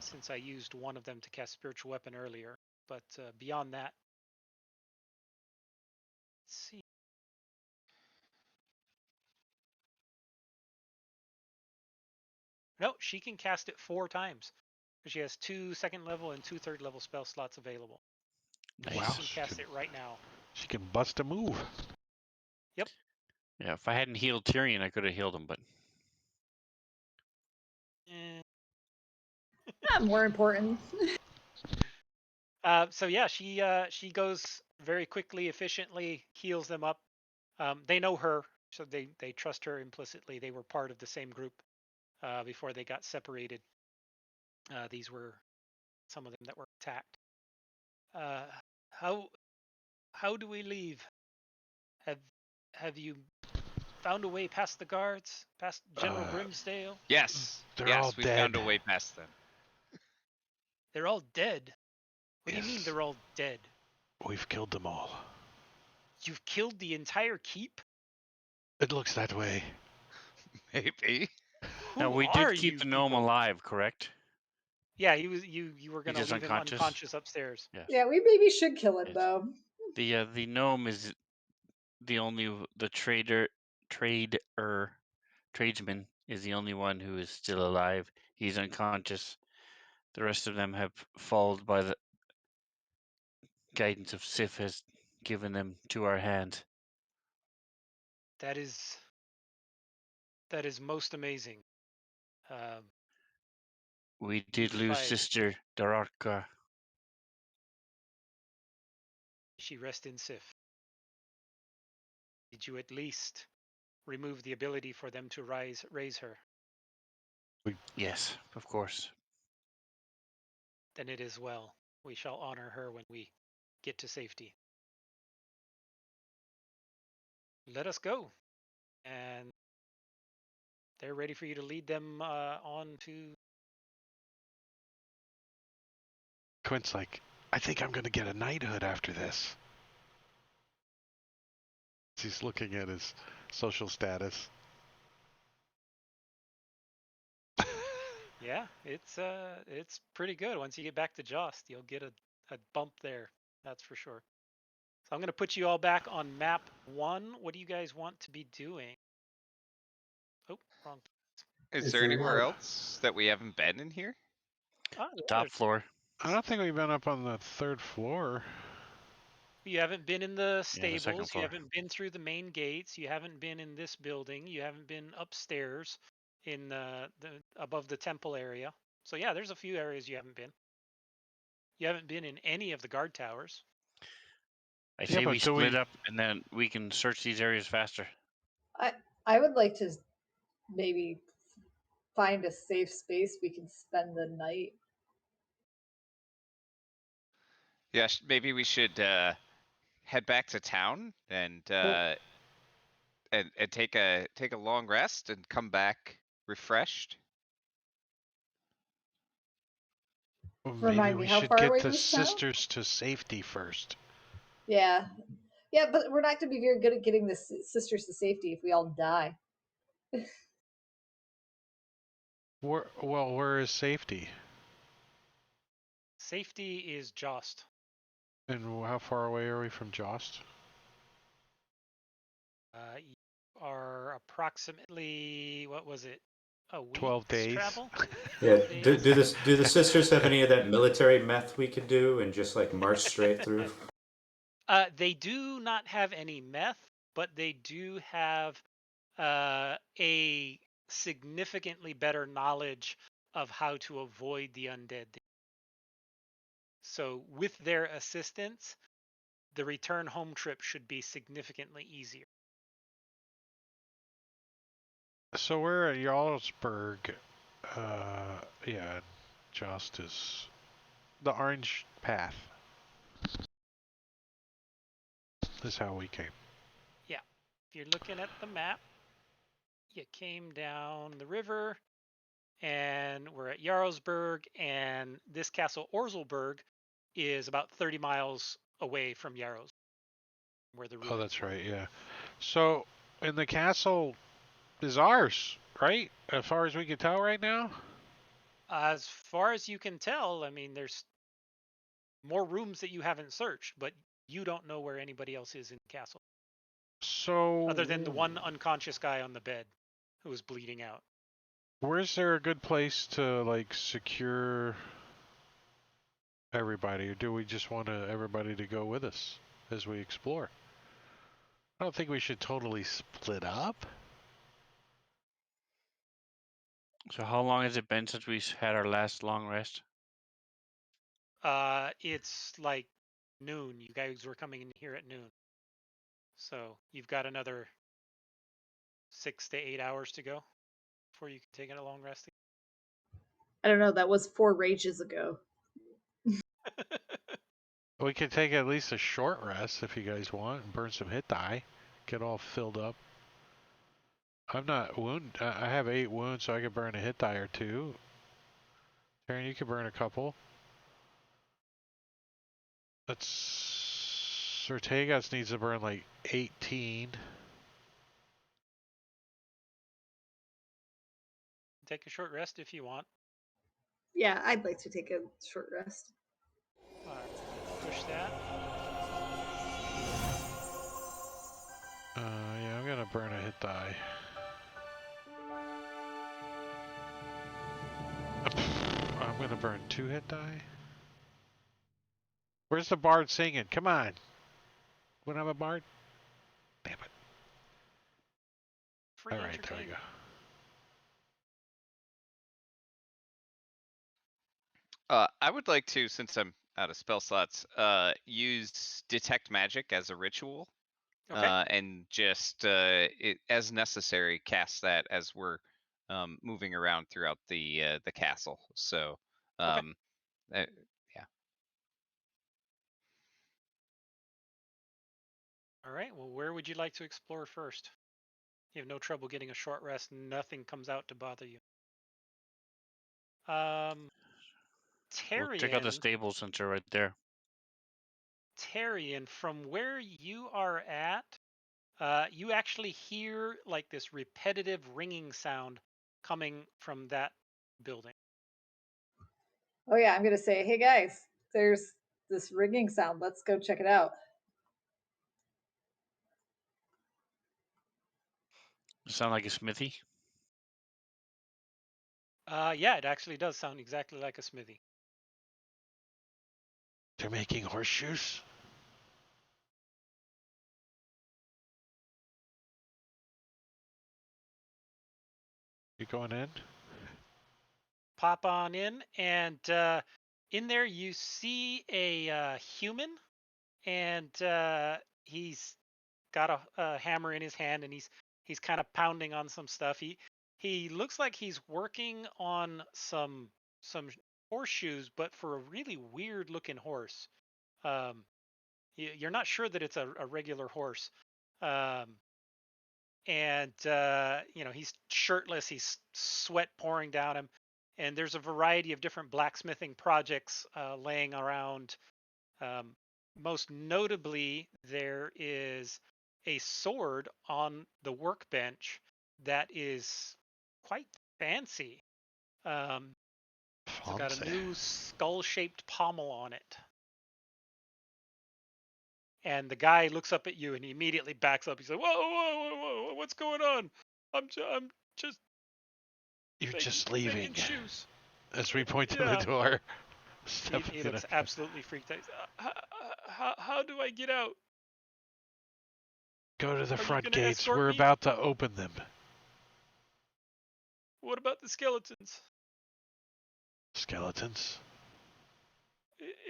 since I used one of them to cast spiritual weapon earlier. But beyond that, let's see. No, she can cast it 4 times. She has 2 second level and 2 third level spell slots available. Wow. She can cast it right now. She can bust a move. Yep. Yeah, if I hadn't healed Tyrion, I could have healed him, but More important. So yeah, she goes very quickly, efficiently, heals them up. They know her, so they trust her implicitly. They were part of the same group before they got separated. These were some of them that were attacked. How do we leave? Have you found a way past the guards, past General Grimsdale? Yes. They're yes, all we dead. found a way past them. They're all dead. What do you mean Yes. they're all dead? We've killed them all. You've killed the entire keep? It looks that way. Maybe. Who now we are did keep you the gnome people? alive, correct? Yeah, he was. You were gonna He's leave him unconscious? unconscious upstairs. Yes. Yeah, we maybe should kill him Yes. though. The gnome is the tradesman is the only one who is still alive. He's unconscious. The rest of them have fallen by the guidance of Sif has given them to our hand. That is most amazing. We did If lose Sister Darakul. she rest in Sif. Did you at least remove the ability for them to raise her? Yes, of course. Then it is well. We shall honor her when we get to safety. Let us go. And they're ready for you to lead them on to. Quint's like, I think I'm going to get a knighthood after this. He's looking at his social status. Yeah, it's pretty good. Once you get back to Jost, you'll get a bump there. That's for sure. So I'm going to put you all back on map 1. What do you guys want to be doing? Oh, wrong. Is there anywhere else that we haven't been in here? Oh, The yeah, top floor. I don't think we've been up on the 3rd floor. you haven't been in the Yeah, the second stables. You floor. haven't been through the main gates. You haven't been in this building. You haven't been upstairs in the above the temple area. So yeah, there's a few areas you haven't been. You haven't been in any of the guard towers. I say but we do split we- up and then we can search these areas faster. I would like to maybe find a safe space we can spend the night. Yeah, maybe we should head back to town and take a long rest and come back refreshed. Maybe Remind me, we how should far get away the was town? sisters to safety first. Yeah. Yeah, but we're not going to be very good at getting the sisters to safety if we all die. Where is safety? Safety is Jost. And how far away are we from Jost? You are approximately, what was it? A week's 12 days. travel? Yeah. 12 Do days? the sisters have any of that military meth we could do and just like march straight through? They do not have any meth, but they do have a significantly better knowledge of how to avoid the undead. So with their assistance, the return home trip should be significantly easier. So we're at Yarrowsburg. Yeah, Jost is the orange path. This is how we came. Yeah. If you're looking at the map, you came down the river and we're at Yarrowsburg, and this castle Orzelburg is about 30 miles away from Yarrows, where the Oh, ruins that's were. right, yeah. So, and the castle is ours, right? As far as we can tell right now? As far as you can tell, I mean, there's more rooms that you haven't searched, but you don't know where anybody else is in the castle, So, other than the one unconscious guy on the bed who was bleeding out. where's there a good place to like secure everybody, or do we just want everybody to go with us as we explore? I don't think we should totally split up. So how long has it been since we had our last long rest? It's like noon. You guys were coming in here at noon, so you've got another 6 to 8 hours to go before you can take a long rest. I don't know. That was 4 rages ago. We could take at least a short rest if you guys want and burn some hit die. Get all filled up. I'm not wound. I have 8 wounds, so I could burn a hit die or 2. Taryn, you could burn a couple. That's Ortegas needs to burn like 18. Take a short rest if you want. Yeah, I'd like to take a short rest. All right, push that. Yeah, I'm gonna burn a hit die. I'm gonna burn 2 hit die. Where's the bard singing? Come on. We don't have a bard? Damn it. Free All right, there we entertainment. go. I would like to, since I'm out of spell slots, use detect magic as a ritual, Okay. and just as necessary, cast that as we're moving around throughout the castle. So, Okay. yeah. All right. Well, where would you like to explore first? You have no trouble getting a short rest. Nothing comes out to bother you. We'll check out the Tarian, stables since they're right there. from where you are at, you actually hear like this repetitive ringing sound coming from that building. Oh yeah, I'm gonna say, hey guys, there's this ringing sound. Let's go check it out. Does it sound like a smithy? Yeah, it actually does sound exactly like a smithy. They're making horseshoes? You going in? Pop on in, and in there you see a human, and he's got a hammer in his hand, and he's kind of pounding on some stuff. He looks like he's working on some horseshoes, but for a really weird looking horse. Um, you're not sure that it's a regular horse. And he's shirtless, he's sweat pouring down him, and there's a variety of different blacksmithing projects laying around. um, Most notably, there is a sword on the workbench that is quite fancy. It's got a Fancy. new skull-shaped pommel on it. And the guy looks up at you and he immediately backs up. He's like, "Whoa, whoa, whoa, whoa! What's going on? I'm just You're making, just leaving. making shoes." As we point to Yeah. the door. He looks absolutely freaked out. How do I get out? Go to the Are you front gonna gates. escort We're me? about to open them. What about the skeletons? Skeletons?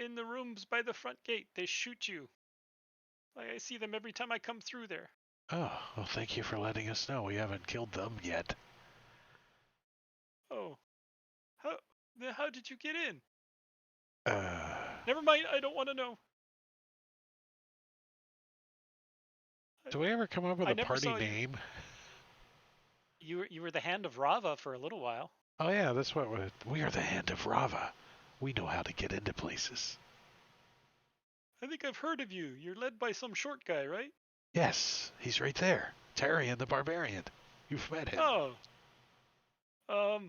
In the rooms by the front gate, they shoot you. Like, I see them every time I come through there. Oh, well, thank you for letting us know. We haven't killed them yet. Oh, how did you get in? Uh, Never mind, I don't want to know. do we ever come up with I a never party saw you. name? You were the Hand of Rava for a little while. Oh yeah, that's what we are, the Hand of Rava. We know how to get into places. I think I've heard of you. You're led by some short guy, right? Yes, he's right there. Tarian the Barbarian. You've met him. Oh.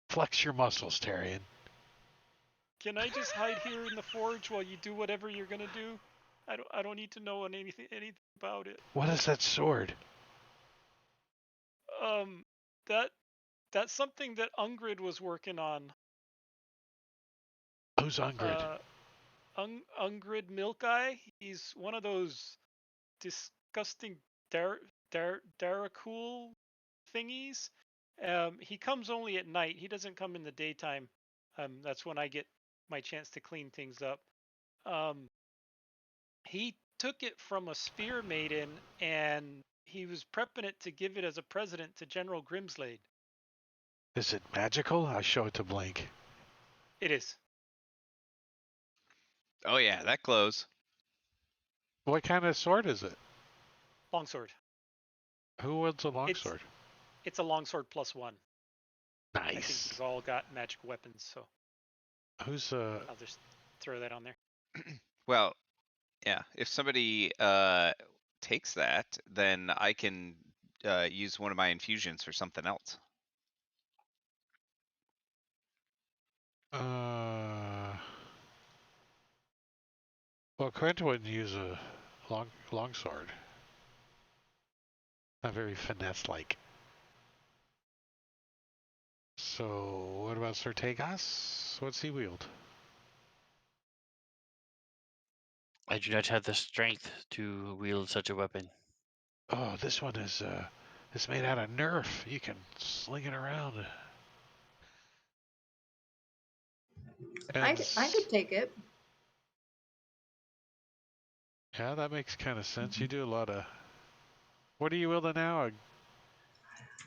Flex your muscles, Tarian. Can I just hide here in the forge while you do whatever you're gonna do? I don't need to know anything about it. What is that sword? Um, that that's something that Ungrid was working on. Who's Ungrid? Ungrid Milk Eye. He's one of those disgusting Darakul thingies. He comes only at night. He doesn't come in the daytime. That's when I get my chance to clean things up. He took it from a spear maiden, and he was prepping it to give it as a present to General Grimsdale. Is it magical? I show it to Blink. It is. Oh yeah, that glows. What kind of sword is it? Longsword. Who wields a longsword? It's a longsword +1. I think Nice. we've all got magical weapons, so Who's I'll just throw that on there. Well, yeah. If somebody takes that, then I can use one of my infusions for something else. Well, Quentin wouldn't use a longsword. Not very finesse-like. So, what about Sir Tagas? What's he wield? I do not have the strength to wield such a weapon. Oh, this one is it's made out of Nerf. You can sling it around. I could take it. Yeah, that makes kind of sense. You do a lot of. What are you wielding now? A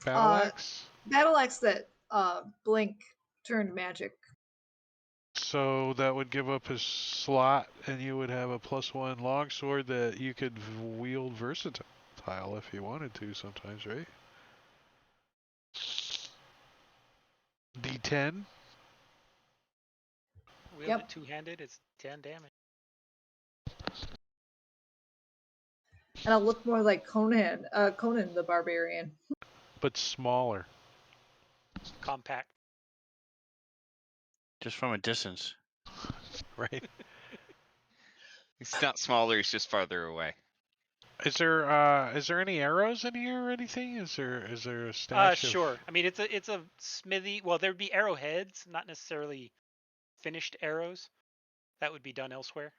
battle axe? Battle axe that blink turned magic. So that would give up his slot, and you would have a +1 longsword that you could wield versatile if you wanted to sometimes, right? D10? Wield it two-handed, it's 10 damage. And I'll look more like Conan the Barbarian. But smaller. Compact. Just from a distance. Right? He's not smaller, he's just farther away. Is there any arrows in here or anything? Is there a stash Sure. I mean, it's a smithy. Well, there'd be arrowheads, not necessarily finished arrows. That would be done elsewhere.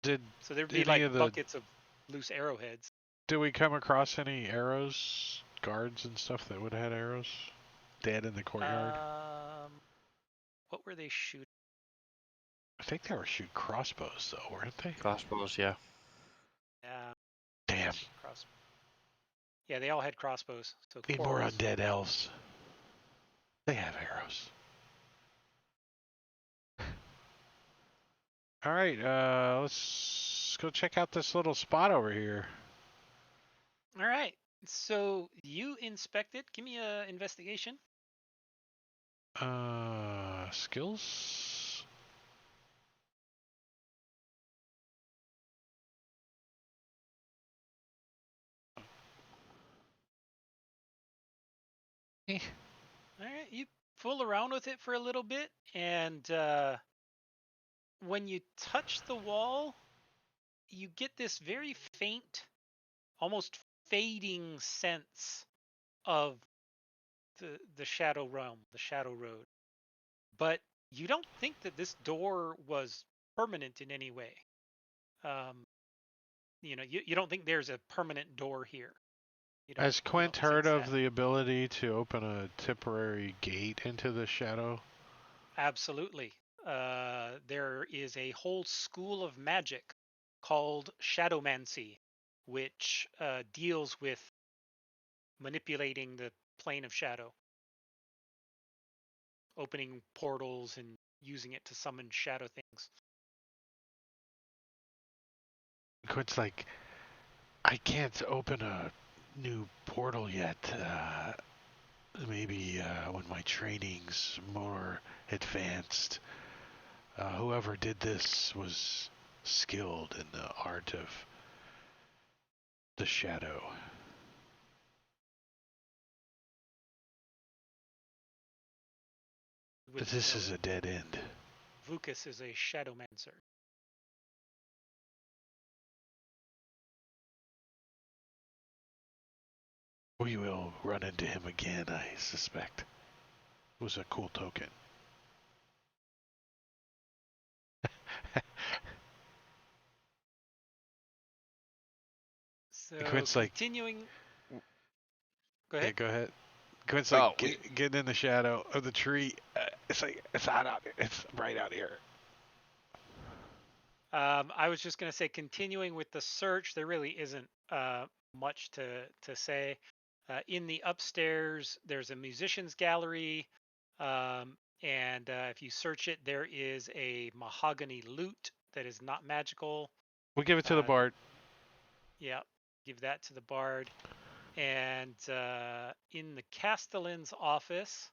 Did So there'd be like buckets of loose arrowheads. Did we come across any arrows, guards and stuff that would have had arrows dead in the courtyard? What were they shooting? I think they were shooting crossbows though, weren't they? Crossbows, yeah. Yeah. Damn. Yeah, they all had crossbows. So Need more undead elves. They have arrows. All right, let's go check out this little spot over here. All right. So you inspect it. Give me a investigation. Skills. All right, you fool around with it for a little bit, and when you touch the wall, you get this very faint, almost fading sense of the Shadow Realm, the Shadow Road. But you don't think that this door was permanent in any way. You don't think there's a permanent door here. Has Quint heard of the ability to open a temporary gate into the shadow? Absolutely. There is a whole school of magic called Shadowmancy, which deals with manipulating the plane of shadow, opening portals and using it to summon shadow things. Quint's like, I can't open a new portal yet. Maybe when my training's more advanced. Whoever did this was skilled in the art of the shadow. This is a dead end. Vukas is a shadowmancer. We will run into him again, I suspect. It was a cool token. So Quint's like, continuing. Go yeah, ahead. go ahead. Quint's Oh, like, getting in the shadow of the tree. It's like, it's hot out here. It's bright out here. I was just going to say, continuing with the search, there really isn't much to say. In the upstairs, there's a musician's gallery, and if you search it, there is a mahogany lute that is not magical. We'll give it to the bard. Yeah, give that to the bard. And in the castellan's office,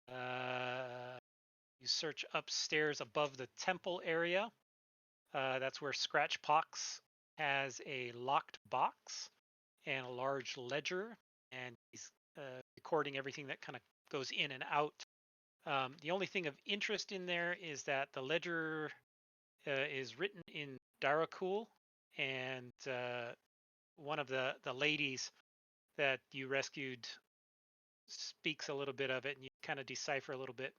you search upstairs above the temple area. That's where Scratchpox has a locked box and a large ledger, and he's recording everything that kind of goes in and out. The only thing of interest in there is that the ledger is written in Darakul, and one of the ladies that you rescued speaks a little bit of it, and you kind of decipher a little bit.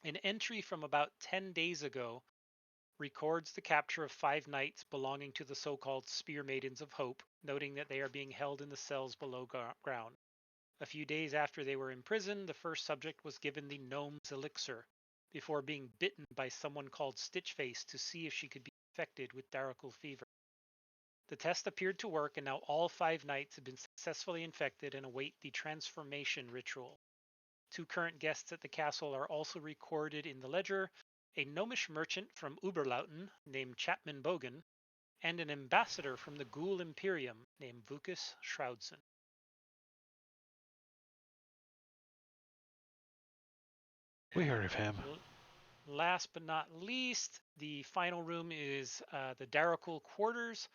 An entry from about 10 days ago records the capture of 5 knights belonging to the so-called Spear Maidens of Hope, noting that they are being held in the cells below ground. A few days after they were imprisoned, the first subject was given the gnome's elixir, before being bitten by someone called Stitchface to see if she could be infected with Darakul fever. The test appeared to work, and now all 5 knights have been successfully infected and await the transformation ritual. 2 current guests at the castle are also recorded in the ledger: a gnomish merchant from Uberlauten named Chapman Bogan, and an ambassador from the Ghoul Imperium named Vukas Shroudson. We heard of him. Last but not least, the final room is the Darakul Quarters.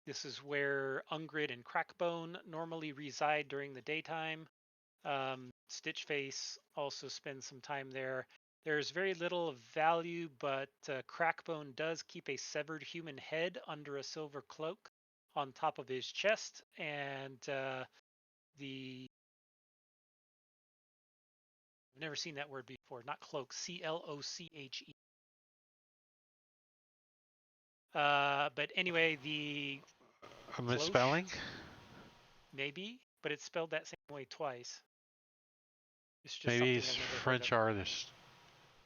This is where Ungrid and Crackbone normally reside during the daytime. Stitchface also spends some time there. There's very little of value, but Crackbone does keep a severed human head under a silver cloak on top of his chest, and I've never seen that word before. Not cloak, C-L-O-C-H-E. But anyway, the A misspelling? maybe, but it's spelled that same way twice. It's just Maybe something he's I've never French heard of. artist.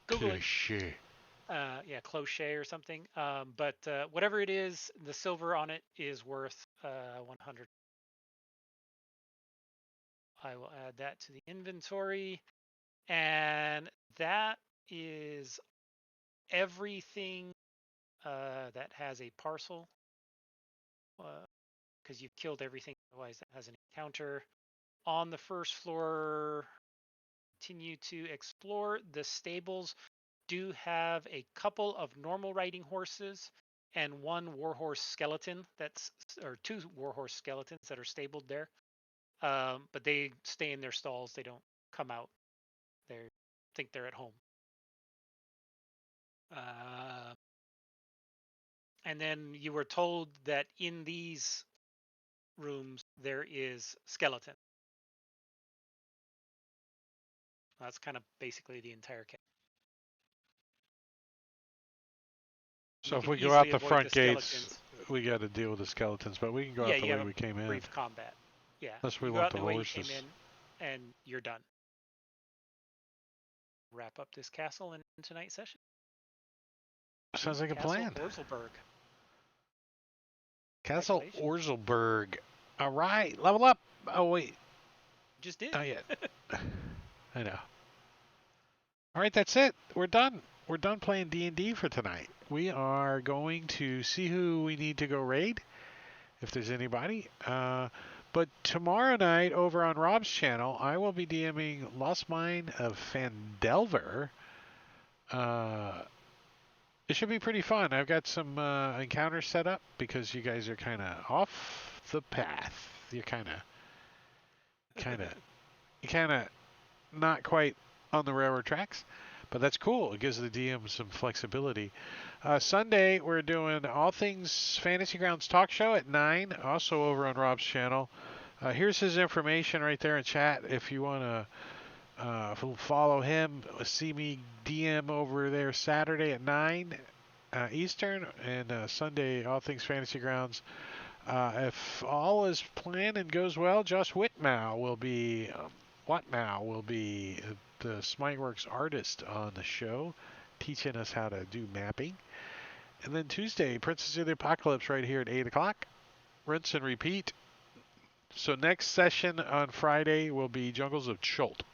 Google it. Cliché. Yeah, cloche or something. But whatever it is, the silver on it is worth 100. I will add that to the inventory. And that is everything that has a parcel, because you've killed everything otherwise that has an encounter. On the first floor, continue to explore. The stables do have a couple of normal riding horses and 1 warhorse skeleton or 2 warhorse skeletons that are stabled there. But they stay in their stalls. They don't come out. They think they're at home. And then you were told that in these rooms there is skeleton. That's kind of basically the entire camp. So You if can we go out easily the avoid front the gates, skeletons. we got to deal with the skeletons, but we can go Yeah, out the you way have we came in. brief combat. Yeah, Unless we you go want out the the way you horses. came in, and you're done. Wrap up this castle in tonight's session. Sounds like a Castle plan. Orzelburg. Castle Congratulations. Orzelburg. All right, level up. Oh wait, Just did. not yet. I know. All right, that's it. We're done. We're done playing D&D for tonight. We are going to see who we need to go raid, if there's anybody. But tomorrow night over on Rob's channel, I will be DMing Lost Mine of Fandelver. It should be pretty fun. I've got some encounters set up because you guys are kind of off the path. You're kind of not quite on the railroad tracks. But that's cool. It gives the DM some flexibility. Sunday, we're doing All Things Fantasy Grounds Talk Show at 9, also over on Rob's channel. Here's his information right there in chat if you want to follow him. See me DM over there Saturday at 9 Eastern, and Sunday, All Things Fantasy Grounds. If all is planned and goes well, Josh Whitmow will be the Smiteworks artist on the show, teaching us how to do mapping. And then Tuesday, Princess of the Apocalypse right here at 8 o'clock. Rinse and repeat. So next session on Friday will be Jungles of Chult,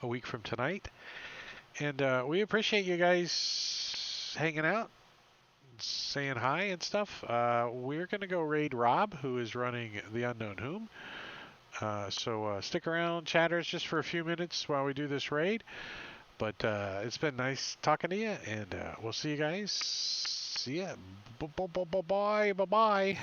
a week from tonight. And we appreciate you guys hanging out, saying hi and stuff. We're going to go raid Rob, who is running the Unknown Whom. So stick around, chatters, just for a few minutes while we do this raid. But it's been nice talking to you, and we'll see you guys. See ya. Bye-bye.